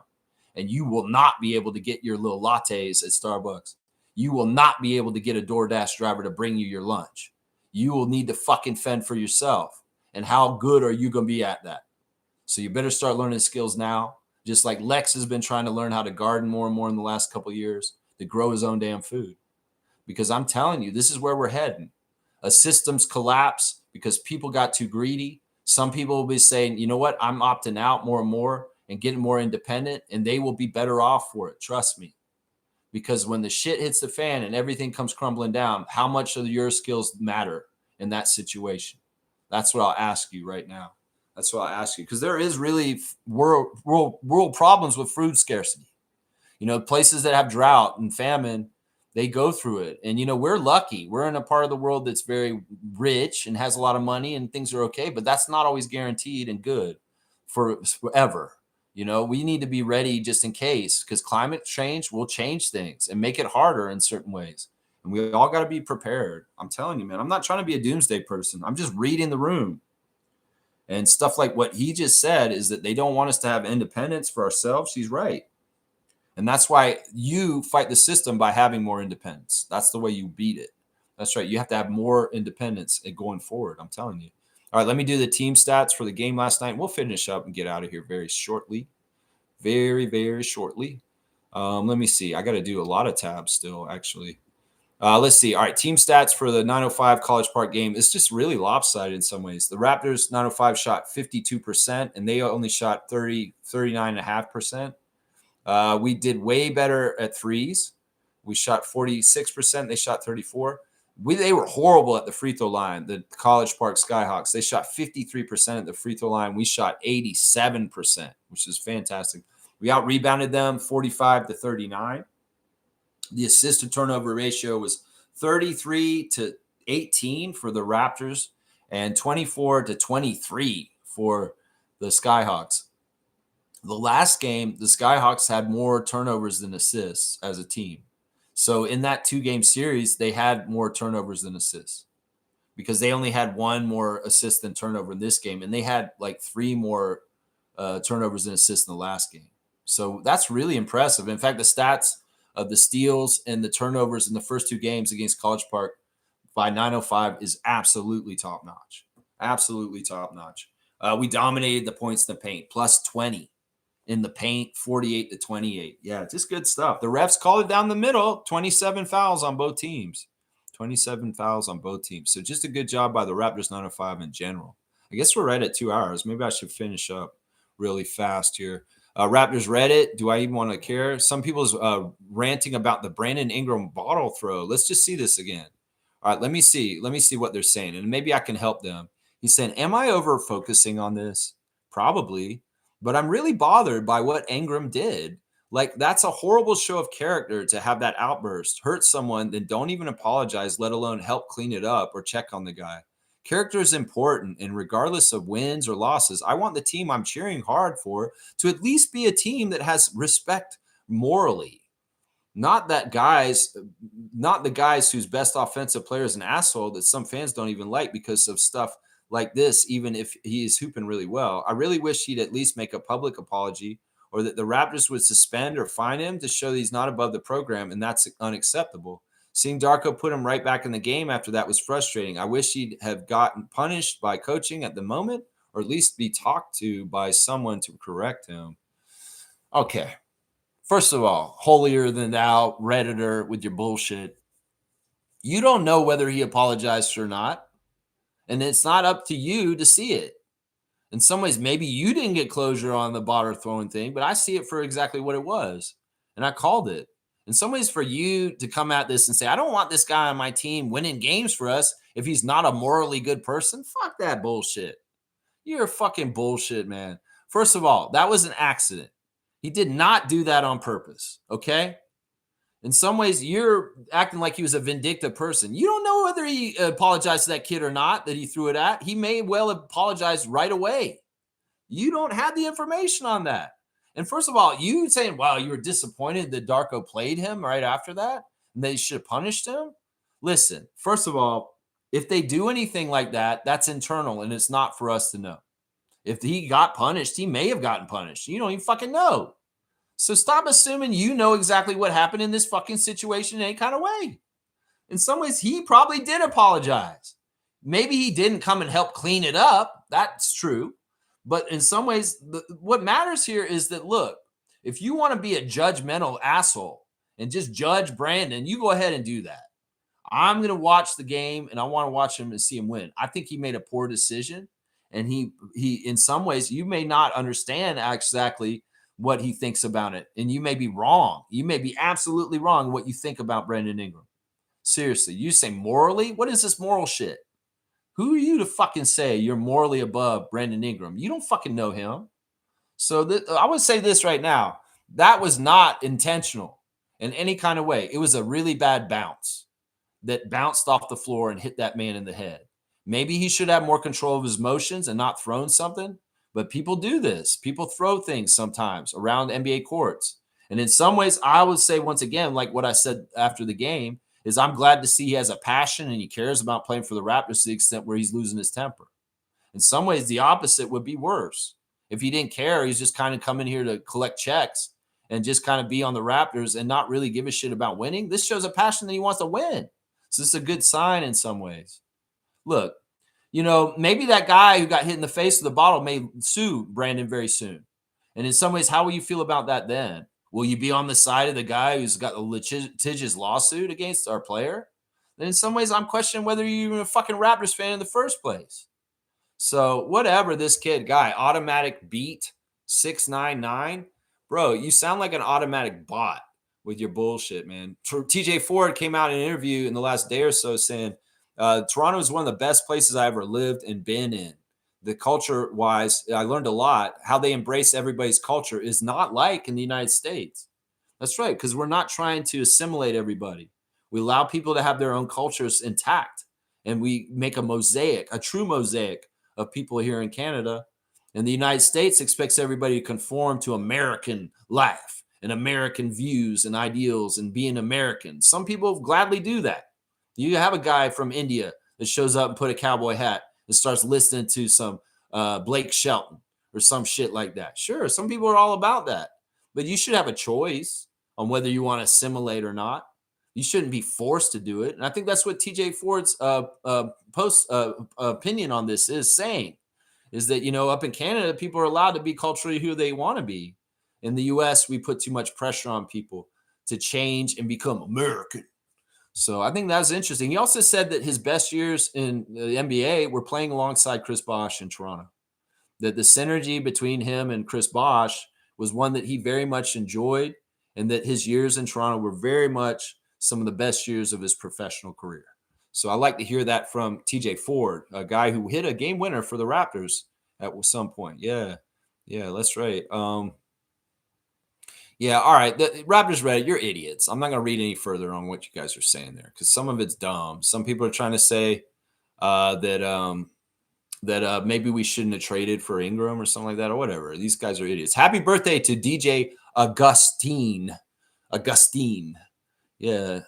and you will not be able to get your little lattes at Starbucks. You will not be able to get a DoorDash driver to bring you your lunch. You will need to fucking fend for yourself. And how good are you going to be at that? So you better start learning skills now. Just like Lex has been trying to learn how to garden more and more in the last couple of years, to grow his own damn food. Because I'm telling you, this is where we're heading. A system's collapse because people got too greedy. Some people will be saying, you know what, I'm opting out more and more and getting more independent, and they will be better off for it. Trust me. Because when the shit hits the fan and everything comes crumbling down, how much of your skills matter in that situation? That's what I'll ask you right now. That's what I'll ask you. Because there is really world problems with food scarcity. You know, places that have drought and famine, they go through it. And, you know, we're lucky. We're in a part of the world that's very rich and has a lot of money and things are okay. But that's not always guaranteed and good for forever. You know, we need to be ready just in case, because climate change will change things and make it harder in certain ways. And we all got to be prepared. I'm telling you, man, I'm not trying to be a doomsday person. I'm just reading the room. And stuff like what he just said is that they don't want us to have independence for ourselves. He's right. And that's why you fight the system by having more independence. That's the way you beat it. That's right. You have to have more independence going forward. I'm telling you. All right, let me do the team stats for the game last night. We'll finish up and get out of here very shortly. Very, very shortly. Let me see. I got to do a lot of tabs still, actually. Let's see. All right, team stats for the 905 College Park game. It's just really lopsided in some ways. The Raptors 905 shot 52%, and they only shot 39.5%. We did way better at threes. We shot 46%. They shot 34%. They were horrible at the free throw line. The College Park SkyHawks, they shot 53% at the free throw line. We shot 87%, which is fantastic. We out-rebounded them 45-39. The assist to turnover ratio was 33-18 for the Raptors and 24-23 for the SkyHawks. The last game, the SkyHawks had more turnovers than assists as a team. So in that 2-game series, they had more turnovers than assists because they only had one more assist than turnover in this game. And they had like 3 more turnovers than assists in the last game. So that's really impressive. In fact, the stats of the steals and the turnovers in the first 2 games against College Park by 905 is absolutely top-notch. Absolutely top-notch. We dominated the points in the paint, plus 20. In the paint, 48-28. Yeah, just good stuff. The refs called it down the middle, 27 fouls on both teams. 27 fouls on both teams. So just a good job by the Raptors 905 in general. I guess we're right at 2 hours. Maybe I should finish up really fast here. Raptors Reddit, do I even want to care? Some people's ranting about the Brandon Ingram bottle throw. Let's just see this again. All right, let me see. Let me see what they're saying, and maybe I can help them. He's saying, am I over focusing on this? Probably. But I'm really bothered by what Ingram did. Like, that's a horrible show of character to have that outburst, hurt someone, then don't even apologize, let alone help clean it up or check on the guy. Character is important, and regardless of wins or losses, I want the team I'm cheering hard for to at least be a team that has respect morally. Not the guys whose best offensive player is an asshole that some fans don't even like because of stuff like this, even if he is hooping really well. I really wish he'd at least make a public apology, or that the Raptors would suspend or fine him to show that he's not above the program, and that's unacceptable. Seeing Darko put him right back in the game after that was frustrating. I wish he'd have gotten punished by coaching at the moment, or at least be talked to by someone to correct him. Okay. First of all, holier than thou, Redditor with your bullshit. You don't know whether he apologized or not. And it's not up to you to see it. In some ways, maybe you didn't get closure on the bottle throwing thing, but I see it for exactly what it was. And I called it. In some ways, for you to come at this and say, I don't want this guy on my team winning games for us if he's not a morally good person, fuck that bullshit. You're fucking bullshit, man. First of all, that was an accident. He did not do that on purpose, okay? In some ways, you're acting like he was a vindictive person. You don't know whether he apologized to that kid or not that he threw it at. He may well apologize right away. You don't have the information on that. And first of all, you saying, wow, you were disappointed that Darko played him right after that and they should have punished him. Listen, first of all, if they do anything like that, that's internal and it's not for us to know. If he got punished, he may have gotten punished. You don't even fucking know. So stop assuming you know exactly what happened in this fucking situation in any kind of way. In some ways, he probably did apologize. Maybe he didn't come and help clean it up. That's true. But in some ways, what matters here is that, look, if you want to be a judgmental asshole and just judge Brandon, you go ahead and do that. I'm going to watch the game and I want to watch him and see him win. I think he made a poor decision. And he in some ways, you may not understand exactly what he thinks about it. And you may be wrong. You may be absolutely wrong what you think about Brandon Ingram. Seriously, you say morally? What is this moral shit? Who are you to fucking say you're morally above Brandon Ingram? You don't fucking know him. So I would say this right now. That was not intentional in any kind of way. It was a really bad bounce that bounced off the floor and hit that man in the head. Maybe he should have more control of his motions and not thrown something. But people do this. People throw things sometimes around NBA courts. And in some ways, I would say once again, like what I said after the game, is I'm glad to see he has a passion and he cares about playing for the Raptors to the extent where he's losing his temper. In some ways, the opposite would be worse. If he didn't care, he's just kind of coming here to collect checks and just kind of be on the Raptors and not really give a shit about winning. This shows a passion that he wants to win. So this is a good sign in some ways. Look, you know, maybe that guy who got hit in the face with the bottle may sue Brandon very soon. And in some ways, how will you feel about that then? Will you be on the side of the guy who's got a litigious lawsuit against our player? Then in some ways, I'm questioning whether you're even a fucking Raptors fan in the first place. So whatever this guy, automatic beat 699, bro, you sound like an automatic bot with your bullshit, man. TJ Ford came out in an interview in the last day or so saying, Toronto is one of the best places I ever lived and been in. The culture wise, I learned a lot. How they embrace everybody's culture is not like in the United States. That's right, because we're not trying to assimilate everybody. We allow people to have their own cultures intact, and we make a mosaic, a true mosaic of people here in Canada. And the United States expects everybody to conform to American life and American views and ideals and being American. Some people gladly do that. You have a guy from India that shows up and put a cowboy hat and starts listening to some Blake Shelton or some shit like that. Sure, some people are all about that. But you should have a choice on whether you want to assimilate or not. You shouldn't be forced to do it. And I think that's what TJ Ford's opinion on this is saying, is that, you know, up in Canada, people are allowed to be culturally who they want to be. In the U.S., we put too much pressure on people to change and become American. So I think that was interesting. He also said that his best years in the NBA were playing alongside Chris Bosh in Toronto, that the synergy between him and Chris Bosh was one that he very much enjoyed, and that his years in Toronto were very much some of the best years of his professional career. So I like to hear that from TJ Ford, a guy who hit a game winner for the Raptors at some point. Yeah, that's right. Yeah, all right. The Raptors Reddit, you're idiots. I'm not going to read any further on what you guys are saying there because some of it's dumb. Some people are trying to say that maybe we shouldn't have traded for Ingram or something like that or whatever. These guys are idiots. Happy birthday to DJ Augustine. Yeah.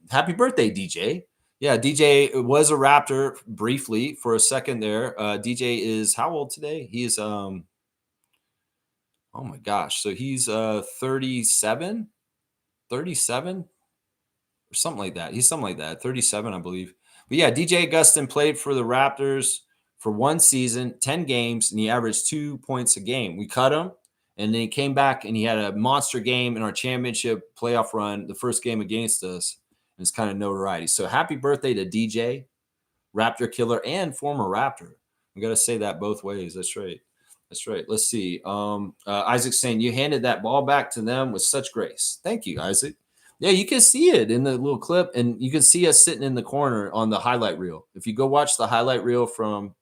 Happy birthday, DJ. Yeah, DJ was a Raptor briefly for a second there. DJ is how old today? He's oh my gosh. So he's 37 or something like that. He's something like that. 37, I believe. But yeah, DJ Augustin played for the Raptors for one season, 10 games, and he averaged 2 points a game. We cut him, and then he came back and he had a monster game in our championship playoff run, the first game against us. And it's kind of notoriety. So happy birthday to DJ, Raptor killer, and former Raptor. I'm going to say that both ways. That's right. That's right. Let's see. Isaac's saying, you handed that ball back to them with such grace. Thank you, Isaac. Yeah, you can see it in the little clip, and you can see us sitting in the corner on the highlight reel. If you go watch the highlight reel from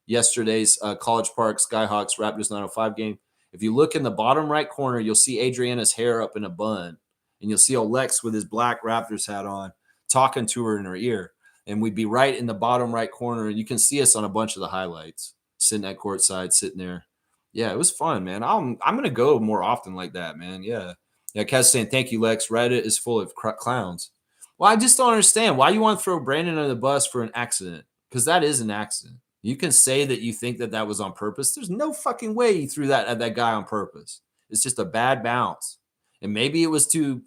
yesterday's College Park SkyHawks Raptors 905 game, if you look in the bottom right corner, you'll see Adriana's hair up in a bun, and you'll see Olex with his black Raptors hat on talking to her in her ear. And we'd be right in the bottom right corner, and you can see us on a bunch of the highlights, sitting at courtside, sitting there. Yeah, it was fun, man. I'm going to go more often like that, man. Yeah. Yeah, Kaz saying, thank you, Lex. Reddit is full of clowns. Well, I just don't understand why you want to throw Brandon under the bus for an accident, because that is an accident. You can say that you think that that was on purpose. There's no fucking way you threw that at that guy on purpose. It's just a bad bounce. And maybe it was too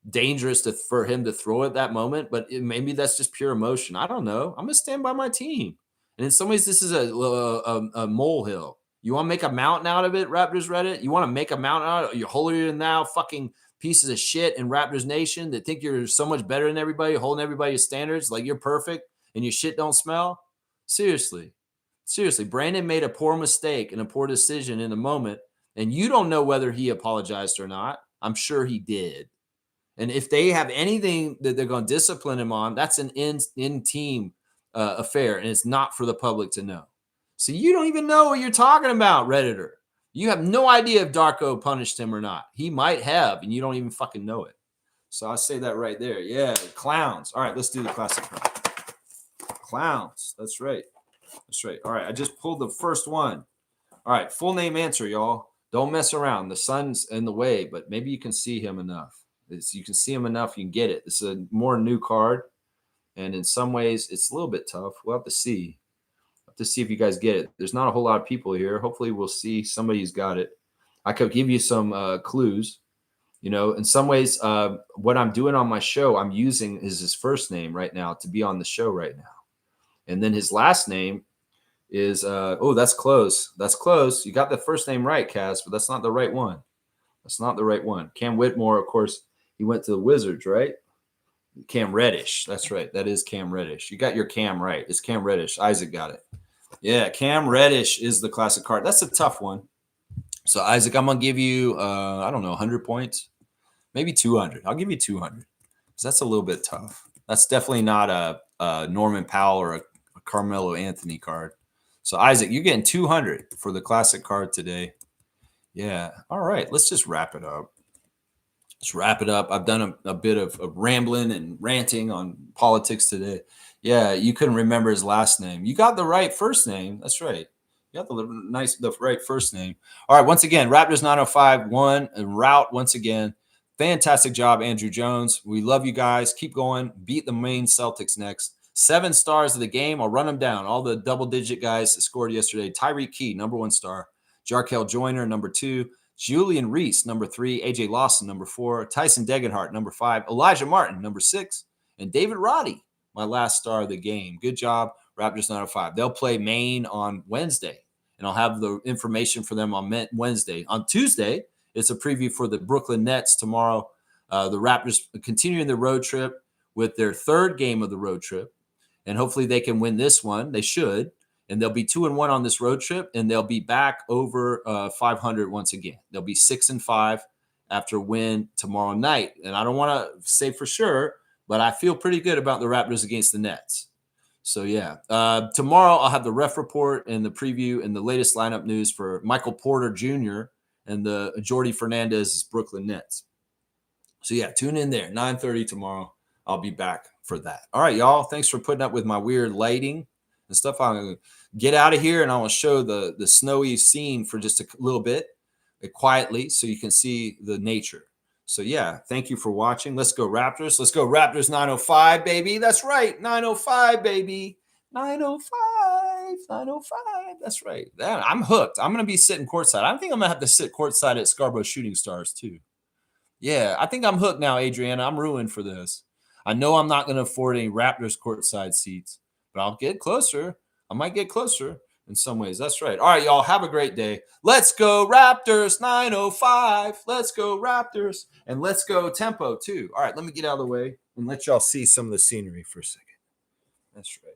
dangerous for him to throw at that moment, but maybe that's just pure emotion. I don't know. I'm going to stand by my team. And in some ways, this is a molehill. You want to make a mountain out of it, Raptors Reddit? You want to make a mountain out of it? You're holier than thou fucking pieces of shit in Raptors Nation that think you're so much better than everybody, holding everybody's standards like you're perfect and your shit don't smell? Seriously. Brandon made a poor mistake and a poor decision in the moment, and you don't know whether he apologized or not. I'm sure he did. And if they have anything that they're going to discipline him on, that's an in-team affair, and it's not for the public to know. So you don't even know what you're talking about, Redditor. You have no idea if Darko punished him or not. He might have, and you don't even fucking know it. So I'll say that right there. Yeah, clowns. All right, let's do the classic card. Clowns. That's right. All right, I just pulled the first one. All right, full name answer, y'all. Don't mess around. The sun's in the way, but maybe you can see him enough. You can see him enough, you can get it. This is a more new card, and in some ways, it's a little bit tough. We'll have to see. To see if you guys get it. There's not a whole lot of people here. Hopefully we'll see somebody's got it. I could give you some clues. You know, in some ways, what I'm doing on my show, I'm using his first name right now to be on the show right now. And then his last name is, oh, that's close. That's close. You got the first name right, Kaz, but that's not the right one. That's not the right one. Cam Whitmore, of course, he went to the Wizards, right? Cam Reddish. That's right. That is Cam Reddish. You got your Cam right. It's Cam Reddish. Isaac got it. Yeah, Cam Reddish is the classic card. That's a tough one. So, Isaac, I'm going to give you, I don't know, 100 points, maybe 200. I'll give you 200 because that's a little bit tough. That's definitely not a Norman Powell or a Carmelo Anthony card. So, Isaac, you're getting 200 for the classic card today. Yeah. All right. Let's just wrap it up. I've done a bit of rambling and ranting on politics today. Yeah, you couldn't remember his last name. You got the right first name. That's right. You got the right first name. All right, once again, Raptors 905 won and rout once again. Fantastic job, Andrew Jones. We love you guys. Keep going. Beat the Maine Celtics next. 7 stars of the game. I'll run them down. All the double-digit guys that scored yesterday. Tyreek Key, number 1 star. Jarkel Joyner, number 2. Julian Reese, number 3. AJ Lawson, number 4. Tyson Degenhart, number 5. Elijah Martin, number 6. And David Roddy, my last star of the game. Good job, Raptors 905. They'll play Maine on Wednesday, and I'll have the information for them on Wednesday. On Tuesday, it's a preview for the Brooklyn Nets tomorrow. The Raptors continuing the road trip with their 3rd game of the road trip, and hopefully they can win this one. They should, and they'll be 2-1 on this road trip, and they'll be back over 500 once again. They'll be 6-5 after a win tomorrow night, and I don't want to say for sure, but I feel pretty good about the Raptors against the Nets. So, yeah. Tomorrow I'll have the ref report and the preview and the latest lineup news for Michael Porter Jr. and the Jordy Fernandez's Brooklyn Nets. So, yeah, tune in there. 9:30 tomorrow. I'll be back for that. All right, y'all. Thanks for putting up with my weird lighting and stuff. I'm going to get out of here, and I want to show the snowy scene for just a little bit quietly so you can see the nature. So, yeah, thank you for watching. Let's go Raptors. Let's go Raptors 905, baby. That's right. 905, baby. 905. That's right. I'm hooked. I'm going to be sitting courtside. I think I'm going to have to sit courtside at Scarborough Shooting Stars, too. Yeah, I think I'm hooked now, Adriana. I'm ruined for this. I know I'm not going to afford any Raptors courtside seats, but I'll get closer. I might get closer. in some ways. That's right. All right, y'all. Have a great day. Let's go Raptors 905. Let's go Raptors. And let's go tempo too. All right, let me get out of the way and let y'all see some of the scenery for a second. That's right.